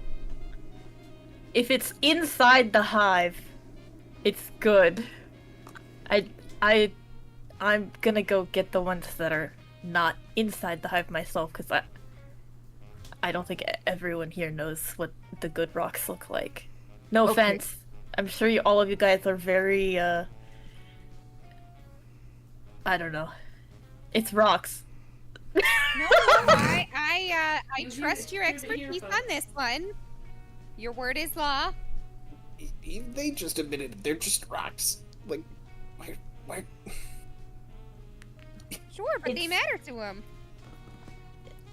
S5: If it's inside the hive, it's good. I'm gonna go get the ones that are not inside the hive myself, because I don't think everyone here knows what the good rocks look like. No offense. I'm sure all of you guys are very, I don't know. It's rocks.
S6: No, I trust your expertise on this one. Your word is law.
S2: They just admitted it. They're just rocks. Like, why?
S6: Sure, but they matter to him.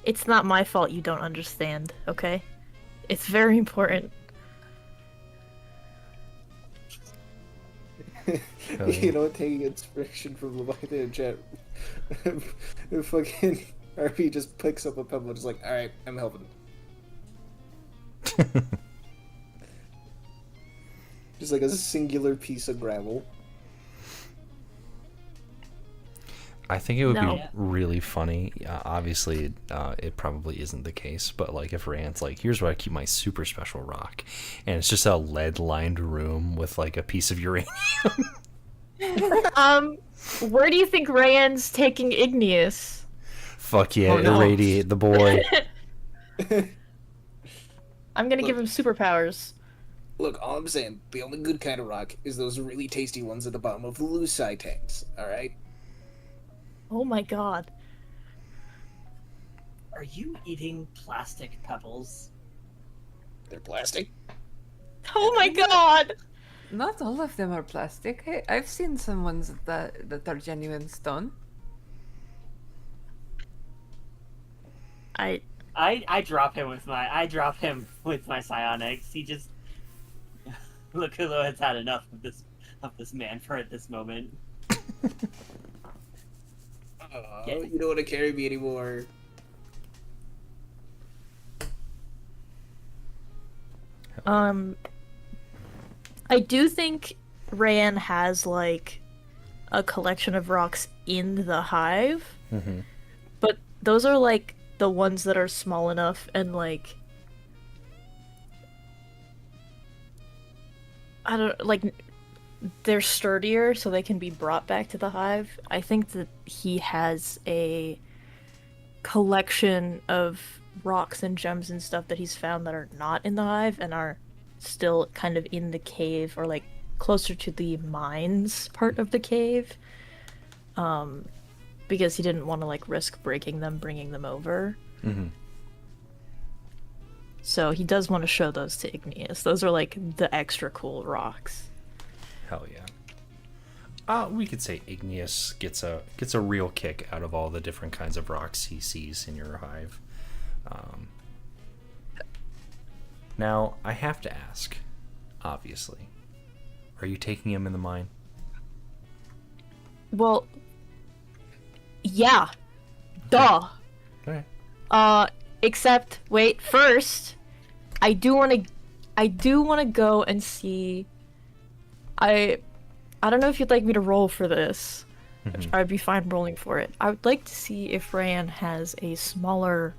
S5: It's not my fault you don't understand, okay? It's very important.
S2: You know, taking inspiration from Leviathan and chat. Fucking RP just picks up a pebble and is like, alright, I'm helping. Just like a singular piece of gravel.
S1: I think it would be really funny. Obviously, it probably isn't the case, but like if Rand's like, here's where I keep my super special rock, and it's just a lead-lined room with like a piece of uranium.
S5: Where do you think Rayan's taking Igneous?
S1: Fuck yeah, irradiate the boy.
S5: I'm gonna give him superpowers.
S2: Look, all I'm saying, the only good kind of rock is those really tasty ones at the bottom of the Lucite tanks, alright?
S5: Oh my god.
S8: Are you eating plastic pebbles?
S2: They're plastic?
S5: Oh my god!
S4: Not all of them are plastic. I've seen some ones that are genuine stone.
S8: I drop him with my psionics. He just Loculo has had enough of this man for at this moment.
S2: You don't want to carry me anymore.
S5: I do think Rayan has like a collection of rocks in the hive, but those are like the ones that are small enough and like I don't like they're sturdier so they can be brought back to the hive. I think that he has a collection of rocks and gems and stuff that he's found that are not in the hive and are still kind of in the cave or like closer to the mines part of the cave, because he didn't want to like risk breaking them, bringing them over.
S1: Mm-hmm.
S5: So he does want to show those to Igneous. Those are like the extra cool rocks.
S1: Hell yeah. We could say Igneous gets a real kick out of all the different kinds of rocks he sees in your hive. Now, I have to ask, obviously, are you taking him in the mine?
S5: Well, yeah. Duh.
S1: Alright.
S5: Except, wait, first, I do want to go and see. I don't know if you'd like me to roll for this. Which I'd be fine rolling for it. I would like to see if Ryan has a smaller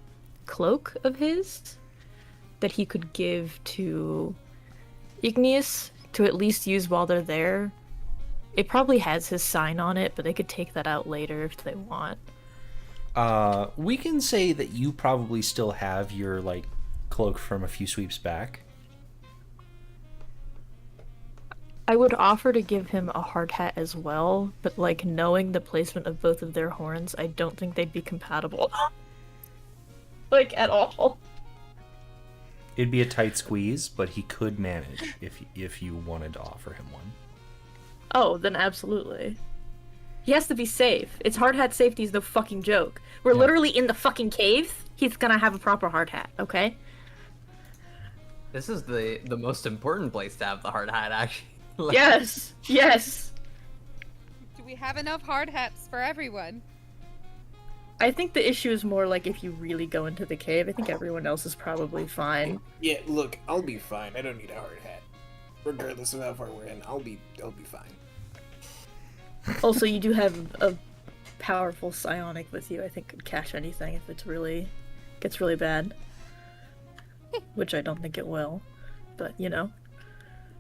S5: cloak of his that he could give to Igneous to at least use while they're there. It probably has his sign on it, but they could take that out later if they want.
S1: We can say that you probably still have your, like, cloak from a few sweeps back.
S5: I would offer to give him a hard hat as well, but like knowing the placement of both of their horns, I don't think they'd be compatible. Like at all.
S1: It'd be a tight squeeze, but he could manage if you wanted to offer him one.
S5: Oh, then absolutely. He has to be safe. It's hard hat safety is no fucking joke. We're literally in the fucking cave. He's gonna have a proper hard hat, okay?
S7: This is the most important place to have the hard hat, actually. Like,
S5: Yes! Yes!
S6: Do we have enough hard hats for everyone?
S5: I think the issue is more like if you really go into the cave. I think everyone else is probably fine.
S2: Yeah, look, I'll be fine. I don't need a hard hat. Regardless of how far we're in, I'll be fine.
S5: Also, you do have a powerful psionic with you. I think could catch anything if it's gets really bad. Which I don't think it will. But, you know.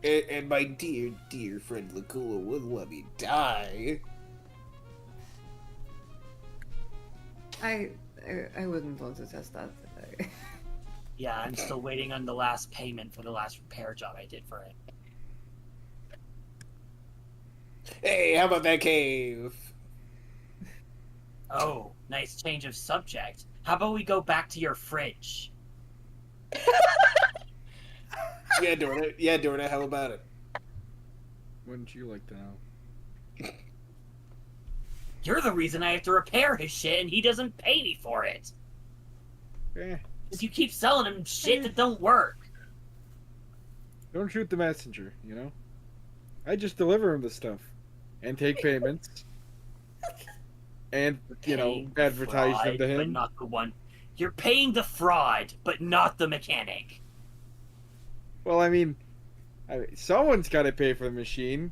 S2: And my dear, dear friend Lakula wouldn't let me die.
S4: I wouldn't want to test that.
S8: Yeah, I'm still waiting on the last payment for the last repair job I did for it.
S2: Hey, how about that cave?
S8: Oh, nice change of subject. How about we go back to your fridge?
S2: Yeah, Dorna. Yeah, Dorna, how about it?
S10: Wouldn't you like to know?
S8: You're the reason I have to repair his shit and he doesn't pay me for it.
S10: Eh,
S8: Because you keep selling him shit that don't work.
S10: don't shoot the messenger, you know? I just deliver him the stuff. And take payments. And, you know,
S8: Paying
S10: advertise them
S8: fraud,
S10: to
S8: But
S10: him.
S8: not the one. You're paying the fraud, but not the mechanic.
S10: Well, I mean, someone's got to pay for the machine.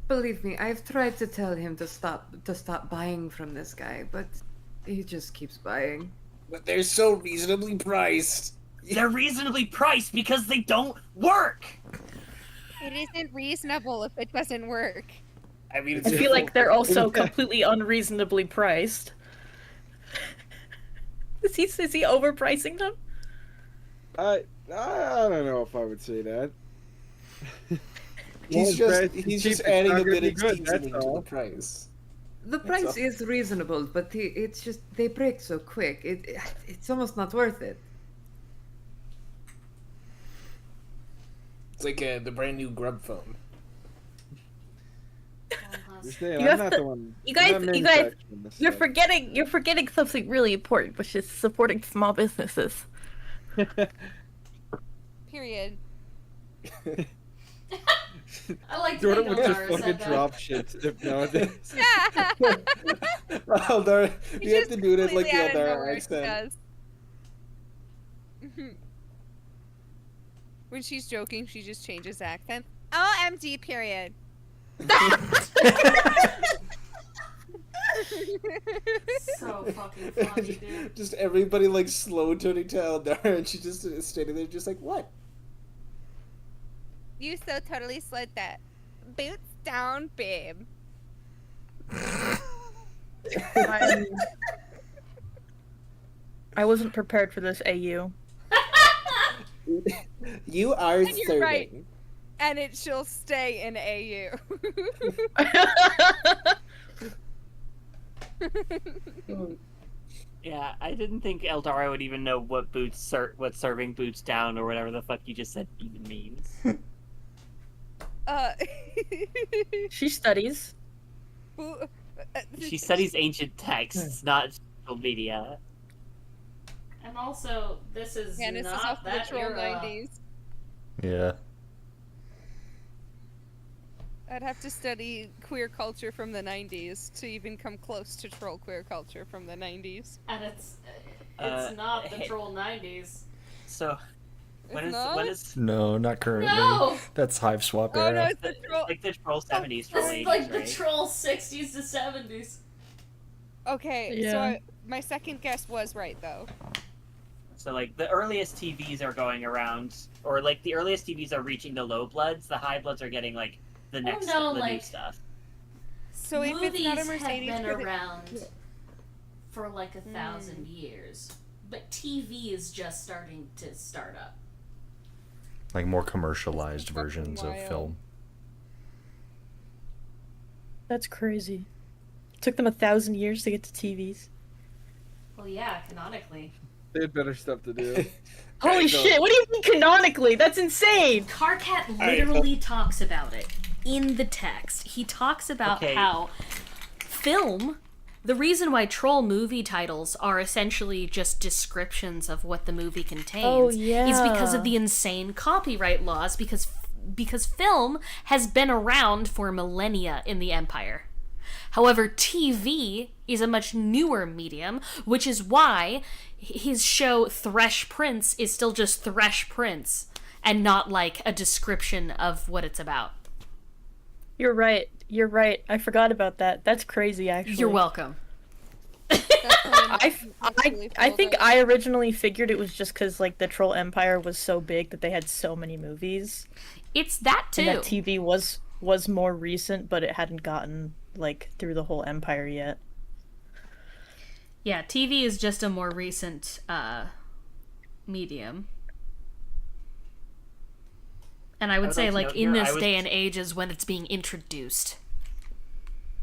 S4: Believe me, I've tried to tell him to stop buying from this guy, but he just keeps buying.
S2: But they're so reasonably priced.
S8: They're reasonably priced because they don't work.
S6: It isn't reasonable if it doesn't work.
S2: I mean,
S5: I feel like they're also completely unreasonably priced. Is he overpricing them?
S10: I don't know if I would say that.
S2: he's just adding a bit of
S10: good, that's
S2: seasoning to
S10: all.
S2: the price.
S4: The price is reasonable, but it's just they break so quick. It's almost not worth it.
S2: It's like the brand new Grub phone.
S10: Just saying,
S5: You
S10: I'm
S5: have
S10: not
S5: to-
S10: the one.
S5: you
S10: I'm
S5: guys-
S10: not
S5: you guys-
S10: manufacturing this
S5: You're
S10: stuff.
S5: forgetting something really important, which is supporting small businesses.
S6: Period.
S3: I like
S10: Jordan
S3: to
S10: would
S3: think
S10: just
S3: Eldara
S10: fucking
S3: said that.
S10: drop shit if nowadays.
S2: Eldar, you have to do it in like the
S6: Completely out of
S2: Eldar
S6: nowhere, she
S2: accent.
S6: does. When she's joking, she just changes accent. OMG, period.
S3: So fucking funny, dude.
S2: Just everybody like slow turning to Eldar, and she just is standing there, just like, what?
S6: You so totally slid that. Boots down, babe.
S5: I wasn't prepared for this, AU.
S2: You are
S6: And you're right.
S2: serving.
S6: and it shall stay in AU.
S8: Yeah, I didn't think Eldara would even know what what serving boots down or whatever the fuck you just said even means.
S6: Uh,
S5: She studies.
S8: She studies ancient texts, not social media.
S3: And also, this is
S6: Janice is
S3: not
S6: off the
S3: that
S6: troll
S3: era.
S6: 90s.
S1: Yeah.
S6: I'd have to study queer culture from the 90s to even come close to troll queer culture from the 90s.
S3: And it's
S8: Uh,
S3: not the
S8: hey.
S3: troll 90s.
S8: So, when
S6: It's
S8: is
S6: not?
S8: when is
S1: No, not currently.
S3: No!
S1: That's Hive Swap
S6: Oh
S1: era.
S6: no, it's the troll.
S8: like the troll 70s, troll
S3: This
S8: 80s,
S3: is like the
S8: right?
S3: troll 60s to 70s.
S6: Okay, so
S5: Yeah.
S6: my second guess was right though.
S8: So like the earliest TVs are going around, or like the earliest TVs are reaching the low bloods. The high bloods are getting like the next
S3: no,
S8: the new
S3: like-
S8: stuff.
S6: So if
S3: Movies
S6: it's not a
S3: have
S6: Mercedes,
S3: been
S6: could it-
S3: around for like 1,000 years. But TV is just starting to start up.
S1: Like more commercialized
S6: fucking
S1: versions of
S6: wild.
S1: film.
S5: That's crazy. It took them 1,000 years to get to TVs.
S3: Well, yeah, canonically.
S10: They had better stuff to do.
S5: Holy
S10: So-
S5: shit! What do you mean canonically? That's insane.
S3: Carcat literally talks about it in the text. He talks about
S8: Okay.
S3: how film, the reason why troll movie titles are essentially just descriptions of what the movie contains is because of the insane copyright laws because film has been around for millennia in the Empire. However, TV is a much newer medium, which is why his show Thresh Prince is still just Thresh Prince and not like a description of what it's about.
S5: You're right. You're right. I forgot about that. That's crazy, actually.
S3: You're welcome.
S5: I think I originally figured it was just because like the Troll Empire was so big that they had so many movies.
S3: It's that too.
S5: And that TV was more recent, but it hadn't gotten like through the whole empire yet.
S3: Yeah, TV is just a more recent medium. And I would
S8: would
S3: say,
S8: like
S3: like,
S8: to
S3: in
S8: note here,
S3: this
S8: I was-
S3: day and age is when it's being introduced.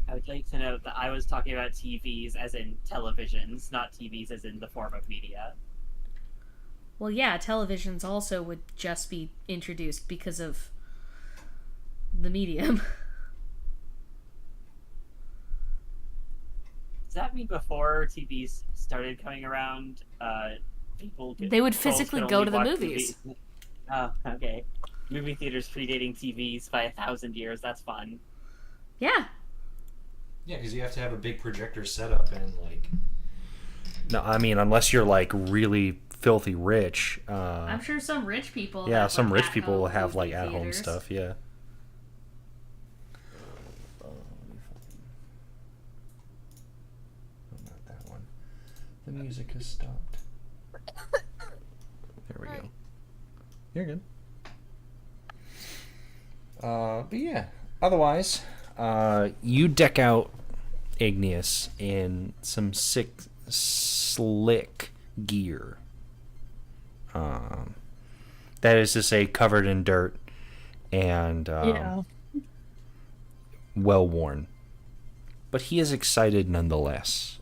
S8: I would like to note that I was talking about TVs as in televisions, not TVs as in the form of media.
S3: Well, yeah, televisions also would just be introduced because of the medium.
S8: Does that mean before TVs started coming around, people could,
S3: They would
S8: trolls
S3: physically
S8: could
S3: go
S8: only
S3: to the
S8: watch
S3: movies.
S8: Oh, okay. Movie theaters predating TVs by 1,000 years. That's fun.
S3: Yeah.
S1: Yeah, because you have to have a big projector setup and like. No, I mean unless you're like really filthy rich.
S3: I'm sure some rich people.
S1: Yeah,
S3: have,
S1: some
S3: like,
S1: rich people will
S3: at-home
S1: have like
S3: movie
S1: at-home
S3: theaters.
S1: stuff. Yeah. Not that one. The music has stopped. There we go. You're good. But yeah. Otherwise, you deck out Igneous in some sick, slick gear. That is to say, covered in dirt and
S5: Yeah.
S1: well worn. But he is excited nonetheless.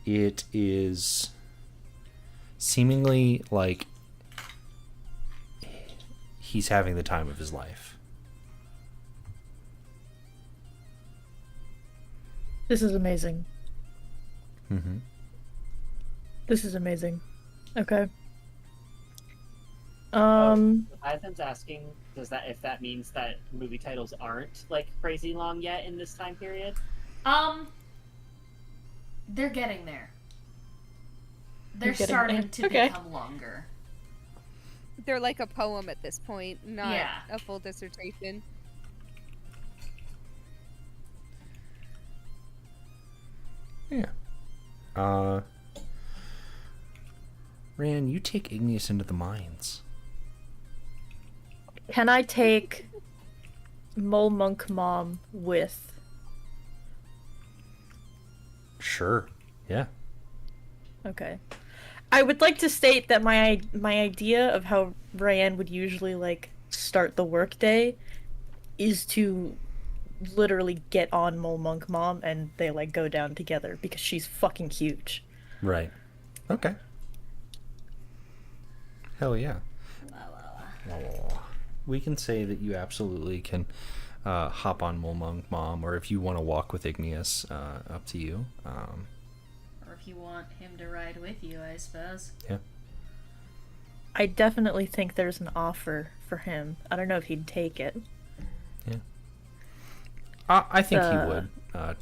S1: It is seemingly like he's having the time of his life.
S5: This is amazing.
S1: Mm-hmm.
S5: This is amazing. Okay.
S8: Ethan's asking, if that means that movie titles aren't like crazy long yet in this time period?
S3: They're getting there. They're
S5: getting
S3: starting
S5: there.
S3: to
S5: Okay.
S3: become longer.
S6: They're like a poem at this point, not
S3: Yeah.
S6: a full dissertation.
S1: Yeah. Rand, you take Igneous into the mines.
S5: Can I take Mole Monk Mom with?
S1: Sure. Yeah.
S5: Okay. I would like to state that my idea of how Ryan would usually like start the workday is to literally get on Mole Monk Mom and they like go down together because she's fucking huge.
S1: Right. Okay. Hell yeah. We can say that you absolutely can hop on Mole Monk Mom, or if you want to walk with Igneous, up to you.
S3: Or if you want him to ride with you, I suppose.
S1: Yeah.
S5: I definitely think there's an offer for him. I don't know if he'd take it.
S1: Yeah. I think he would,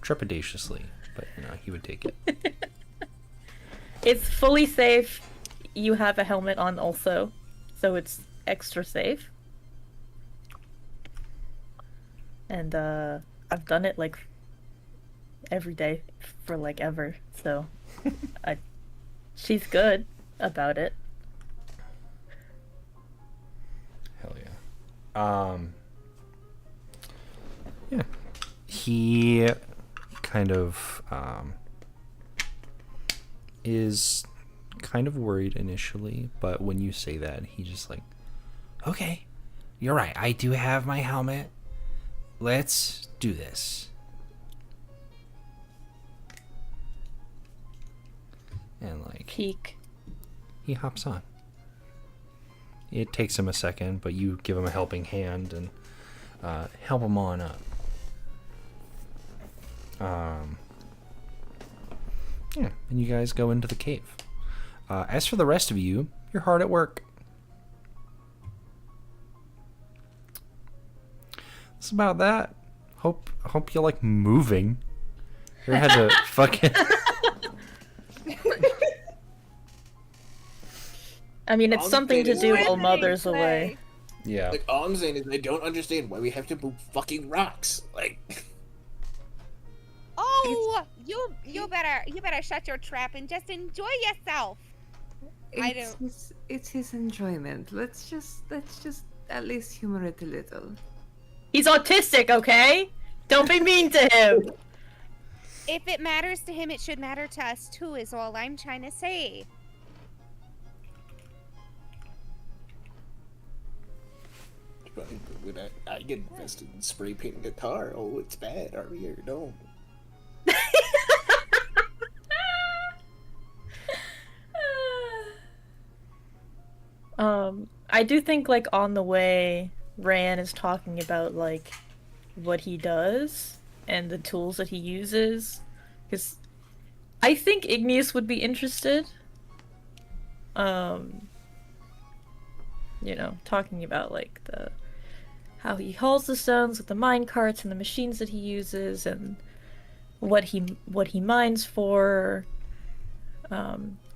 S1: trepidatiously, but he would take it.
S5: It's fully safe. You have a helmet on also, so it's extra safe. And I've done it like every day for like ever, so she's good about it.
S1: Hell yeah. Yeah. He kind of is kind of worried initially, but when you say that, he just like, okay, you're right, I do have my helmet. Let's do this. And like
S5: Peak.
S1: he hops on. It takes him a second, but you give him a helping hand and help him on up. Yeah, and you guys go into the cave. As for the rest of you, you're hard at work. That's about that. Hope you like moving. You had to fucking.
S5: I mean, it's something to do while Mother's
S6: Play.
S5: away.
S1: Yeah.
S2: Like, all I'm saying is I don't understand why we have to move fucking rocks. Like,
S6: Oh, you better shut your trap and just enjoy yourself. I don't.
S4: It's his enjoyment. Let's just at least humor it a little.
S5: He's autistic, okay? Don't be mean to him.
S6: If it matters to him, it should matter to us too. Is all I'm trying to say.
S2: when I get invested in spray painting a car, oh, it's bad. Are we or no?
S5: I do think like on the way, Ryan is talking about like what he does and the tools that he uses, because I think Igneous would be interested. Talking about like how he hauls the stones with the mine carts and the machines that he uses and what he mines for.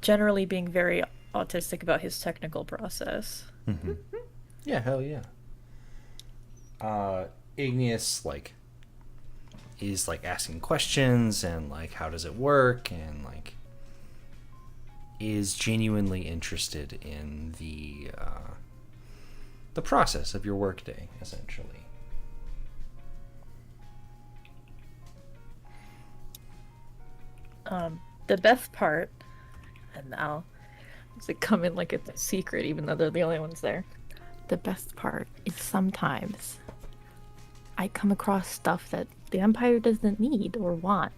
S5: Generally being very autistic about his technical process.
S1: Mm-hmm. Yeah, hell yeah. Igneous is asking questions and how does it work, and is genuinely interested in the process of your workday, essentially.
S5: The best part, and now does it come in like it's a secret even though they're the only ones there? The best part is sometimes I come across stuff that the Empire doesn't need or want,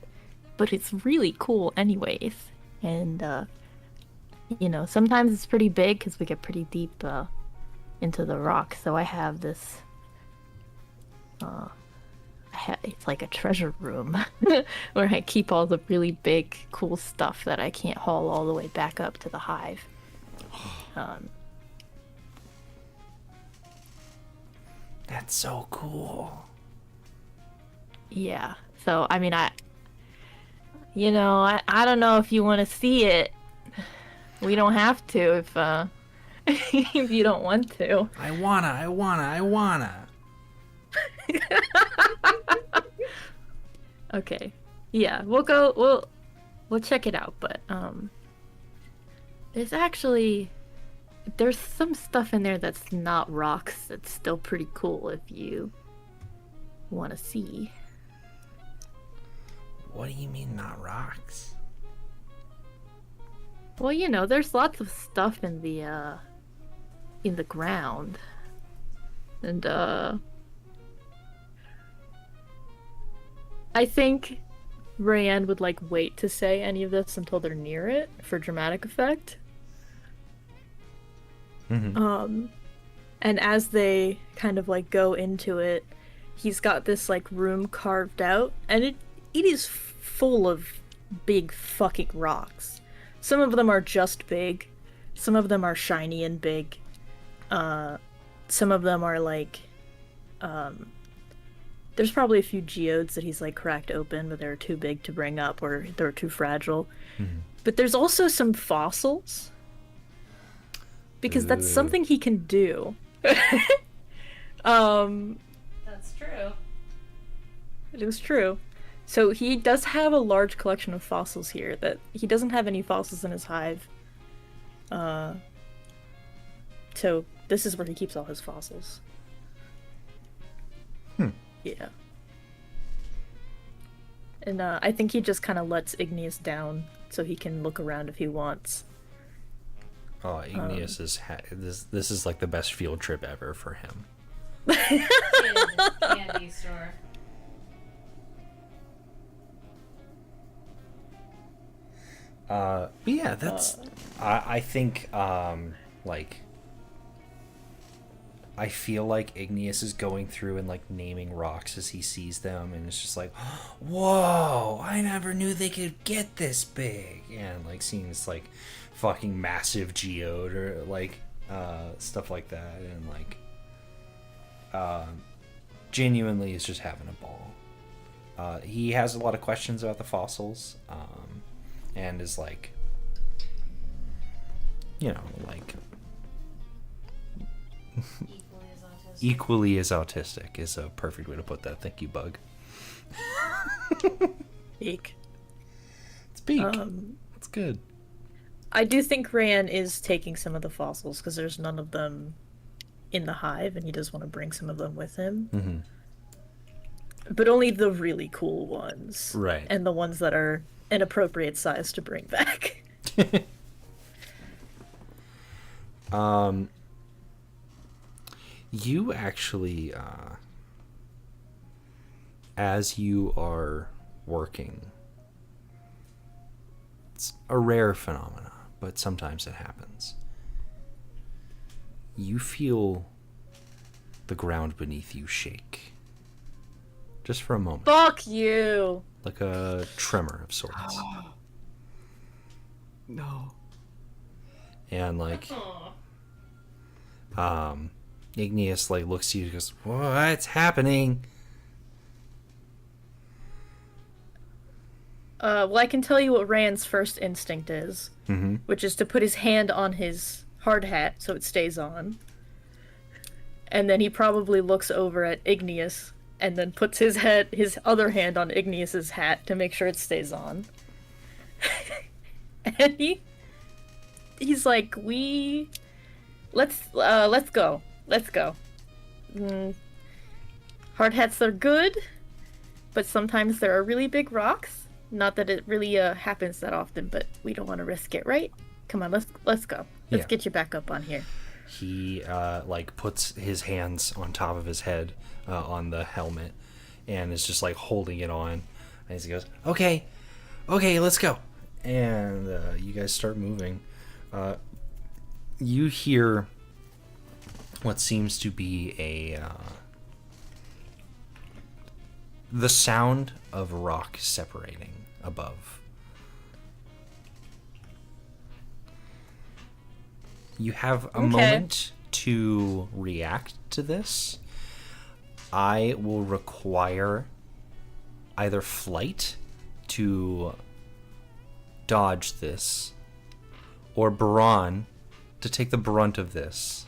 S5: but it's really cool anyways. And, sometimes it's pretty big because we get pretty deep into the rock. So I have this, it's like a treasure room where I keep all the really big, cool stuff that I can't haul all the way back up to the hive.
S1: That's so cool.
S5: Yeah. So, I mean, I don't know if you want to see it. We don't have to if you don't want to.
S1: I wanna.
S5: Okay. Yeah, we'll check it out, but there's some stuff in there that's not rocks that's still pretty cool if you want to see.
S1: What do you mean not rocks?
S5: Well, you know, there's lots of stuff in the ground. And I think Rayanne would like wait to say any of this until they're near it for dramatic effect.
S1: Mhm.
S5: And as they kind of like go into it, he's got this like room carved out, and it is full of big fucking rocks. Some of them are just big, some of them are shiny and big. Some of them are like, there's probably a few geodes that he's like cracked open, but they're too big to bring up or they're too fragile. But there's also some fossils, because that's
S1: Ooh.
S5: something he can do.
S3: That's true.
S5: It was true. So he does have a large collection of fossils here. That he doesn't have any fossils in his hive. So this is where he keeps all his fossils. Yeah. And I think he just kind of lets Igneous down so he can look around if he wants.
S1: Oh, Igneous is this is like the best field trip ever for him.
S3: Candy store.
S1: But yeah, that's I think like I feel like Igneous is going through and like naming rocks as he sees them, and it's just like, whoa, I never knew they could get this big, and like seeing this like fucking massive geode or like stuff like that, and like genuinely is just having a ball. He has a lot of questions about the fossils, and is like, you know, like equally as autistic is a perfect way to put that. Thank you, Bug.
S5: Beak.
S1: It's Beak. It's good.
S5: I do think Rayanne is taking some of the fossils because there's none of them in the hive, and he does want to bring some of them with him. But only the really cool ones.
S1: Right.
S5: And the ones that are an appropriate size to bring back.
S1: You actually, as you are working, it's a rare phenomena, but sometimes it happens. You feel the ground beneath you shake. Just for a moment.
S5: Fuck you!
S1: Like a tremor of sorts.
S9: No.
S1: And like, Igneous like looks to you and goes, "What's happening?"
S5: Well, I can tell you what Rand's first instinct is, which is to put his hand on his hard hat so it stays on. And then he probably looks over at Igneous and then puts his other hand on Igneous's hat to make sure it stays on. And he's like, let's go. Hard hats are good, but sometimes there are really big rocks. Not that it really happens that often, but we don't want to risk it, right? Come on, let's go. Let's get you back up on here.
S1: He like puts his hands on top of his head on the helmet and is just like holding it on. And he goes, okay, let's go. And you guys start moving. You hear what seems to be the sound of rock separating above. You have a moment to react to this. I will require either flight to dodge this, or Baron to take the brunt of this.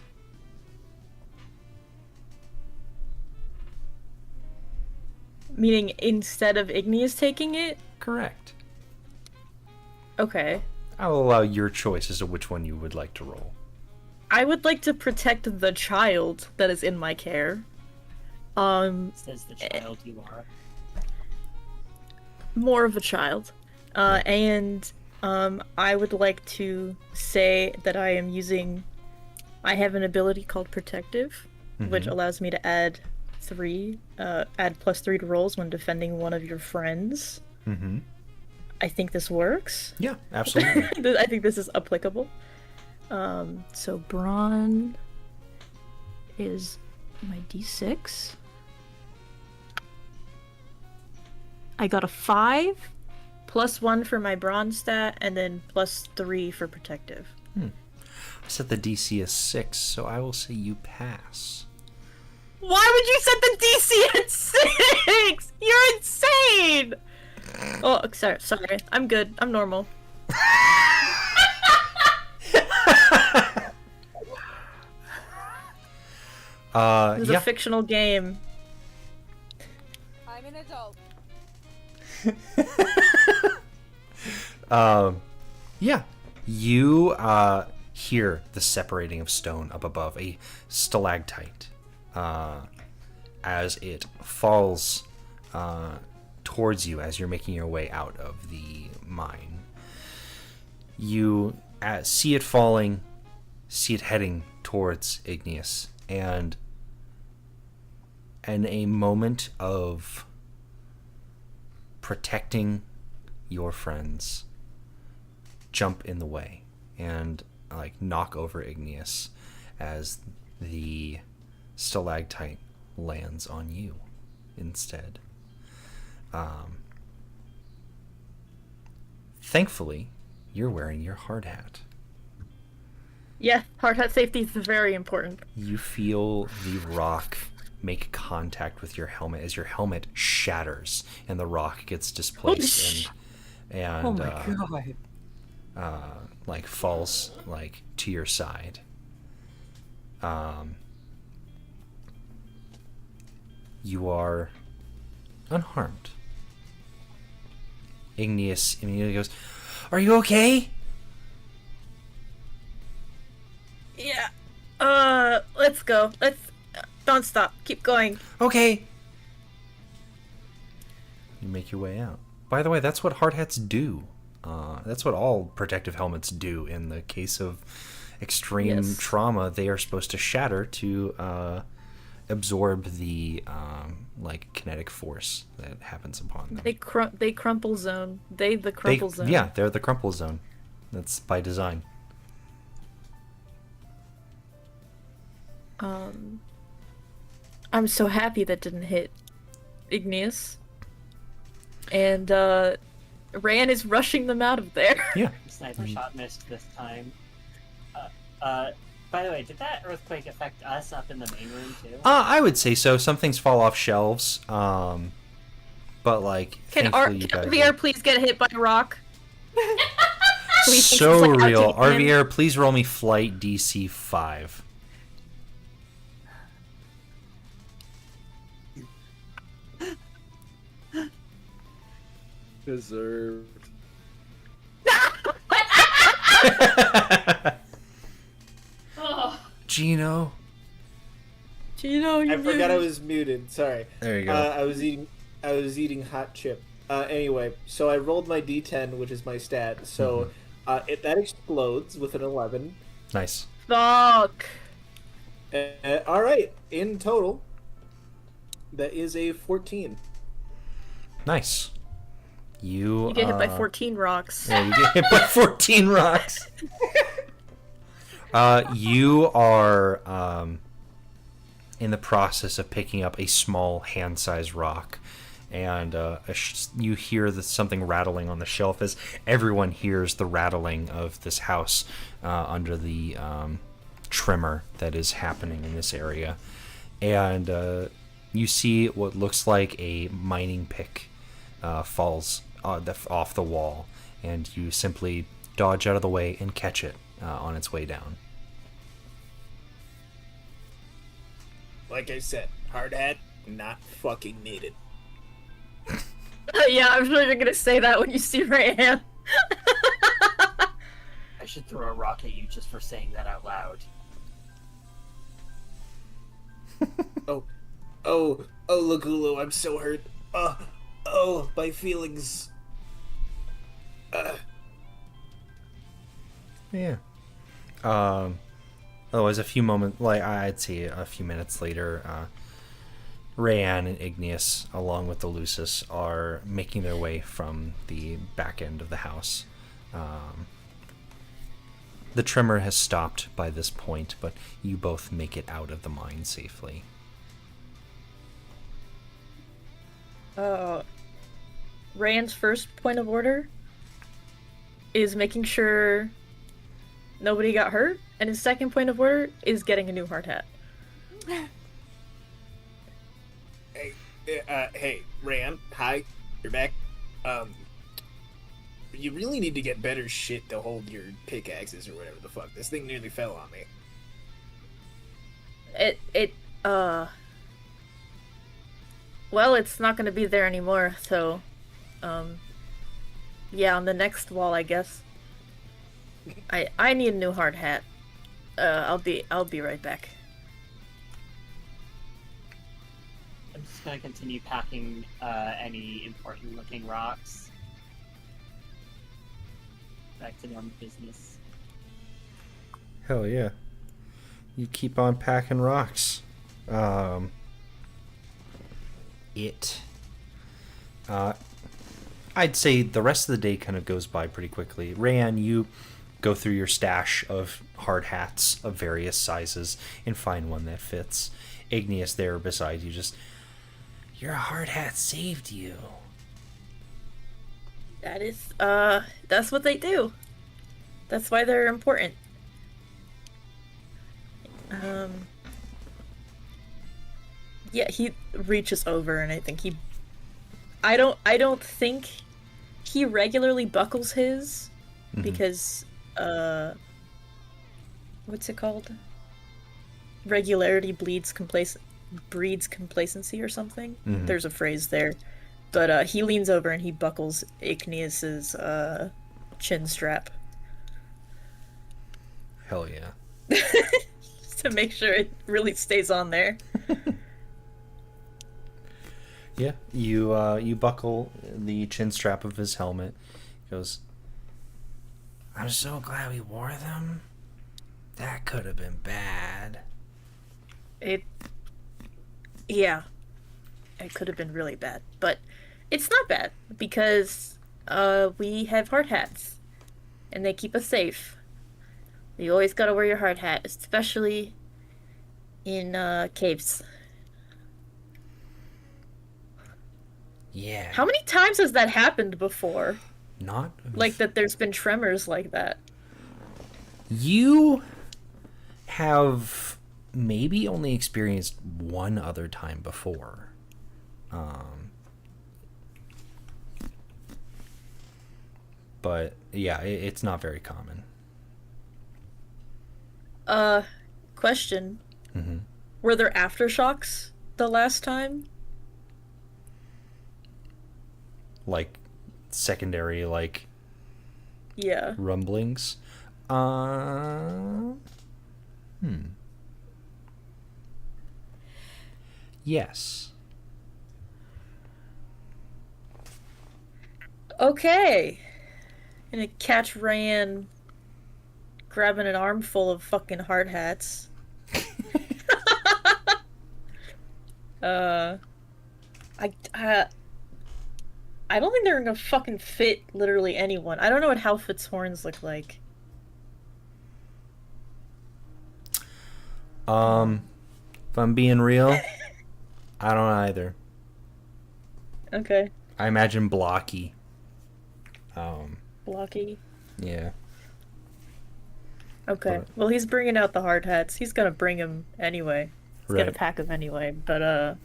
S5: Meaning instead of Igneous taking it?
S1: Correct.
S5: Okay.
S1: I'll allow your choice as to which one you would like to roll.
S5: I would like to protect the child that is in my care.
S8: Says the child you are.
S5: More of a child. And I would like to say that I have an ability called Protective, which allows me to add +3 to rolls when defending one of your friends.
S1: Mm-hmm.
S5: I think this works.
S1: Yeah, absolutely.
S5: I think this is applicable. So Brawn is my D6. I got a 5, +1 for my Brawn stat, and then +3 for Protective.
S1: I set the DC as 6, so I will say you pass.
S5: Why would you set the DC at 6? You're insane! Oh, sorry. I'm good. I'm normal. This is a fictional game.
S6: I'm an adult.
S1: Yeah. You hear the separating of stone up above, a stalactite, as it falls towards you as you're making your way out of the mine. You see it falling, see it heading towards Igneous, and in a moment of protecting your friends, jump in the way and knock over Igneous as the stalactite lands on you instead. Thankfully, you're wearing your hard hat.
S5: Yeah, hard hat safety is very important.
S1: You feel the rock make contact with your helmet as your helmet shatters and the rock gets displaced and
S7: Oh my god.
S1: falls to your side. You are unharmed. Igneous immediately goes, "Are you okay?"
S5: Yeah. Let's go. Don't stop. Keep going.
S1: Okay. You make your way out. By the way, that's what hard hats do. That's what all protective helmets do. In the case of extreme trauma, they are supposed to shatter to absorb the kinetic force that happens upon them.
S5: They crumple zone. The crumple zone.
S1: Yeah, they're the crumple zone. That's by design.
S5: I'm so happy that didn't hit Igneous. And Ran is rushing them out of there.
S1: Yeah.
S8: Sniper shot missed this time. By the way, did that earthquake affect us up in the main room too?
S1: I would say so. Some things fall off shelves. But
S5: Can
S1: thankfully you guys
S5: VR please get hit by a rock?
S1: so real. RVR, please roll me flight DC 5.
S10: Deserved.
S1: Geno.
S2: I forgot I was muted. Sorry.
S1: There you go.
S2: I was eating hot chip. Anyway, so I rolled my D10, which is my stat. So that explodes with an 11.
S1: Nice.
S5: Fuck.
S2: All right. In total, that is a 14.
S1: Nice.
S5: You get hit by 14 rocks.
S1: Yeah, you get hit by 14 rocks. You are in the process of picking up a small hand-sized rock, and you hear something rattling on the shelf as everyone hears the rattling of this house under the tremor that is happening in this area. And you see what looks like a mining pick falls off the wall, and you simply dodge out of the way and catch it on its way down.
S2: Like I said, hard hat, not fucking needed.
S5: Yeah, I'm sure you're gonna say that when you see Rayan.
S8: I should throw a rock at you just for saying that out loud.
S2: Oh, Lagulo, I'm so hurt. My feelings.
S1: Yeah. Otherwise, a few moments, like I'd say a few minutes later, Rayanne and Igneous, along with the Lucis, are making their way from the back end of the house. The tremor has stopped by this point, but you both make it out of the mine safely.
S5: Rand's first point of order is making sure nobody got hurt, and his second point of order is getting a new hard hat.
S2: Hey, Rand, hi, you're back. You really need to get better shit to hold your pickaxes or whatever the fuck. This thing nearly fell on me.
S5: Well, it's not gonna be there anymore, so, yeah, on the next wall, I guess. I need a new hard hat. I'll be right back.
S8: I'm just gonna continue packing any important looking rocks. Back to normal business.
S1: Hell yeah. You keep on packing rocks. I'd say the rest of the day kind of goes by pretty quickly. Rayanne, you go through your stash of hard hats of various sizes and find one that fits. Igneous there beside you just, your hard hat saved you.
S5: That is, that's what they do. That's why they're important. Yeah, he reaches over and I think I don't think he regularly buckles his because, what's it called? Regularity breeds complacency or something. There's a phrase there. But he leans over and he buckles Igneous's chin strap.
S1: Hell yeah.
S5: Just to make sure it really stays on there.
S1: Yeah, you buckle the chin strap of his helmet. He goes, I'm so glad we wore them. That could have been bad.
S5: Yeah. It could have been really bad. But it's not bad because we have hard hats. And they keep us safe. You always gotta wear your hard hat, especially in caves.
S1: Yeah.
S5: How many times has that happened before?
S1: Not
S5: Like that there's been tremors like that.
S1: You have maybe only experienced one other time before. But yeah, it's not very common.
S5: Question.
S1: Mm-hmm.
S5: Were there aftershocks the last time?
S1: Like secondary, like
S5: Yeah.
S1: rumblings. Yes.
S5: Okay. Gonna catch Ryan grabbing an armful of fucking hard hats. I don't think they're gonna fucking fit literally anyone. I don't know what Halfit's horns look like.
S1: If I'm being real, I don't either.
S5: Okay.
S1: I imagine blocky.
S5: Blocky.
S1: Yeah.
S5: Okay.
S1: But-
S5: Well, he's bringing out the hard hats. He's gonna bring them anyway. He's gonna
S1: Right.
S5: pack them anyway. But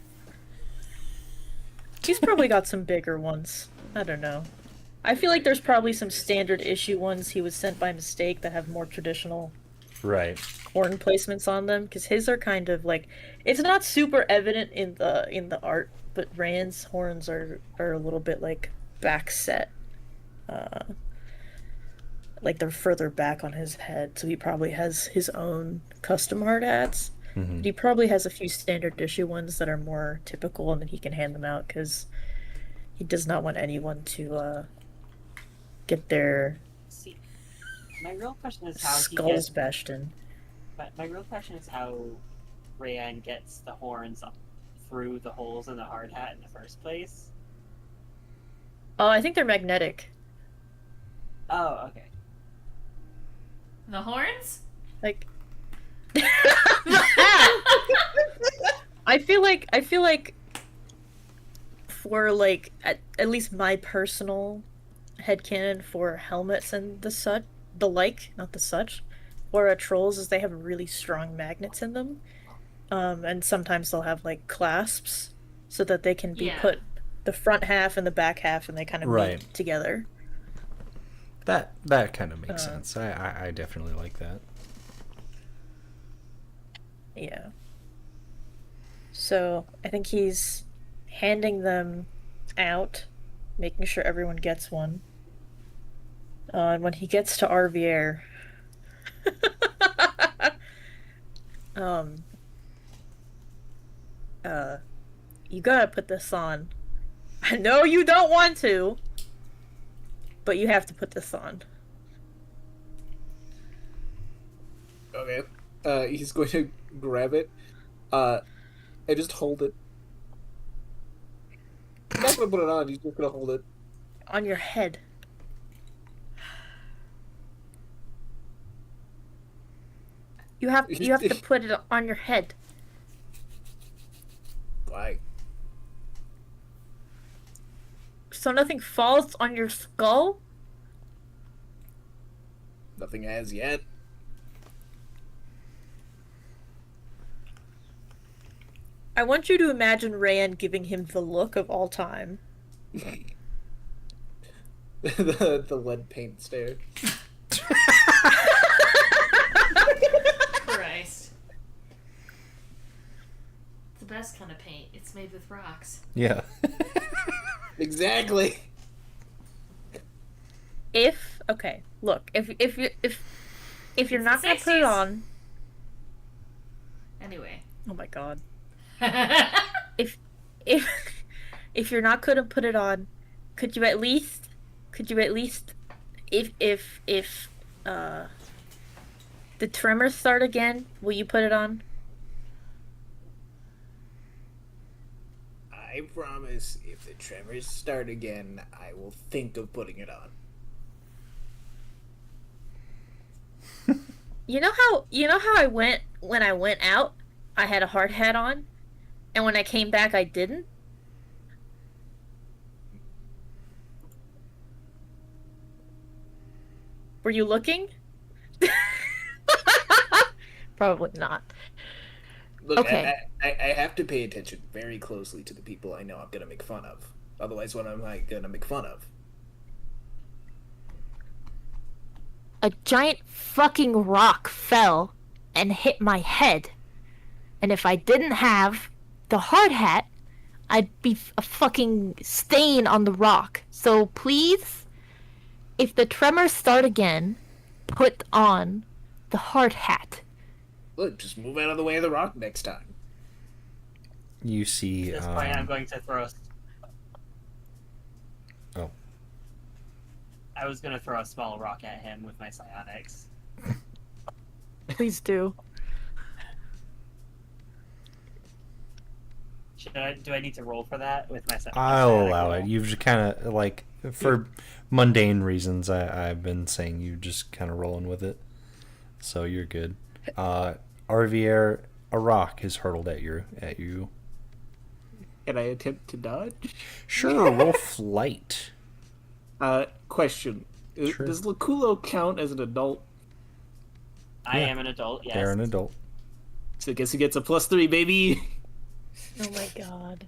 S5: he's probably got some bigger ones. I don't know. I feel like there's probably some standard issue ones he was sent by mistake that have more traditional
S1: Right.
S5: horn placements on them, because his are kind of like, it's not super evident in the art, but Rand's horns are a little bit like back set. Like they're further back on his head, so he probably has his own custom hard hats.
S1: Mm-hmm.
S5: But he probably has a few standard issue ones that are more typical, and then he can hand them out because he does not want anyone to get their
S8: My real question is how he
S5: Skull
S8: gets.
S5: Sebastian.
S8: My real question is how Rayan gets the horns up through the holes in the hard hat in the first place.
S5: Oh, I think they're magnetic.
S8: Oh, okay.
S3: The horns?
S5: Like the hat. I feel like for like at least my personal headcanon for helmets and not the such, for trolls is they have really strong magnets in them. And sometimes they'll have like clasps so that they can be
S3: Yeah.
S5: put the front half and the back half and they kind of
S1: Right.
S5: meet together.
S1: That kind of makes sense. I definitely like that.
S5: Yeah. So I think he's handing them out, making sure everyone gets one. And when he gets to Arvier, um, you gotta put this on. I know you don't want to, but you have to put this on.
S2: Okay. He's going to grab it, and just hold it. He's not gonna put it on. He's just gonna hold it.
S5: On your head. You have to put it on your head.
S2: Why?
S5: So nothing falls on your skull?
S2: Nothing as yet.
S5: I want you to imagine Rayan giving him the look of all time.
S2: the lead paint stare.
S3: Christ. It's the best kind of paint. It's made with rocks.
S1: Yeah.
S2: Exactly.
S5: Okay, look, if you're not gonna put it
S3: 60s.
S5: on,
S3: Anyway.
S5: oh my god, if you're not gonna put it on, could you at least if the tremors start again, will you put it on?
S2: I promise, if the tremors start again, I will think of putting it on.
S5: You know how I went when I went out, I had a hard hat on, and when I came back I didn't? Were you looking? Probably not.
S2: Look,
S5: Okay.
S2: I have to pay attention very closely to the people I know I'm gonna make fun of. Otherwise, what am I gonna make fun of?
S5: A giant fucking rock fell and hit my head. And if I didn't have the hard hat, I'd be a fucking stain on the rock. So please, if the tremors start again, put on the hard hat.
S2: Look, just move out of the way of the rock next time.
S1: You see.
S8: At this point, I'm going to throw.
S1: Oh.
S8: I was going to throw a small rock at him with my psionics.
S5: Please do.
S8: Do I need to roll for that with my psionics?
S1: I'll allow it. You've just kind of like for mundane reasons. I've been saying you just kind of rolling with it, so you're good. Arvier, a rock is hurled at you.
S2: Can I attempt to dodge?
S1: Sure, roll flight.
S2: Question.
S1: Sure.
S2: Does Laculo count as an adult?
S8: I
S1: Yeah.
S8: am an adult, yes.
S1: They're an adult.
S2: So I guess he gets a +3, baby.
S5: Oh my god.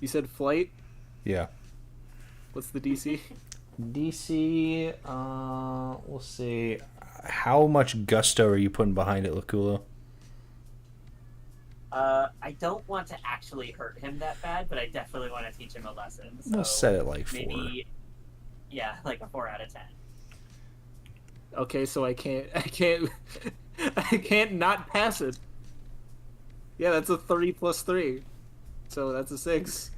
S2: You said flight?
S1: Yeah.
S2: What's the DC?
S1: DC, we'll see. How much gusto are you putting behind it, Laculo?
S8: I don't want to actually hurt him that bad, but I definitely want to teach him a lesson. So
S1: We'll set it like 4.
S8: maybe, yeah, like a 4 out of 10.
S2: Okay, so I can't not pass it. Yeah, that's a 30 + 3. So that's a 6.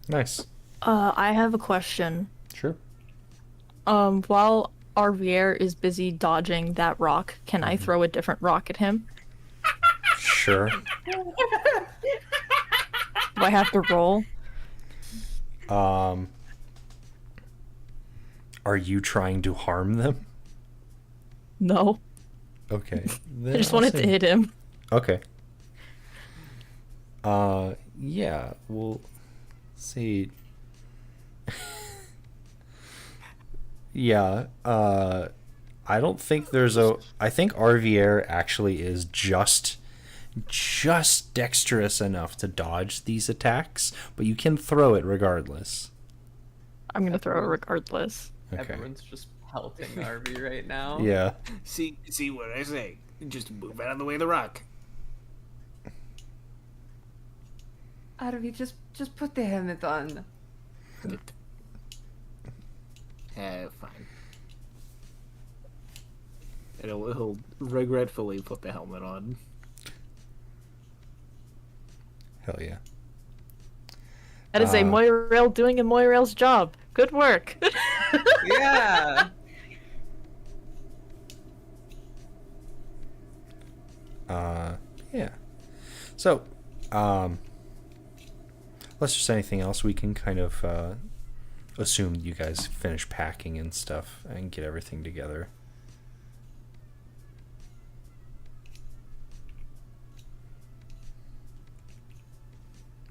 S1: Nice.
S5: I have a question.
S1: Sure.
S5: While Arvier is busy dodging that rock, can I throw a different rock at him?
S1: Sure.
S5: Do I have to roll?
S1: Are you trying to harm them?
S5: No.
S1: Okay.
S5: I
S1: then
S5: just
S1: I'll
S5: wanted
S1: say-
S5: to hit him.
S1: Okay. Yeah, we'll see. Yeah, I don't think there's a... I think RVR actually is just dexterous enough to dodge these attacks, but you can throw it regardless.
S5: I'm gonna throw it regardless.
S1: Okay.
S7: Everyone's just pelting RV right now.
S1: Yeah.
S2: See what I say. Just move out of the way of the rock.
S4: Arvi, just put the helmet on.
S2: Fine. And he'll regretfully put the helmet on.
S1: Hell yeah.
S5: That is a Moirail doing a Moirail's job. Good work.
S7: Yeah.
S1: Yeah. So, unless there's anything else, we can kind of assume you guys finish packing and stuff and get everything together.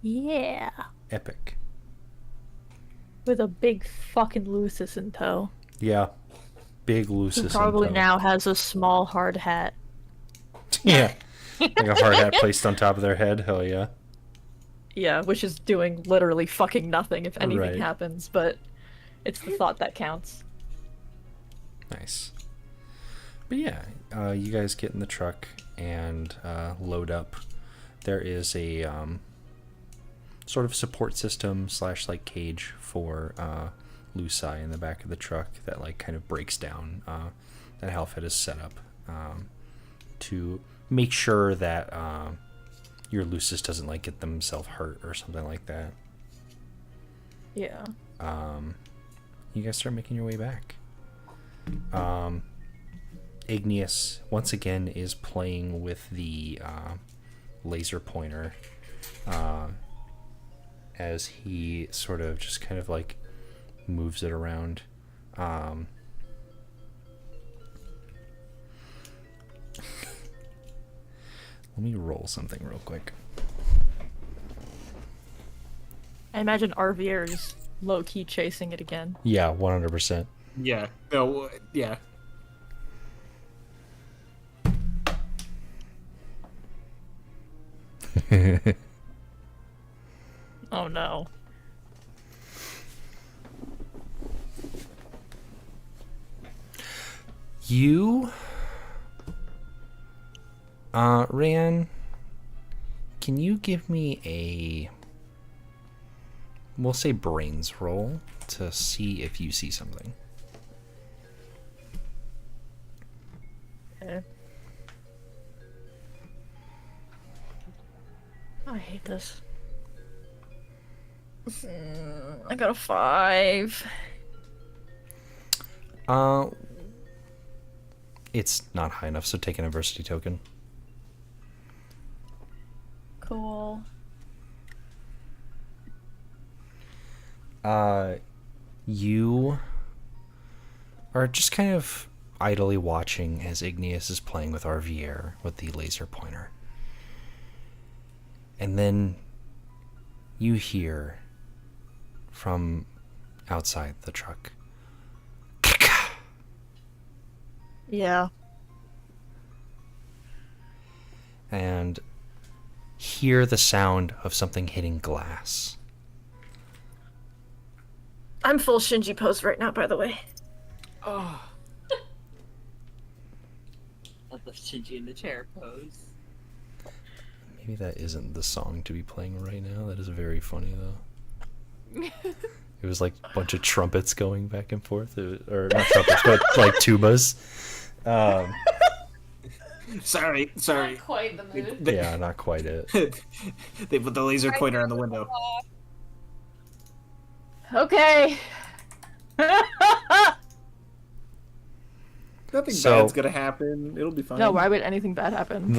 S5: Yeah.
S1: Epic.
S5: With a big fucking Lucis in tow.
S1: Yeah. Big
S5: Who
S1: Lucis.
S5: probably
S1: in tow.
S5: now has a small hard hat.
S1: Yeah. Like a hard hat placed on top of their head. Hell yeah.
S5: Yeah, which is doing literally fucking nothing if anything
S1: Right.
S5: happens, but it's the thought that counts.
S1: Nice. But yeah, you guys get in the truck and load up. There is a sort of support system / like cage for Luci in the back of the truck that like kind of breaks down. That Halfhead is set up to make sure that your Lucis doesn't like get themselves hurt or something like that.
S5: Yeah.
S1: You guys start making your way back. Igneous once again is playing with the laser pointer as he sort of just kind of like moves it around. Let me roll something real quick.
S5: I imagine RVR is low-key chasing it again.
S1: Yeah, 100%.
S2: Yeah. No. Yeah.
S5: Oh no.
S1: You, Ran, can you give me a, we'll say brains roll to see if you see something?
S5: Okay. I hate this. I got a 5.
S1: It's not high enough, so take an adversity token.
S5: Cool.
S1: You are just kind of idly watching as Igneous is playing with RVR with the laser pointer. And then you hear from outside the truck.
S5: Yeah.
S1: And hear the sound of something hitting glass.
S5: I'm full Shinji pose right now, by the way.
S8: Oh. I love Shinji in the chair pose.
S1: Maybe that isn't the song to be playing right now. That is very funny, though. It was like a bunch of trumpets going back and forth. Or not trumpets, but like tubas.
S2: Sorry.
S6: Not quite the mood.
S1: Yeah, not quite it.
S2: They put the laser pointer on the window.
S5: Okay.
S2: Nothing
S1: So-
S2: bad's gonna happen. It'll be fine.
S5: No, why would anything bad happen?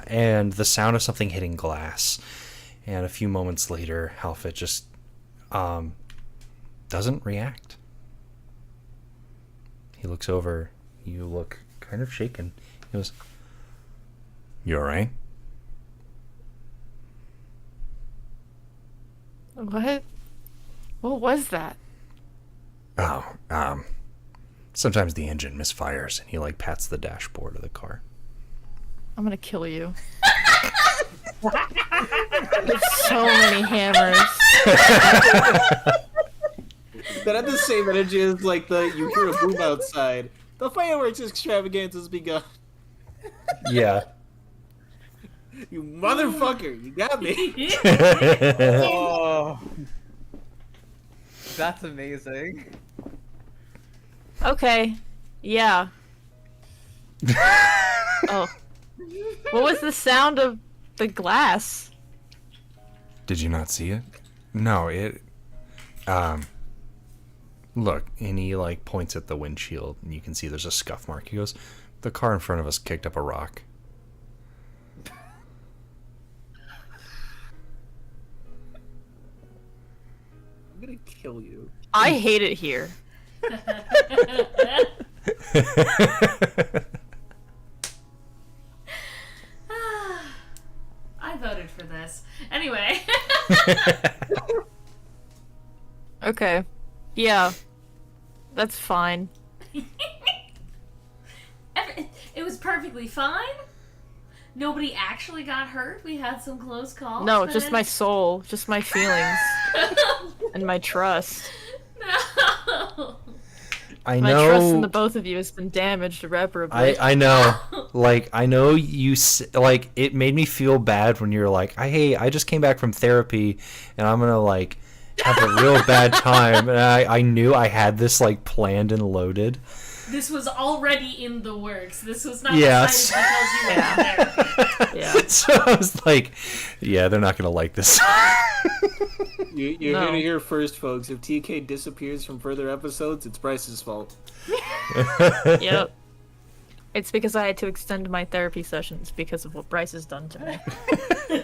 S1: And the sound of something hitting glass. And a few moments later, Halfit just doesn't react. He looks over. You look kind of shaken. He goes, "You alright?"
S5: What? What was that?
S1: "Oh, sometimes the engine misfires." And he like pats the dashboard of the car.
S5: I'm gonna kill you. With so many hammers.
S2: That had the same energy as like you hear a boom outside. The fireworks extravaganza has begun.
S1: Yeah.
S2: You motherfucker! You got me.
S10: Oh,
S7: That's amazing.
S5: Okay. Yeah. Oh. What was the sound of the glass?
S1: Did you not see it? No, it look, and he like points at the windshield and you can see there's a scuff mark. He goes, "The car in front of us kicked up a rock."
S2: I'm gonna kill you.
S5: I hate it here.
S3: I voted for this. Anyway.
S5: Okay. Yeah. That's fine.
S3: It was perfectly fine. Nobody actually got hurt. We had some close calls.
S5: No,
S3: but
S5: just my soul. Just my feelings. And my trust.
S3: No.
S1: I
S5: My
S1: know.
S5: trust in the both of you has been damaged irreparably.
S1: I know. Like, I know like, it made me feel bad when you're like, hey, I just came back from therapy and I'm gonna, like, have a real bad time. And I knew I had this, like, planned and loaded.
S3: This was already in the works. This was not
S1: Yes.
S3: decided because you were there.
S5: Yeah.
S1: So I was like, yeah, they're not gonna like this.
S2: You're
S5: No.
S2: gonna hear first, folks. If TK disappears from further episodes, it's Bryce's fault.
S5: Yep. It's because I had to extend my therapy sessions because of what Bryce has done to me.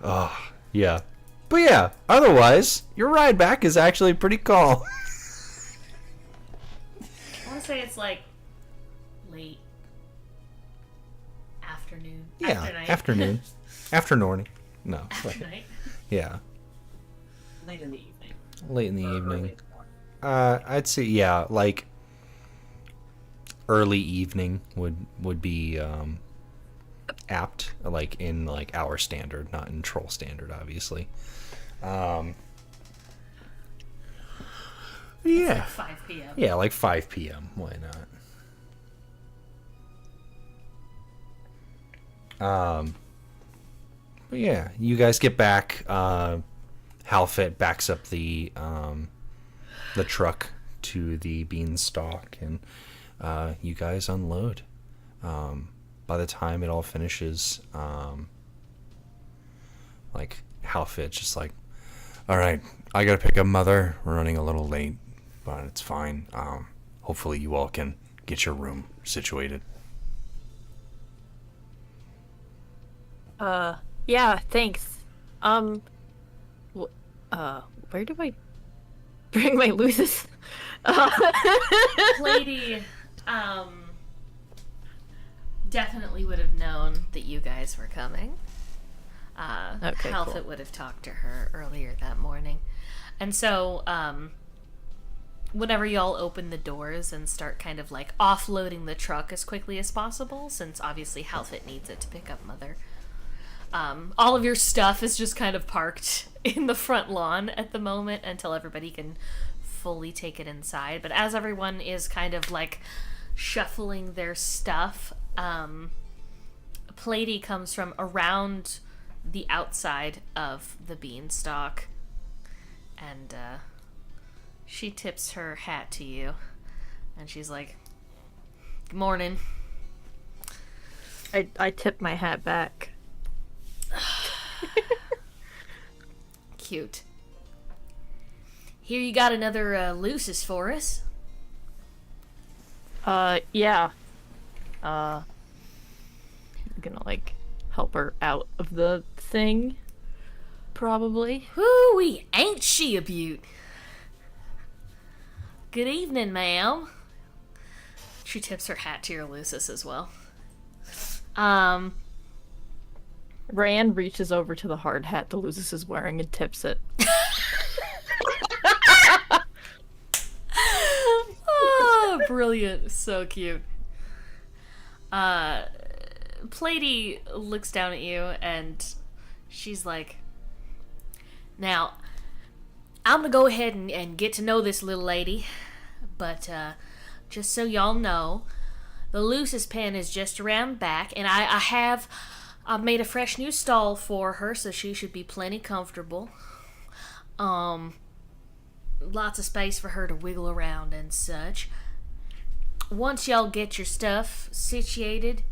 S1: Oh, yeah. But yeah, otherwise, your ride back is actually pretty calm.
S3: I want to say it's like late afternoon.
S1: Yeah,
S3: After night.
S1: afternoon. Afternoon. No.
S3: After
S1: like-
S3: night.
S1: yeah,
S8: Late in the evening.
S1: late in the
S8: Or early
S1: evening.
S8: in the morning.
S1: I'd say, yeah, like early evening would be apt, like in like our standard, not in troll standard, obviously. Yeah.
S3: 5 p.m.
S1: Yeah, like 5 p.m. Why not? But yeah, you guys get back. Halfit backs up the truck to the beanstalk, and you guys unload. By the time it all finishes, like Halfit just like, all right, I gotta pick up Mother. We're running a little late, but it's fine. Hopefully you all can get your room situated.
S5: Yeah, thanks. Where do I bring my loses?
S3: Lady, definitely would have known that you guys were coming.
S5: Okay,
S3: Halfit
S5: cool.
S3: would have talked to her earlier that morning. And so, whenever y'all open the doors and start kind of like offloading the truck as quickly as possible, since obviously Halfit needs it to pick up Mother, all of your stuff is just kind of parked in the front lawn at the moment until everybody can fully take it inside. But as everyone is kind of like shuffling their stuff, Plady comes from around the outside of the beanstalk, and she tips her hat to you, and she's like, "Good morning."
S5: I tip my hat back.
S3: Cute. Here you got another Lucis for us.
S5: Yeah. I'm gonna, like, help her out of the thing. Probably.
S3: Whoo-wee, ain't she a beaut? Good evening, ma'am. She tips her hat to your Lucis as well.
S5: Rand reaches over to the hard hat Lucis is wearing and tips it.
S3: Oh, brilliant. So cute. Plady looks down at you and she's like, now, I'm gonna go ahead and get to know this little lady, but just so y'all know, the Lucis pen is just around back, and I've made a fresh new stall for her, so she should be plenty comfortable. Lots of space for her to wiggle around and such. Once y'all get your stuff situated,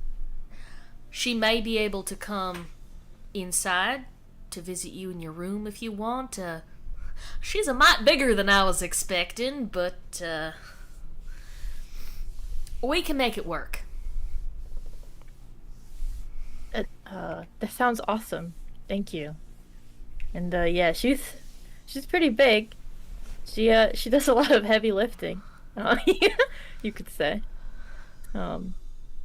S3: she may be able to come inside to visit you in your room if you want. She's a mite bigger than I was expecting, but we can make it work.
S5: That sounds awesome. Thank you. And yeah, she's pretty big. She does a lot of heavy lifting. You could say.
S3: Well,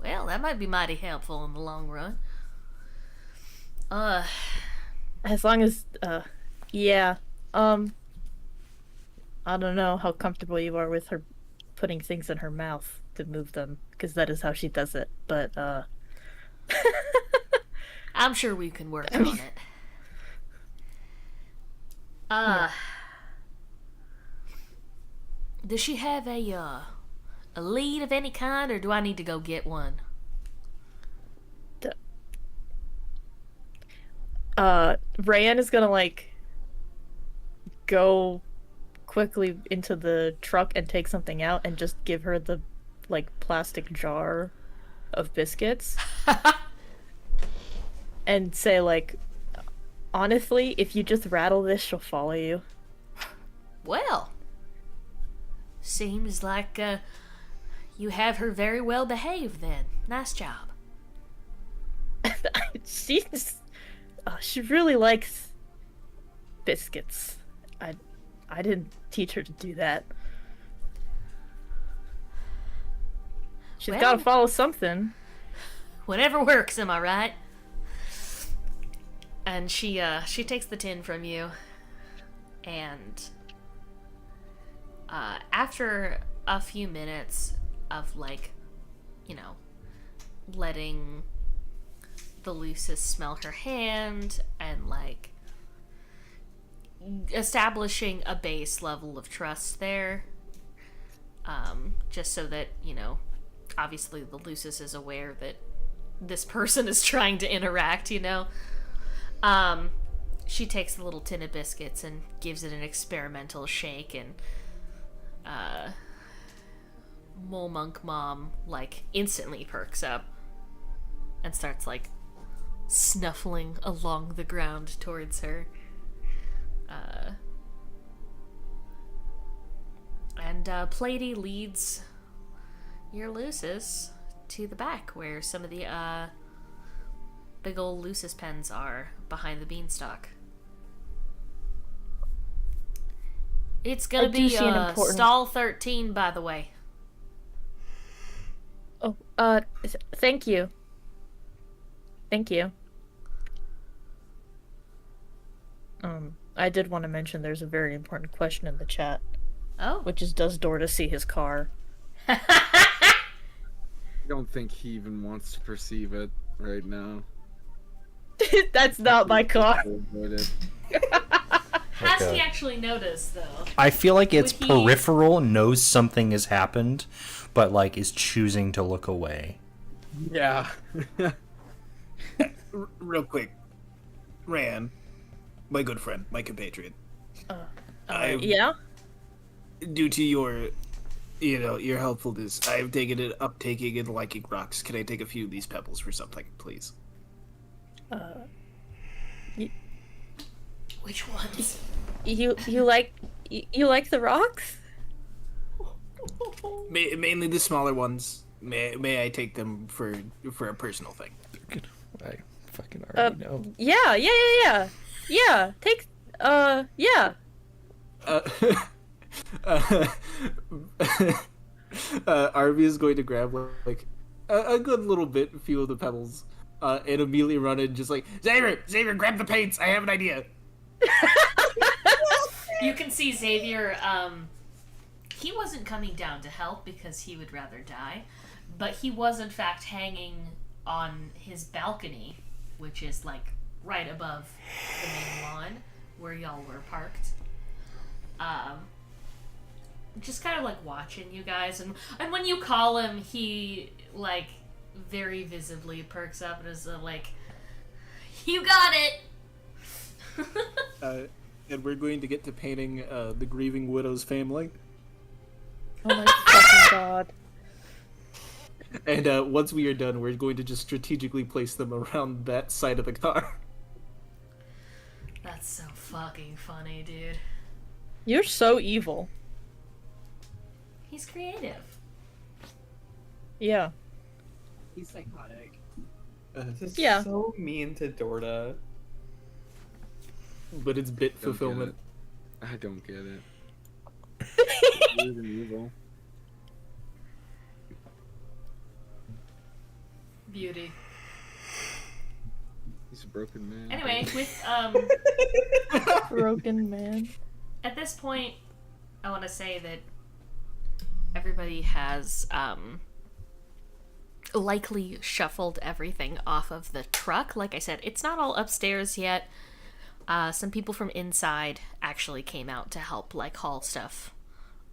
S3: that might be mighty helpful in the long run.
S5: As long as yeah. I don't know how comfortable you are with her putting things in her mouth to move them, because that is how she does it. But
S3: I'm sure we can work on it. Does she have a lead of any kind, or do I need to go get one?
S5: Rayanne is gonna, like, go quickly into the truck and take something out and just give her the, like, plastic jar of biscuits. And say, like, honestly, if you just rattle this, she'll follow you.
S3: Well, seems like you have her very well behaved then. Nice job.
S5: She really likes biscuits. I didn't teach her to do that. She's gotta follow something.
S3: Whatever works, am I right? And she takes the tin from you, and after a few minutes of, like, you know, letting the Lucis smell her hand and, like, establishing a base level of trust there, just so that, you know, obviously the Lucis is aware that this person is trying to interact, you know. She takes the little tin of biscuits and gives it an experimental shake, and Mole Monk Mom, like, instantly perks up and starts, like, snuffling along the ground towards her. And Plady leads your Lucis to the back, where some of the big old Lucis pens are behind the beanstalk. It's gonna be stall 13, by the way.
S5: Oh, thank you. Thank you. I did want to mention there's a very important question in the chat.
S3: Oh?
S5: Which is, does Dorda see his car?
S10: I don't think he even wants to perceive it right now.
S5: That's not my car.
S3: Has he actually noticed, though?
S1: I feel like it's
S3: Would he-
S1: peripheral, knows something has happened, but, like, is choosing to look away.
S10: Yeah.
S2: Real quick, Ran, my good friend, my compatriot.
S5: Yeah?
S2: Due to your, your helpfulness, I have taken it up taking and liking rocks. Can I take a few of these pebbles for something, please?
S3: Which ones?
S5: You like the rocks?
S2: Mainly the smaller ones. May I take them for a personal thing?
S1: I fucking already know.
S5: Yeah. Take, yeah.
S2: Arby is going to grab like a good little bit, few of the pebbles, and immediately run in, just like Xavier, grab the paints. I have an idea.
S3: You can see Xavier. He wasn't coming down to help because he would rather die, but he was in fact hanging on his balcony, which is like right above the main lawn where y'all were parked. Just kind of like watching you guys, and when you call him, he like very visibly perks up and is like, "You got it."
S2: And we're going to get to painting the grieving widow's family.
S5: Oh my fucking god.
S2: And once we are done, we're going to just strategically place them around that side of the car.
S3: That's so fucking funny, dude.
S5: You're so evil.
S3: He's creative.
S5: Yeah.
S8: He's psychotic.
S7: This is
S5: Yeah.
S7: so mean to Dorda.
S2: But it's bit
S10: Don't get
S2: fulfillment.
S10: it. I don't get it. Weird and evil.
S3: Beauty.
S10: He's a broken man.
S3: Anyway, with
S5: Broken man.
S3: at this point, I want to say that everybody has likely shuffled everything off of the truck. Like I said, it's not all upstairs yet. Some people from inside actually came out to help like haul stuff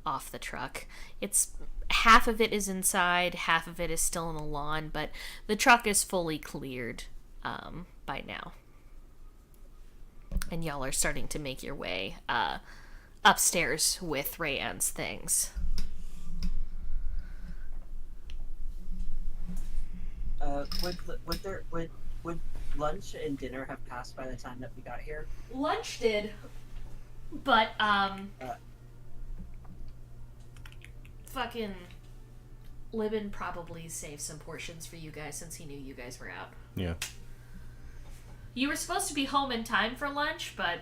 S3: off the truck. It's half of it is inside, half of it is still on the lawn, but the truck is fully cleared by now. And y'all are starting to make your way upstairs with Rayanne's things.
S8: Would lunch and dinner have passed by the time that we got here?
S3: Lunch did, but fucking Libin probably saved some portions for you guys since he knew you guys were out.
S1: Yeah.
S3: You were supposed to be home in time for lunch, but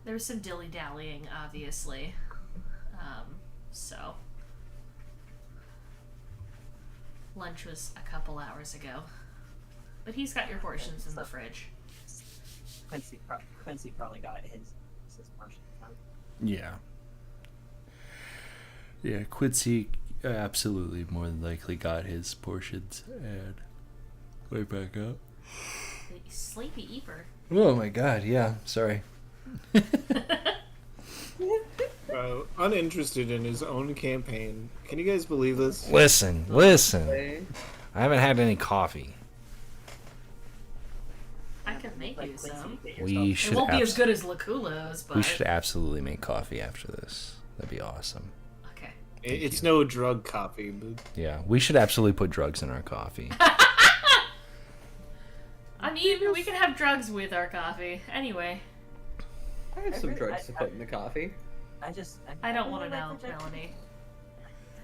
S3: there was some dilly-dallying, obviously. So lunch was a couple hours ago. But he's got your portions in the fridge.
S8: Quincy probably got his portion.
S1: Yeah. Yeah, Quincy absolutely more than likely got his portions and right back up.
S3: Sleepy Eeper.
S1: Oh my god, yeah, sorry.
S2: Uninterested in his own campaign. Can you guys believe this?
S1: Listen. I haven't had any coffee.
S3: I can make you some.
S1: We
S3: It
S1: should
S3: won't be as good as Lakulo's, but...
S1: we should absolutely make coffee after this. That'd be awesome.
S3: Okay.
S2: It's no drug coffee, but
S1: Yeah, we should absolutely put drugs in our coffee.
S3: I mean, we can have drugs with our coffee. Anyway.
S7: I have some drugs to put in the coffee.
S3: I don't want to know, Melanie.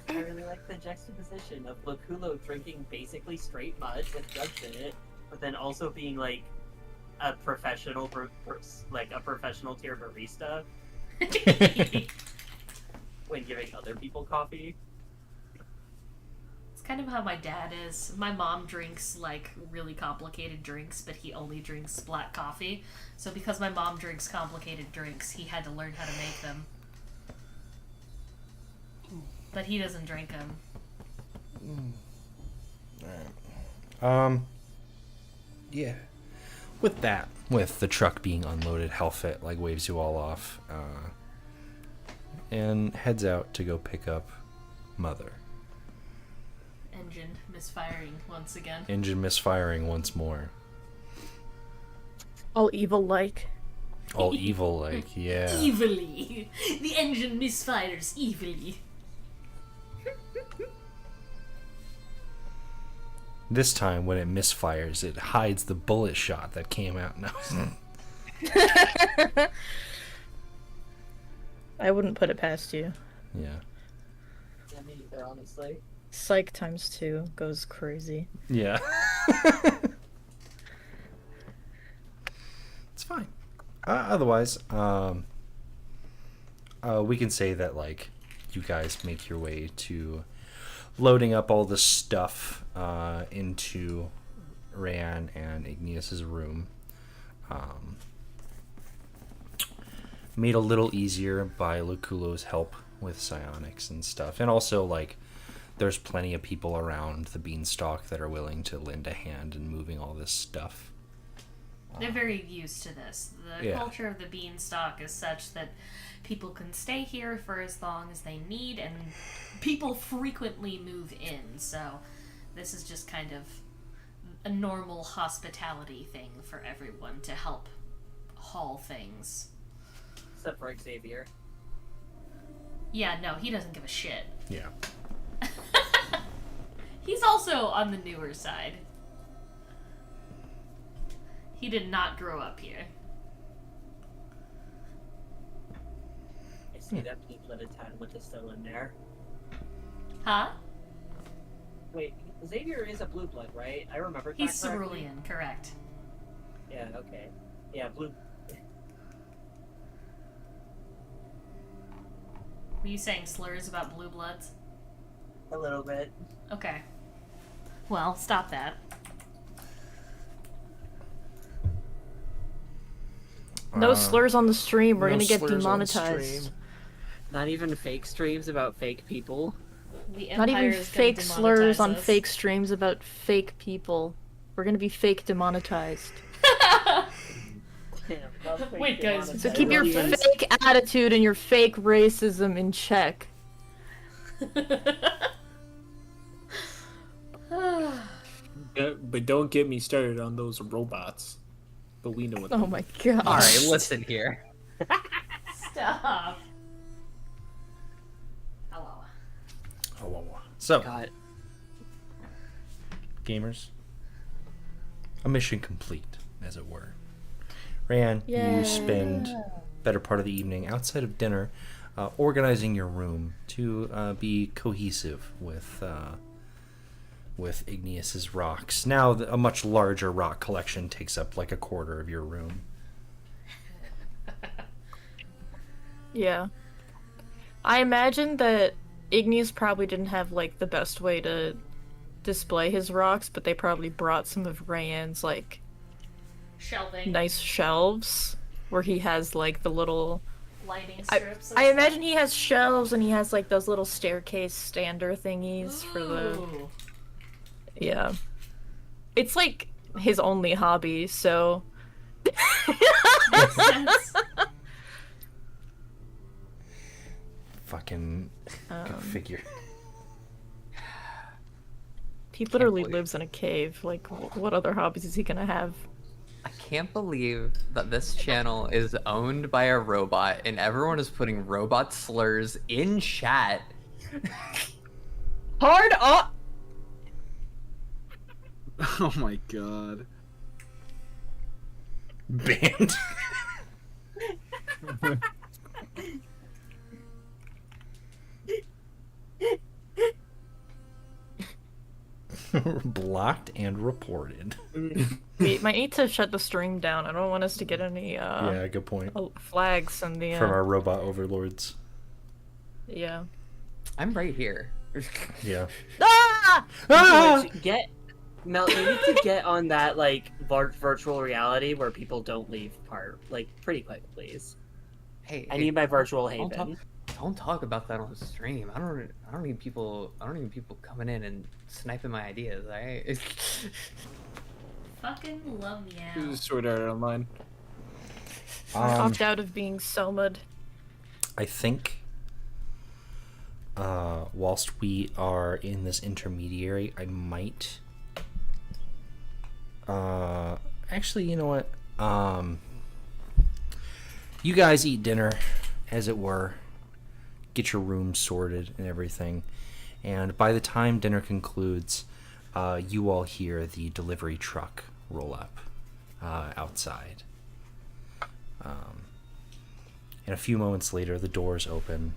S8: I really like the juxtaposition of Lakulo drinking basically straight mud with drugs in it, but then also being like a professional, like a professional tier barista when giving other people coffee.
S3: It's kind of how my dad is. My mom drinks like really complicated drinks, but he only drinks black coffee. So because my mom drinks complicated drinks, he had to learn how to make them. But he doesn't drink them.
S1: Yeah. With that, with the truck being unloaded, Hellfit like waves you all off, and heads out to go pick up Mother.
S3: Engine misfiring once again.
S1: Engine misfiring once more.
S5: All evil like.
S1: All evil like, yeah.
S3: Evilly. The engine misfires evilly.
S1: This time, when it misfires, it hides the bullet shot that came out. No.
S5: I wouldn't put it past you.
S1: Yeah.
S8: understand me either, honestly.
S5: Psych times 2 goes crazy.
S1: Yeah. It's fine. Otherwise, we can say that, like, you guys make your way to loading up all the stuff into Rayan and Igneous's room. Made a little easier by Lucullo's help with psionics and stuff. And also, like, there's plenty of people around the beanstalk that are willing to lend a hand in moving all this stuff.
S3: They're very used to this. The
S1: Yeah.
S3: culture of the beanstalk is such that people can stay here for as long as they need, and people frequently move in, so this is just kind of a normal hospitality thing for everyone to help haul things.
S8: Except for Xavier.
S3: Yeah, no, he doesn't give a shit.
S1: Yeah.
S3: He's also on the newer side. He did not grow up here.
S8: I see that blue-blooded town with the still in there.
S3: Huh?
S8: Wait, Xavier is a blue blood, right? I remember that
S3: He's
S8: correctly.
S3: cerulean, correct.
S8: Yeah, okay. Yeah, blue.
S3: Were you saying slurs about blue bloods?
S8: A little bit.
S3: Okay. Well, stop that.
S5: No slurs on the stream. We're
S2: No
S5: gonna get
S2: slurs on
S5: demonetized.
S2: stream. Not even fake streams about fake people.
S3: The
S5: Not
S3: Empire
S5: even
S3: is gonna
S5: fake slurs
S3: demonetize
S5: on
S3: us.
S5: fake streams about fake people. We're gonna be fake demonetized.
S8: Damn, that's pretty
S3: Wait, guys,
S8: demonetized.
S5: So keep your
S2: Really is.
S5: fake attitude and your fake racism in check.
S2: Yeah, but don't get me started on those robots. But we know what.
S5: Oh my god.
S7: All right, listen here.
S3: Stop. Hello.
S1: So,
S2: God.
S1: gamers, a mission complete, as it were. Rayan,
S5: Yeah.
S1: you spend better part of the evening outside of dinner organizing your room to be cohesive with Igneous's rocks. Now, a much larger rock collection takes up like a quarter of your room.
S5: Yeah. I imagine that Igneous probably didn't have like the best way to display his rocks, but they probably brought some of Rayan's like
S3: Shelving.
S5: nice shelves where he has like the little
S3: Lighting strips.
S5: I imagine he has shelves and he has like those little staircase stander thingies for the
S3: Ooh.
S5: yeah. It's like his only hobby, so
S3: Makes sense.
S1: Fucking go figure.
S5: he literally
S7: believe-
S5: lives in a cave. Like what other hobbies is he gonna have?
S7: I can't believe that this channel is owned by a robot and everyone is putting robot slurs in chat.
S5: Hard up.
S10: Oh my god.
S1: Banned. Blocked and reported.
S5: We might need to shut the stream down. I don't want us to get any
S1: Yeah, good point.
S5: flags in the
S1: From our robot overlords.
S5: yeah.
S7: I'm right here.
S1: Yeah.
S5: Ah!
S8: Like, Mel, you need to get on that like virtual reality where people don't leave part like pretty quick, please.
S7: Hey,
S8: I need my virtual
S7: don't talk,
S8: haven.
S7: don't talk about that on the stream. I don't need people coming in and sniping my ideas. Alright.
S3: Fucking love meow.
S2: Sword Art Online.
S5: I opt out of being Somad.
S1: I think whilst we are in this intermediary, I might actually, you know what? You guys eat dinner, as it were. Get your room sorted and everything. And by the time dinner concludes, you all hear the delivery truck roll up outside. And a few moments later, the doors open,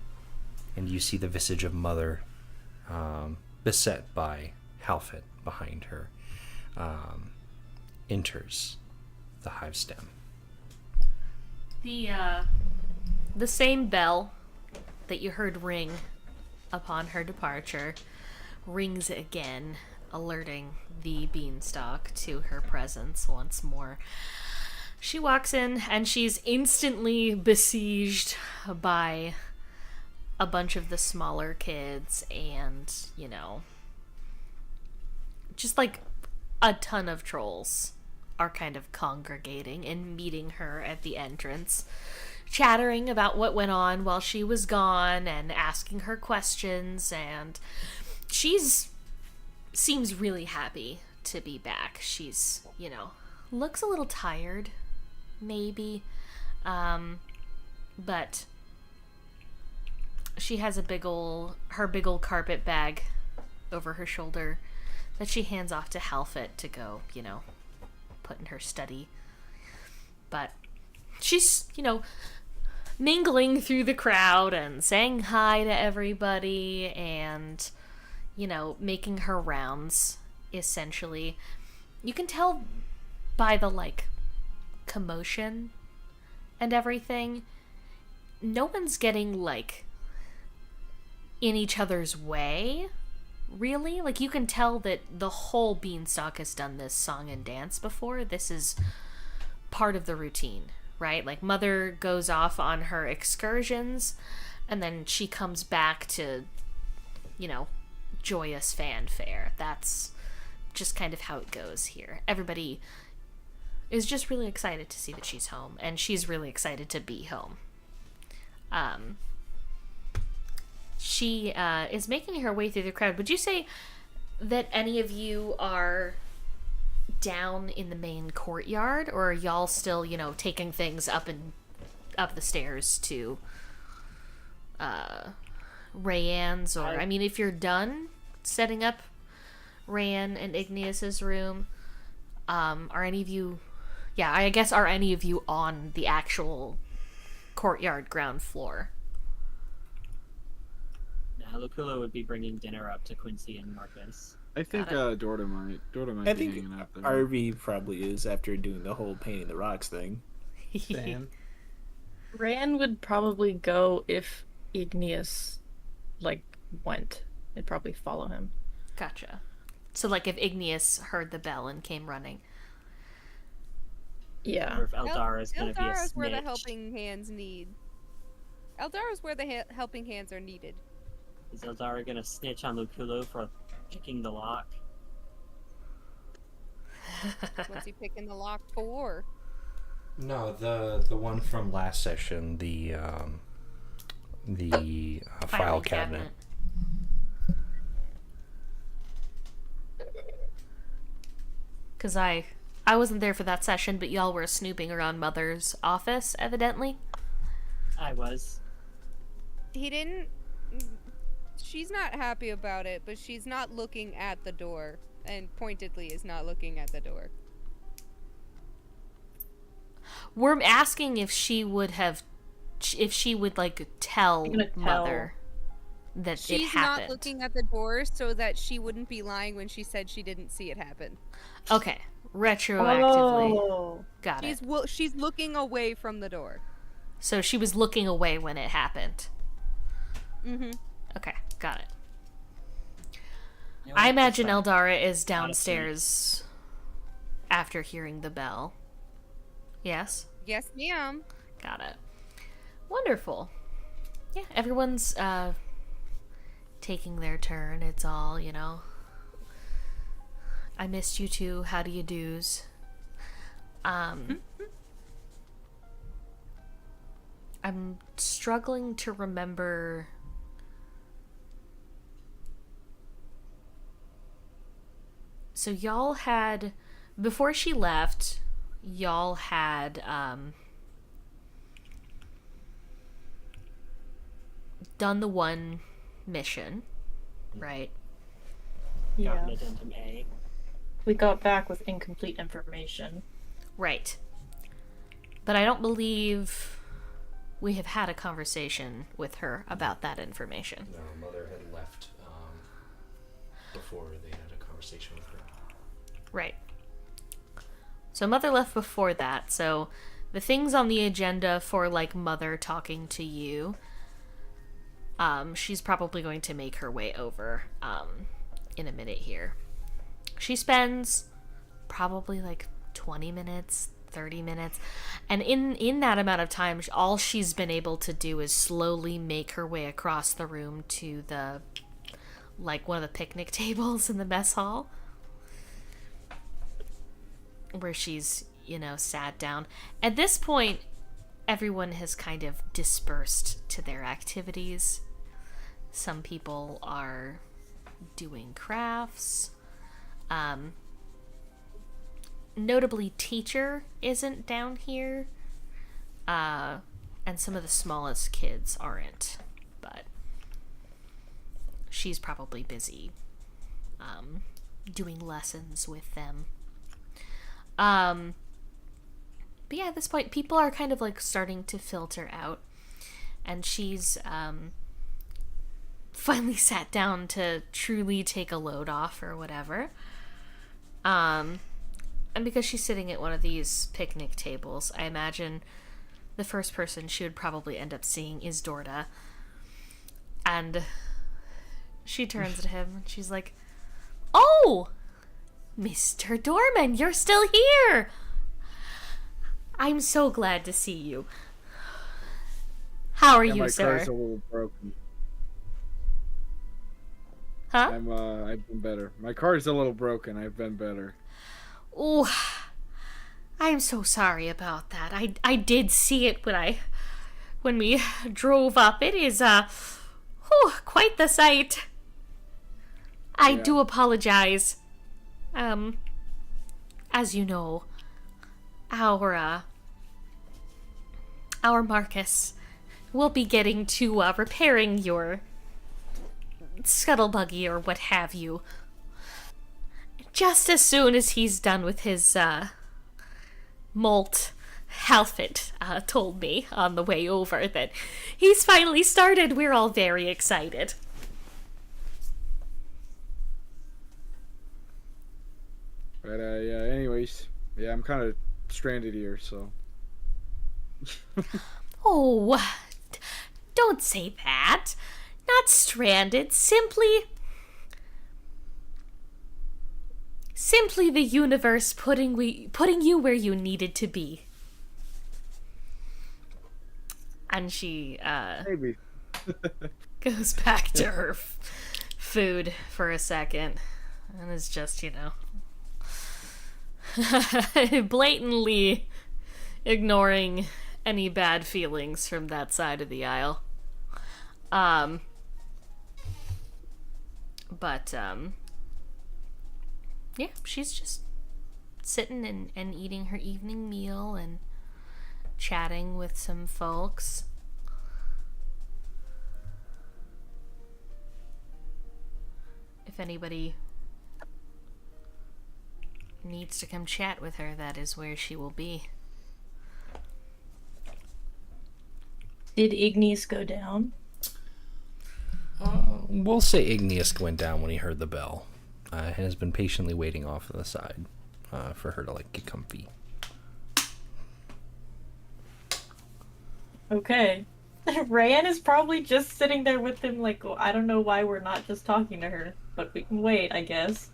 S1: and you see the visage of Mother beset by Halfet behind her, enters the hive stem.
S3: The same bell that you heard ring upon her departure rings again, alerting the beanstalk to her presence once more. She walks in and she's instantly besieged by a bunch of the smaller kids and, you know, just like a ton of trolls are kind of congregating and meeting her at the entrance, chattering about what went on while she was gone and asking her questions, and seems really happy to be back. She's, you know, looks a little tired, maybe, but she has her big ol' carpet bag over her shoulder that she hands off to Halfet to go, you know, put in her study. But she's, you know, mingling through the crowd and saying hi to everybody and, you know, making her rounds, essentially. You can tell by the, like, commotion and everything, no one's getting, like, in each other's way, really. Like, you can tell that the whole beanstalk has done this song and dance before. This is part of the routine, right? Like, Mother goes off on her excursions, and then she comes back to, you know, joyous fanfare. That's just kind of how it goes here. Everybody is just really excited to see that she's home, and she's really excited to be home. She is making her way through the crowd. Would you say that any of you are down in the main courtyard, or are y'all still, you know, taking things up the stairs to Rayanne's? Or, I mean, if you're done setting up Rayanne and Igneous's room, are any of you... Yeah, I guess, are any of you on the actual courtyard ground floor?
S8: Now, Lucula would be bringing dinner up to Quincy and Marcus.
S10: I think Dorda might
S2: I
S10: be
S2: think
S10: hanging out there.
S2: RV probably is after doing the whole painting the rocks thing.
S7: Same.
S5: Ran would probably go if Igneous, like, went. They'd probably follow him.
S3: Gotcha. So, like, if Igneous heard the bell and came running.
S5: Yeah.
S8: Or if Eldara's going to be a
S6: Eldara's
S8: snitch.
S6: where the helping hands need. Eldara's where the helping hands are needed.
S8: Is Eldara going to snitch on Lucula for picking the lock?
S6: What's he picking the lock for?
S1: No, the one from last session, the file cabinet.
S3: Because I wasn't there for that session, but y'all were snooping around Mother's office, evidently.
S8: I was.
S6: He didn't... She's not happy about it, but she's not looking at the door. And pointedly is not looking at the door.
S3: We're asking if she would, like, tell Mother that it
S6: She's
S3: happened.
S6: not looking at the door so that she wouldn't be lying when she said she didn't see it happen.
S3: Okay. Retroactively.
S5: Oh.
S3: Got it.
S6: She's looking away from the door.
S3: So she was looking away when it happened.
S6: Mm-hmm.
S3: Okay, got it.
S8: You know,
S3: I imagine
S8: it's
S3: Eldara is
S8: Not a
S3: downstairs after hearing the bell. Yes?
S6: Yes, ma'am.
S3: Got it. Wonderful. Yeah, everyone's taking their turn. It's all, you know. I missed you too. How do you do's? I'm struggling to remember. So y'all had, before she left, y'all had done the one mission, right?
S5: Yeah.
S8: Gotten addendum A.
S5: We got back with incomplete information.
S3: Right. But I don't believe we have had a conversation with her about that information.
S1: No, Mother had left before they had a conversation with her.
S3: Right. So Mother left before that, so the things on the agenda for, like, Mother talking to you, she's probably going to make her way over, in a minute here. She spends probably, like, 20 minutes, 30 minutes, and in that amount of time, all she's been able to do is slowly make her way across the room to the, like, one of the picnic tables in the mess hall, where she's, you know, sat down. At this point, everyone has kind of dispersed to their activities. Some people are doing crafts. Notably, Teacher isn't down here. And some of the smallest kids aren't. But she's probably busy doing lessons with them. But yeah, at this point, people are kind of, like, starting to filter out. And she's finally sat down to truly take a load off or whatever. And because she's sitting at one of these picnic tables, I imagine the first person she would probably end up seeing is Dorda. And she turns to him and she's like, "Oh! Mr. Dorman, you're still here! I'm so glad to see you. How are you,
S10: my
S3: sir?"
S10: car's a little broken.
S3: Huh?
S10: I've been better. My car's a little broken. I've been better.
S3: Oh, I'm so sorry about that. I did see it when we drove up. It is quite the sight. I do apologize. As you know, our Marcus will be getting to repairing your scuttle buggy or what have you. Just as soon as he's done with his molt, Halfit told me on the way over that he's finally started. We're all very excited.
S10: But yeah. Anyways, yeah, I'm kind of stranded here, so.
S3: Oh, don't say that. Not stranded, simply the universe putting you where you needed to be. And she
S10: Maybe.
S3: goes back to her food for a second and is just, blatantly ignoring any bad feelings from that side of the aisle. But yeah, she's just sitting and eating her evening meal and chatting with some folks. If anybody needs to come chat with her, that is where she will be.
S5: Did Ignis go down?
S1: We'll say Igneous went down when he heard the bell. Has been patiently waiting off to the side for her to, like, get comfy.
S5: Okay. Rayanne is probably just sitting there with him, like, I don't know why we're not just talking to her, but we can wait, I guess.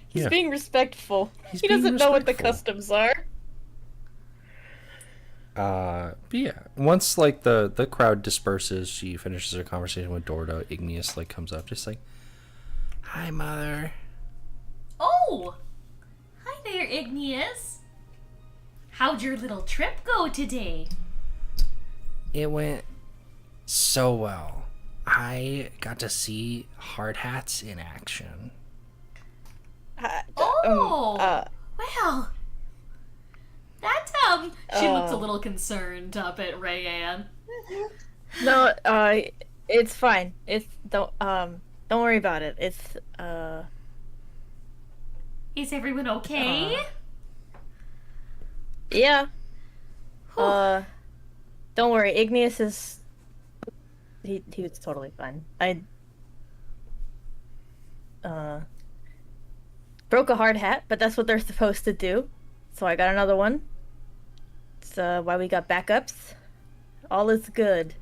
S5: He's
S1: Yeah.
S5: being respectful.
S1: He's
S5: He
S1: being
S5: doesn't know what the
S1: respectful.
S5: customs are.
S1: But yeah, once, like, the crowd disperses, she finishes her conversation with Dorda. Igneous, like, comes up just like, "Hi, Mother."
S3: Oh! Hi there, Igneous. How'd your little trip go today?
S1: It went so well. I got to see hard hats in action.
S3: Well, that, she looks a little concerned up at Rayanne.
S5: No, it's fine. Don't worry about it.
S3: Is everyone okay?
S5: Yeah. Don't worry, Igneous is... He was totally fine. I... broke a hard hat, but that's what they're supposed to do. So I got another one. It's why we got backups. All is good.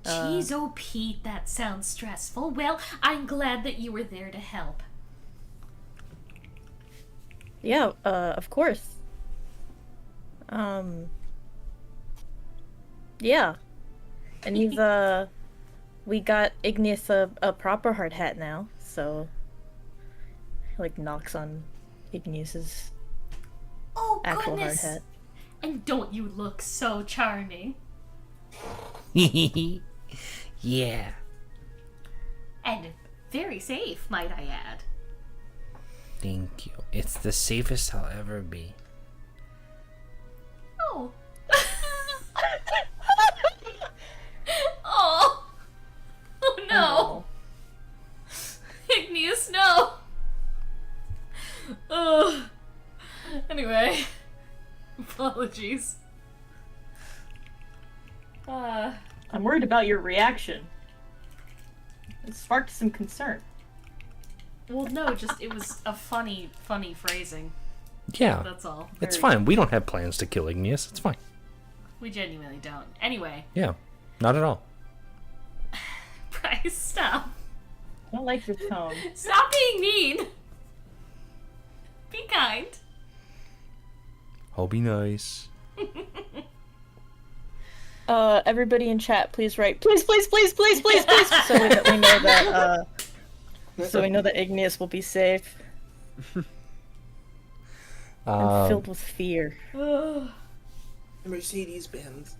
S3: Jeez, oh Pete, that sounds stressful. Well, I'm glad that you were there to help.
S5: Yeah, of course. Yeah. And he's, we got Igneous a proper hard hat now, so... He, like, knocks on Igneous's
S3: Oh,
S5: actual
S3: goodness!
S5: hard hat.
S3: And don't you look so charming?
S1: Yeah.
S3: And very safe, might I add.
S1: Thank you. It's the safest I'll ever be.
S3: Oh. Oh. Oh no. Igneous, no. Oh. Anyway. Apologies.
S5: I'm worried about your reaction. It sparked some concern.
S3: Well, no, just it was a funny phrasing.
S1: Yeah.
S3: That's all.
S1: It's fine. We don't have plans to kill Igneous. It's fine.
S3: We genuinely don't. Anyway,
S1: Yeah. Not at all.
S3: Bryce, stop.
S5: I don't like your tone.
S3: Stop being mean. Be kind.
S1: I'll be nice.
S5: Everybody in chat, please write, please, please, please, please, please, please, so that we know that, so we know that Igneous will be safe. And filled with fear.
S2: Mercedes-Benz.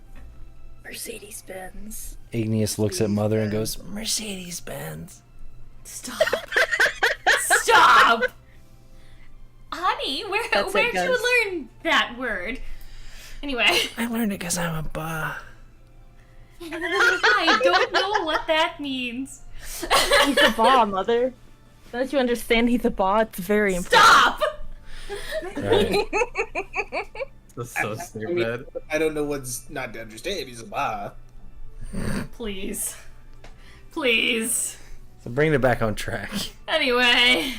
S5: Mercedes-Benz.
S1: Igneous looks at Mother and goes, Mercedes-Benz.
S3: Stop. Stop. Honey,
S5: That's
S3: where'd
S5: it,
S3: you
S5: guys.
S3: learn that word? Anyway,
S1: I learned it because I'm a ba.
S3: I don't know what that means.
S5: He's a ba, Mother. Don't you understand he's a ba? It's very important.
S3: Stop!
S1: Right.
S7: That's so stupid.
S2: I don't know what's not to understand. He's a bar.
S3: Please. Please.
S1: So bringing it back on track.
S3: Anyway.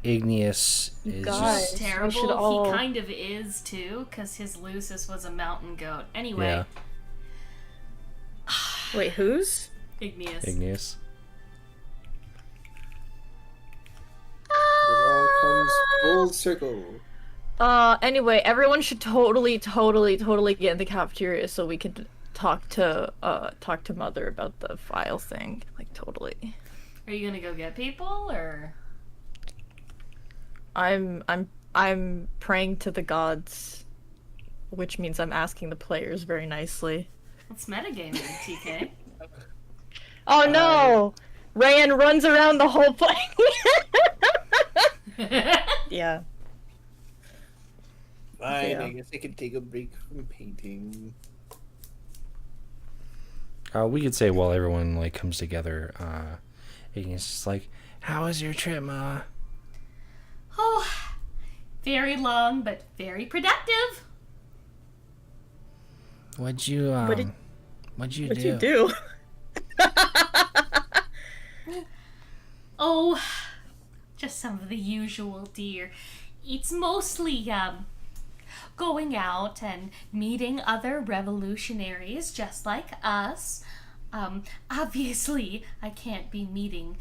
S1: Igneous is
S5: Guys,
S1: just...
S5: we
S3: Terrible.
S5: should all-
S3: He kind of is, too, because his Lucis was a mountain goat. Anyway.
S1: Yeah.
S5: Wait, whose?
S3: Igneous.
S1: Igneous.
S2: It all comes full circle.
S5: Anyway, everyone should totally get in the cafeteria so we can talk to Mother about the file thing. Like, totally.
S3: Are you gonna go get people, or...?
S5: I'm praying to the gods, which means I'm asking the players very nicely.
S3: It's metagaming, TK.
S5: Oh no! Rayan runs around the whole place. Yeah.
S2: Fine,
S5: Yeah.
S2: I guess I can take a break from painting.
S1: We could say while everyone like comes together, Igneous is like, "How was your trip, Ma?"
S3: Oh, very long, but very productive.
S1: What'd you
S5: What'd
S1: What'd you
S5: What'd
S1: do?
S5: you do?
S3: Oh, just some of the usual, dear. It's mostly, going out and meeting other revolutionaries just like us. Obviously, I can't be meeting,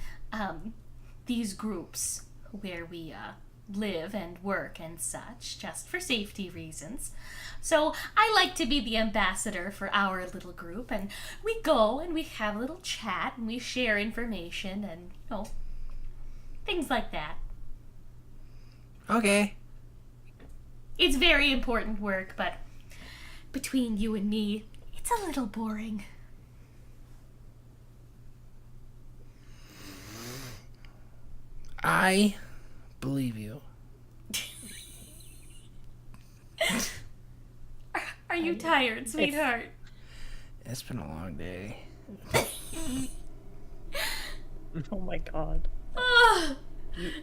S3: these groups where we, live and work and such, just for safety reasons. So I like to be the ambassador for our little group, and we go and we have a little chat and we share information and, things like that.
S1: Okay.
S3: It's very important work, but between you and me, it's a little boring.
S1: I believe you.
S3: Are you tired, sweetheart?
S1: It's been a long day.
S5: Oh my god.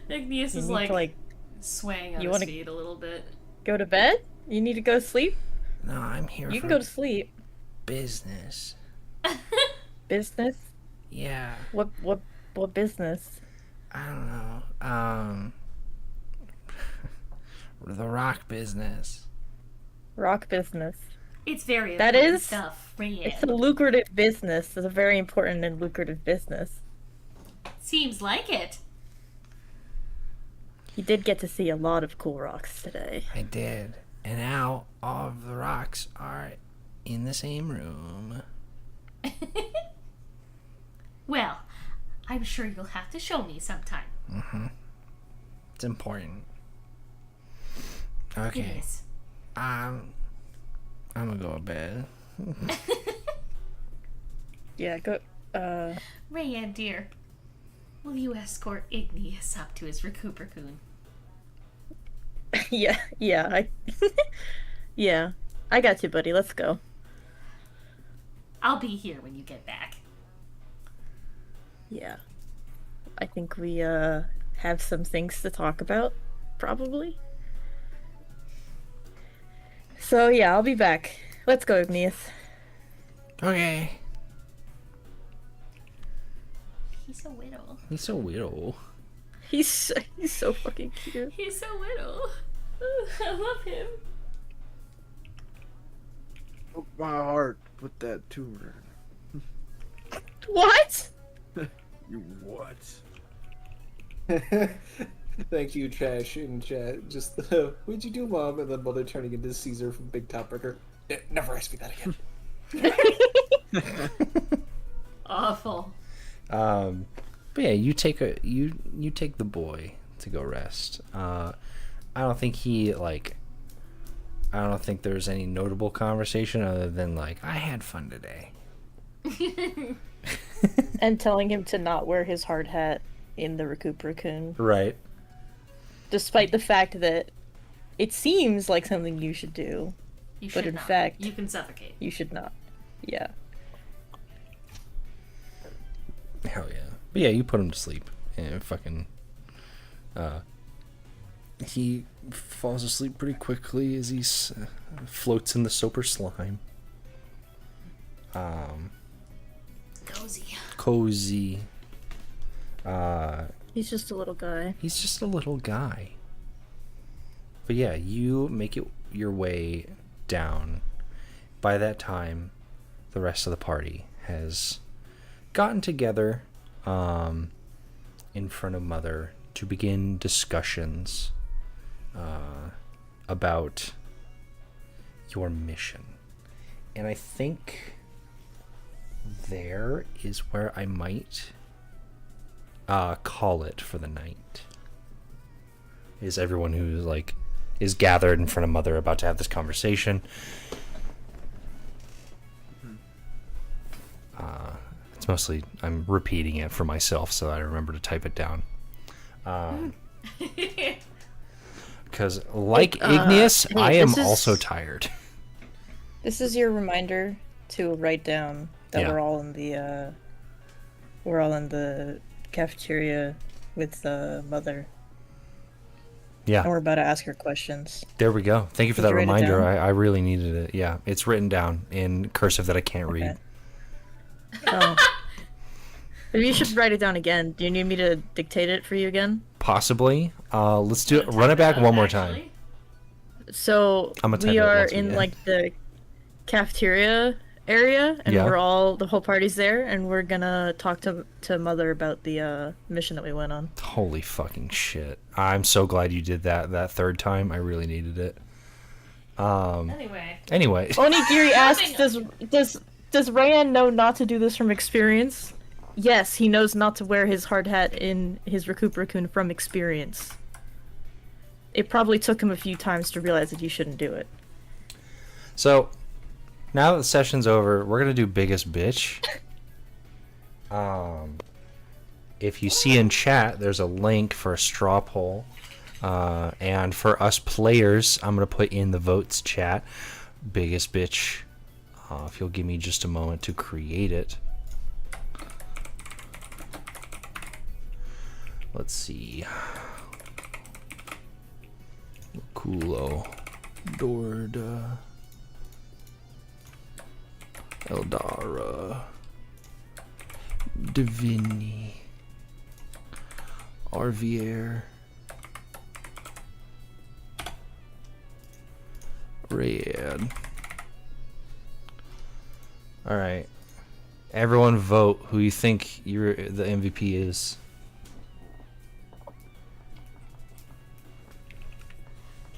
S3: Igneous
S5: You
S3: is
S5: need
S3: like,
S5: to, like,
S3: swaying on
S5: you
S3: his
S5: wanna-
S3: feet a little bit.
S5: Go to bed? You need to go to sleep?
S1: No, I'm here
S5: You
S1: for
S5: can go to sleep.
S1: business.
S5: Business?
S1: Yeah,
S5: What business?
S1: I don't know. The rock business.
S5: Rock business.
S3: It's very
S5: That
S3: important
S5: is-
S3: stuff, Rayanne.
S5: It's a lucrative business. It's a very important and lucrative business.
S3: Seems like it.
S5: You did get to see a lot of cool rocks today.
S1: I did. And now all of the rocks are in the same room.
S3: Well, I'm sure you'll have to show me sometime.
S1: Mm-hmm. It's important. Okay.
S3: It is.
S1: I'm gonna go to bed.
S5: Yeah, go.
S3: Rayanne, dear, will you escort Igneous up to his Recuperacoon?
S5: Yeah, yeah, I got you, buddy. Let's go.
S3: I'll be here when you get back.
S5: Yeah, I think we have some things to talk about, probably. So yeah, I'll be back. Let's go, Igneous.
S1: Okay.
S3: He's a widow.
S1: He's so weird.
S5: He's so fucking cute.
S3: He's so widow. I love him.
S10: Broke my heart with that tumor.
S5: What?
S10: You what?
S2: Thank you, Trash in chat. Just what'd you do, Mom? And then Mother turning into Caesar from Big Top Burger. Never ask me that again.
S3: Awful.
S1: But yeah, you take the boy to go rest. I don't think there's any notable conversation other than like, I had fun today.
S5: And telling him to not wear his hard hat in the Recuperacoon.
S1: Right.
S5: Despite the fact that it seems like something you should do.
S3: You
S5: But
S3: should
S5: in
S3: not.
S5: fact-
S3: You can suffocate.
S5: You should not. Yeah.
S1: Hell yeah. But yeah, you put him to sleep and fucking he falls asleep pretty quickly as he floats in the soper slime. Cozy.
S5: He's just a little guy.
S1: He's just a little guy. But yeah, you make it your way down. By that time, the rest of the party has gotten together in front of Mother to begin discussions about your mission. And I think there is where I might call it for the night. Is everyone who's like is gathered in front of Mother about to have this conversation. It's mostly I'm repeating it for myself so that I remember to type it down. Because like Igneous,
S5: hey,
S1: I am
S5: this is-
S1: also tired.
S5: This is your reminder to write down that
S1: Yeah.
S5: we're all in the cafeteria with Mother.
S1: Yeah,
S5: And we're about to ask her questions.
S1: there we go. Thank you for
S5: Did
S1: that
S5: you write it
S1: reminder.
S5: down?
S1: I really needed it. Yeah, it's written down in cursive that I can't read.
S5: Oh. Maybe you should write it down again. Do you need me to dictate it for you again?
S1: Possibly. Let's do it. Run it back one more time.
S5: So
S1: I'm gonna type
S5: we
S1: it
S5: are
S1: once we
S5: in
S1: end.
S5: like the cafeteria area, and
S1: Yeah.
S5: the whole party's there, and we're gonna talk to Mother about the mission that we went on.
S1: Holy fucking shit. I'm so glad you did that third time. I really needed it.
S3: Anyway.
S1: Anyway.
S5: Onigiri asks, does Rayan know not to do this from experience? Yes, he knows not to wear his hard hat in his Recuperacoon from experience. It probably took him a few times to realize that you shouldn't do it.
S1: So, now that the session's over, we're gonna do biggest bitch. If you see in chat, there's a link for a straw poll. And for us players, I'm gonna put in the votes chat. Biggest bitch. If you'll give me just a moment to create it. Let's see. Coolo. Dorda. Eldara. Divini. Arvier. Rayad. Alright. Everyone vote who you think the MVP is.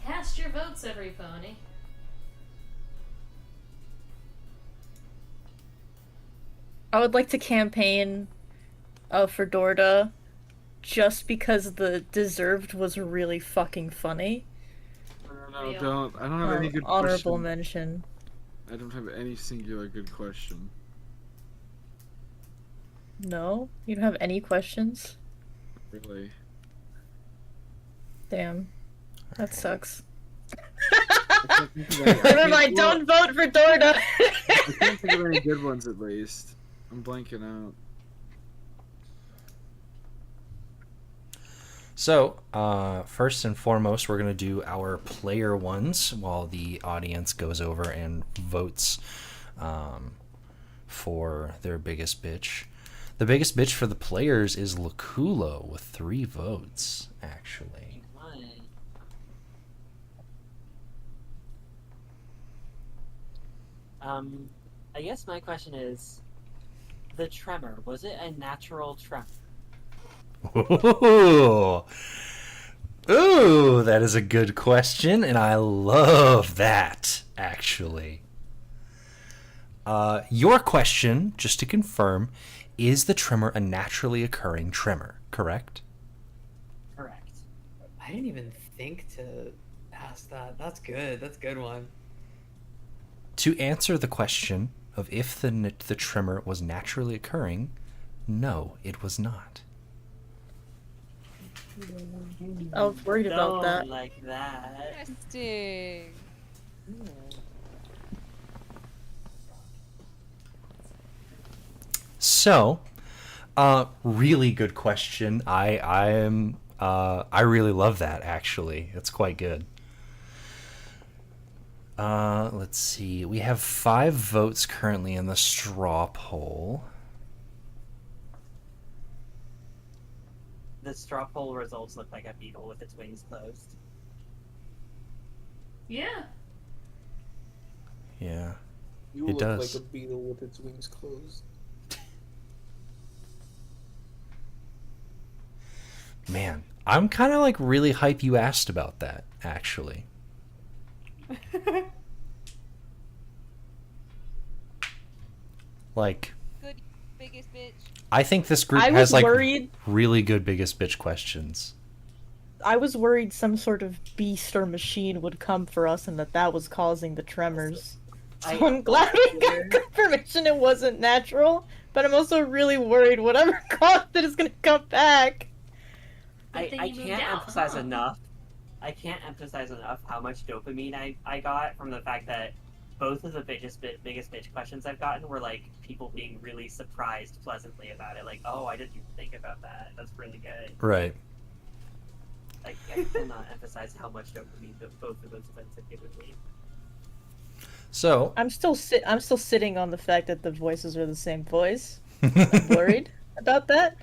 S3: Cast your votes, every pony.
S5: I would like to campaign for Dorda just because the deserved was really fucking funny.
S10: No,
S3: Real.
S10: don't. I don't have any good
S5: Honorable
S10: question.
S5: mention.
S10: I don't have any singular good question.
S5: No? You don't have any questions?
S10: Really.
S5: Damn. That sucks.
S10: I can't think of any-
S5: Never mind, don't vote for Dorda!
S10: I can't think of any good ones at least. I'm blanking out.
S1: So, first and foremost, we're going to do our player ones while the audience goes over and votes for their biggest bitch. The biggest bitch for the players is Lakulo with 3 votes, actually.
S8: I guess my question is, the tremor, was it a natural tremor?
S1: Ooh. Ooh, that is a good question, and I love that, actually. Your question, just to confirm, is the tremor a naturally occurring tremor, correct?
S8: Correct.
S7: I didn't even think to ask that. That's good. That's a good one.
S1: To answer the question of if the tremor was naturally occurring, no, it was not.
S5: I was worried about that.
S8: Don't like that.
S6: Interesting.
S1: So, really good question. I really love that, actually. It's quite good. Let's see. We have 5 votes currently in the straw poll.
S8: The straw poll results look like a beetle with its wings closed.
S3: Yeah.
S1: Yeah.
S2: You
S1: It
S2: look
S1: does.
S2: like a beetle with its wings closed.
S1: Man, I'm kind of like really hype you asked about that, actually. Like,
S6: Good biggest bitch.
S1: I think this group
S5: I
S1: has
S5: was
S1: like
S5: worried.
S1: really good biggest bitch questions.
S5: I was worried some sort of beast or machine would come for us and that was causing the tremors. So I'm glad we got confirmation it wasn't natural, but I'm also really worried whatever caused it is gonna come back.
S8: I
S3: then you moved
S8: can't
S3: out,
S8: emphasize
S3: huh?
S8: enough. I can't emphasize enough how much dopamine I got from the fact that both of the biggest bitch questions I've gotten were like people being really surprised pleasantly about it. Like, oh, I didn't even think about that. That's really good.
S1: Right.
S8: Like, I cannot emphasize how much dopamine both of those events have given me.
S1: So,
S5: I'm still sitting on the fact that the voices are the same voice. I'm worried about that.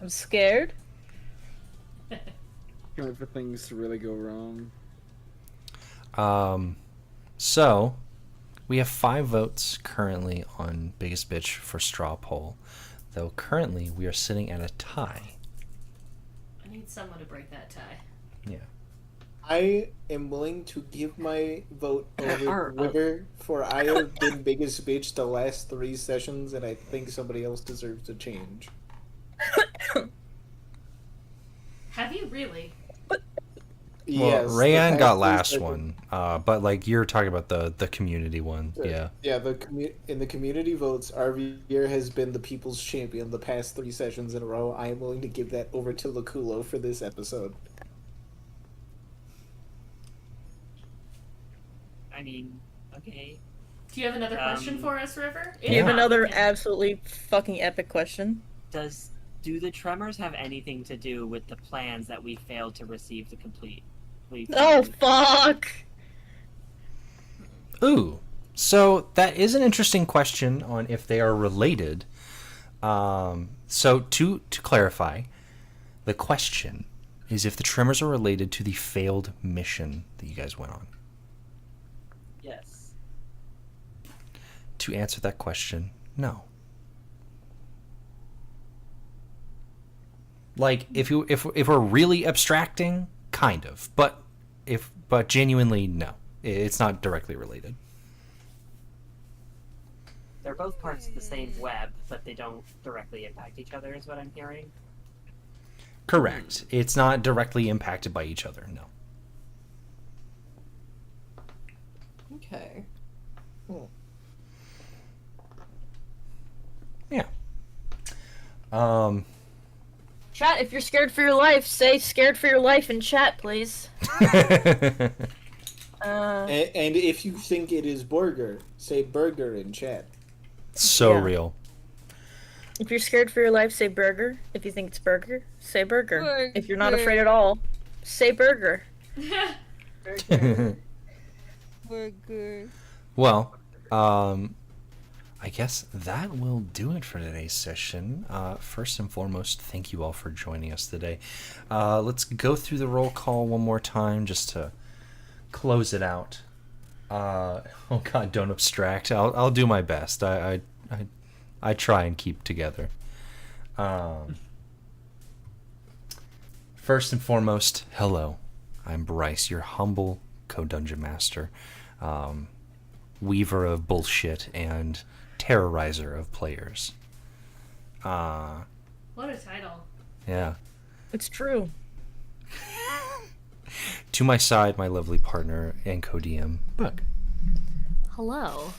S5: I'm scared.
S10: Can't wait for things to really go wrong.
S1: So we have 5 votes currently on biggest bitch for straw poll, though currently we are sitting at a tie.
S3: I need someone to break that tie.
S1: Yeah.
S2: I am willing to give my vote over
S7: Or-
S2: River, for I have been biggest bitch the last 3 sessions, and I think somebody else deserves a change.
S3: Have you really?
S2: Yes,
S1: Well,
S2: the
S1: Rayan
S2: past
S1: got
S2: 3
S1: last
S2: sessions.
S1: one, but like you're talking about the community one, yeah.
S2: Yeah, in the community votes, Arvier has been the people's champion the past 3 sessions in a row. I am willing to give that over to Lakulo for this episode.
S8: I mean, okay.
S3: Do you have another question
S8: Um,
S3: for us, River?
S5: Do you have
S1: Yeah.
S5: another absolutely fucking epic question?
S8: Do the tremors have anything to do with the plans that we failed to receive the complete?
S5: Oh fuck!
S1: Ooh. So that is an interesting question on if they are related. So to clarify, the question is if the Tremors are related to the failed mission that you guys went on.
S8: Yes.
S1: To answer that question, no. Like if we're really abstracting, kind of, but genuinely, no, it's not directly related.
S8: They're both parts of the same web, but they don't directly impact each other, is what I'm hearing.
S1: Correct. It's not directly impacted by each other. No.
S7: Okay.
S1: Yeah.
S5: Chat, if you're scared for your life, say "scared for your life" in chat, please.
S2: And if you think it is burger, say burger in chat.
S1: So
S5: Yeah.
S1: real.
S5: If you're scared for your life, say burger. If you think it's burger, say burger. If you're not afraid at all, say burger.
S6: Burger.
S1: Well, I guess that will do it for today's session. First and foremost, thank you all for joining us today. Let's go through the roll call one more time just to close it out. Oh God, don't abstract. I'll do my best. I try and keep together. First and foremost, hello. I'm Bryce, your humble co-dungeon master, weaver of bullshit and terrorizer of players.
S3: What a title.
S1: Yeah.
S5: It's true.
S1: To my side, my lovely partner and co-DM, Bug.
S3: Hello.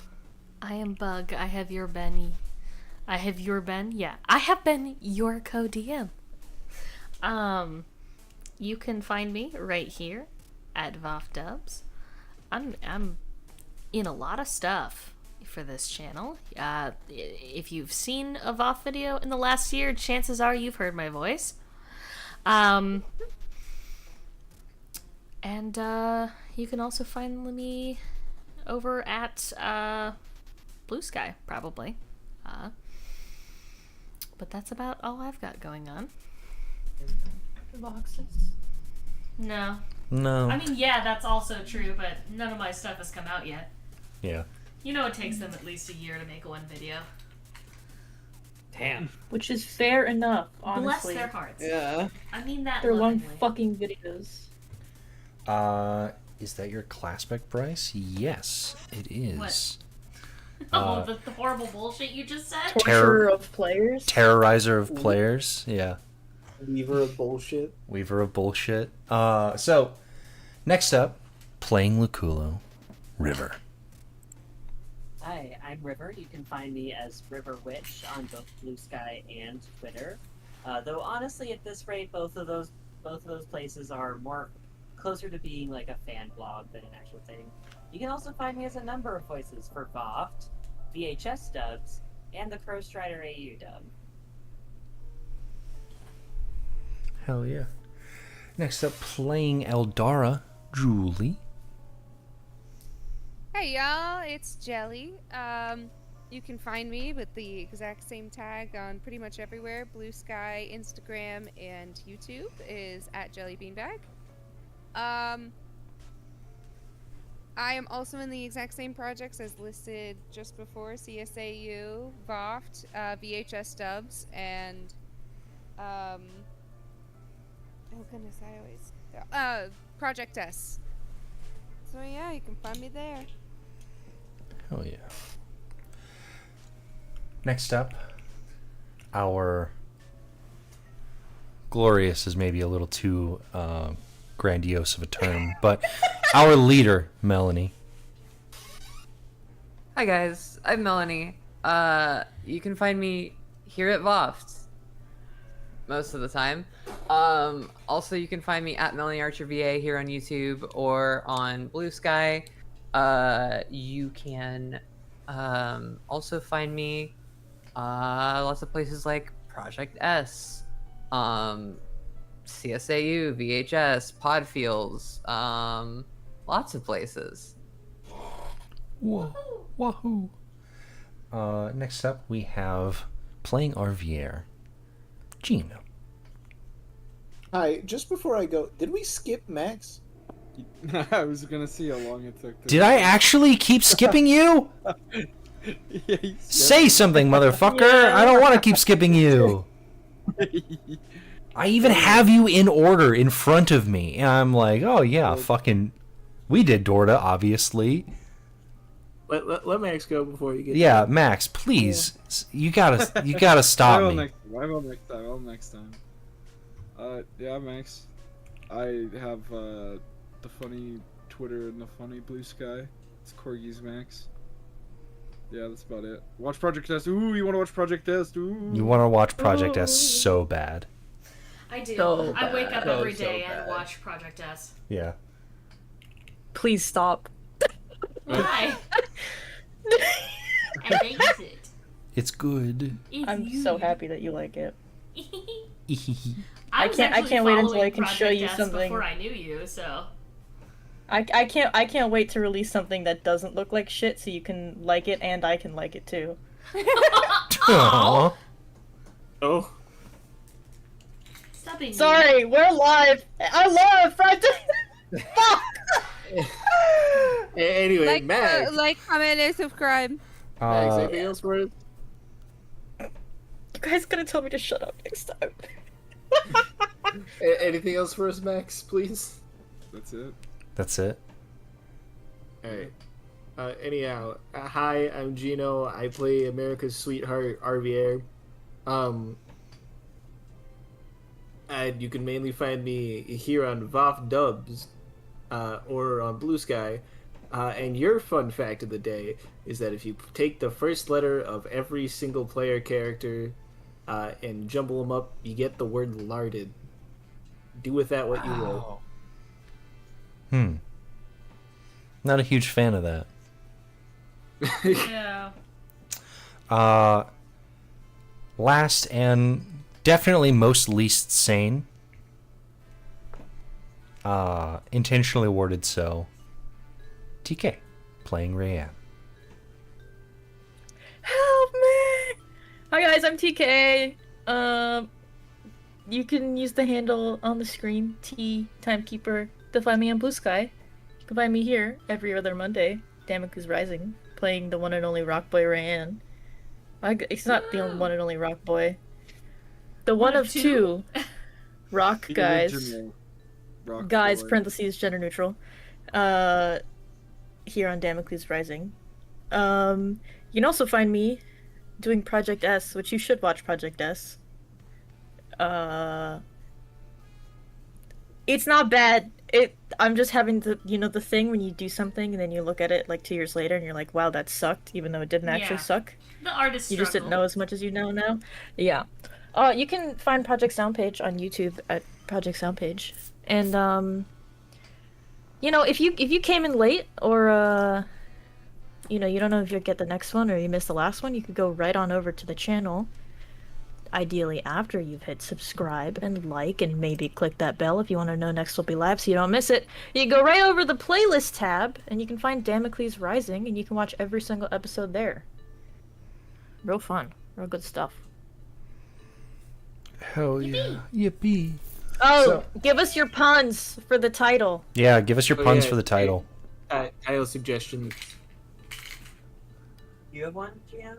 S3: I am Bug. I have been your co-DM. You can find me right here at VOFT Dubs. I'm in a lot of stuff for this channel. If you've seen a VOFT video in the last year, chances are you've heard my voice. And you can also find me over at Blue Sky, probably. But that's about all I've got going on.
S4: Boxes.
S3: No.
S1: No.
S3: I mean, yeah, that's also true, but none of my stuff has come out yet.
S1: Yeah.
S3: You know it takes them at least a year to make one video.
S7: Damn.
S5: Which is fair enough, honestly.
S3: Bless their hearts.
S9: Yeah.
S3: I mean that
S5: They're long
S3: lovingly.
S5: fucking videos.
S1: Is that your class spec, Bryce? Yes, it is.
S3: What? Oh, the horrible bullshit you just said?
S5: Torturer of players.
S1: Terrorizer of players. Yeah.
S2: Weaver of bullshit.
S1: Weaver of bullshit. So, next up, playing Luculo, River.
S8: Hi, I'm River. You can find me as River Witch on both Blue Sky and Twitter. Though honestly, at this rate, both of those places are more closer to being like a fan blog than an actual thing. You can also find me as a number of voices for VOFT, VHS dubs, and the Crow Strider AU dub.
S1: Hell yeah. Next up, playing Eldara, Julie.
S6: Hey y'all, it's Jelly. You can find me with the exact same tag on pretty much everywhere. Blue Sky, Instagram, and YouTube is at JellyBeanbag. I am also in the exact same projects as listed just before: CSAU, VOFT, VHS dubs, and oh goodness, I always Project S. So yeah, you can find me there.
S1: Hell yeah. Next up, our glorious is maybe a little too grandiose of a term, but our leader, Melanie.
S4: Hi guys, I'm Melanie. You can find me here at VOFT most of the time. Also, you can find me at Melanie Archer VA here on YouTube or on Blue Sky. You can also find me lots of places like Project S, CSAU, VHS, Podfields, lots of places.
S1: Whoa, wahoo. Next up, we have playing RVR, Geno.
S2: Hi, just before I go, did we skip Max?
S10: I was gonna see how long it took.
S1: Did I actually keep skipping you?
S10: Yeah, you
S1: Say something, motherfucker! I don't want to keep skipping you. I even have you in order in front of me, and I'm like, oh yeah, fucking, we did Dorda, obviously.
S2: Let Max go before you get.
S1: Yeah, Max, please, you gotta stop me.
S10: I will next time. Yeah, Max. I have the funny Twitter and the funny Blue Sky. It's Corgis Max. Yeah, that's about it. Watch Project S. Ooh, you want to watch Project S? Ooh.
S1: You want to watch Project S so bad.
S3: I do.
S5: So
S3: I wake up
S7: bad.
S3: every
S7: So
S3: day
S7: bad.
S3: and watch Project S.
S1: Yeah.
S5: Please stop.
S3: Why? I like it.
S1: It's good.
S5: I'm so happy that you like it.
S3: I
S5: I can't wait until I can show you
S3: S
S5: something.
S3: before I knew you. So
S5: I can't wait to release something that doesn't look like shit so you can like it and I can like it too.
S1: Aww.
S2: Oh.
S3: Stop being
S5: Sorry, we're live. I love Friday. Fuck.
S2: Anyway, Max.
S6: Like, comment, and subscribe.
S2: Max, anything else for us?
S5: You guys gonna tell me to shut up next time?
S2: Anything else for us, Max, please?
S10: That's it.
S1: That's it.
S2: Alright. Anyhow, hi, I'm Geno. I play America's Sweetheart, RVR. And you can mainly find me here on VOFT Dubs, or on Blue Sky. And your fun fact of the day is that if you take the first letter of every single player character and jumble them up, you get the word larded. Do with that what you will.
S1: Not a huge fan of that.
S3: Yeah.
S1: Last and definitely most least sane. Intentionally worded so. TK, playing Rayanne.
S5: Help me! Hi guys, I'm TK. You can use the handle on the screen, T Timekeeper, to find me on Blue Sky. You can find me here every other Monday, Damocles Rising, playing the one and only Rock Boy Rayanne. It's not the one and only Rock Boy. The one of two Rock
S10: The
S5: guys.
S10: original Rock
S5: Guys,
S10: Boy.
S5: parentheses, gender neutral. Here on Damocles Rising. You can also find me doing Project S, which you should watch Project S. It's not bad. I'm just having the thing when you do something and then you look at it like 2 years later and you're like, wow, that sucked, even though it didn't actually
S3: Yeah.
S5: suck.
S3: The artist
S5: You just didn't
S3: struggle.
S5: know as much as you know now. Yeah. You can find Project Soundpage on YouTube at Project Soundpage. And if you came in late or you don't know if you'll get the next one or you missed the last one, you could go right on over to the channel. Ideally after you've hit subscribe and like and maybe click that bell if you want to know next will be live so you don't miss it. You can go right over the playlist tab and you can find Damocles Rising and you can watch every single episode there. Real fun. Real good stuff.
S1: Hell yeah. Yippee.
S5: Oh, give us your puns for the title.
S1: Yeah, give us your puns
S2: yeah,
S1: for the title.
S2: Title suggestions.
S8: You have one, Geno?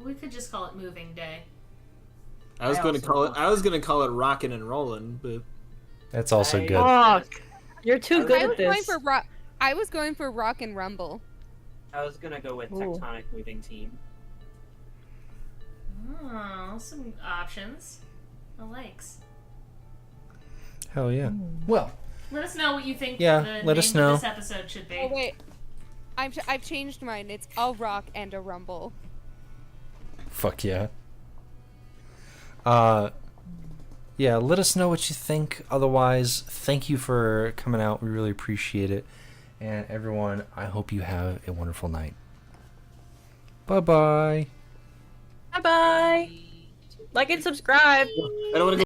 S3: We could just call it Moving Day.
S2: I was
S8: I
S2: going to
S8: also
S2: call it.
S8: want-
S2: I was going to call it Rockin' and Rollin', but
S1: That's also
S8: I-
S1: good.
S5: Fuck. You're too
S8: I
S5: good
S6: I
S5: at
S6: was going
S5: this.
S6: for rock. I was going for Rock and Rumble.
S8: I was gonna go with
S5: Ooh.
S8: Tectonic Moving Team.
S3: Oh, some options. I likes.
S1: Hell yeah. Well,
S3: Let us know what you think
S1: Yeah,
S3: the
S1: let
S3: name
S1: us know.
S3: of this episode should be.
S6: Oh wait, I've changed mine. It's a rock and a rumble.
S1: fuck yeah. Yeah, let us know what you think. Otherwise, thank you for coming out. We really appreciate it. And everyone, I hope you have a wonderful night. Bye-bye.
S5: Bye bye. Like and subscribe.
S2: I don't want to.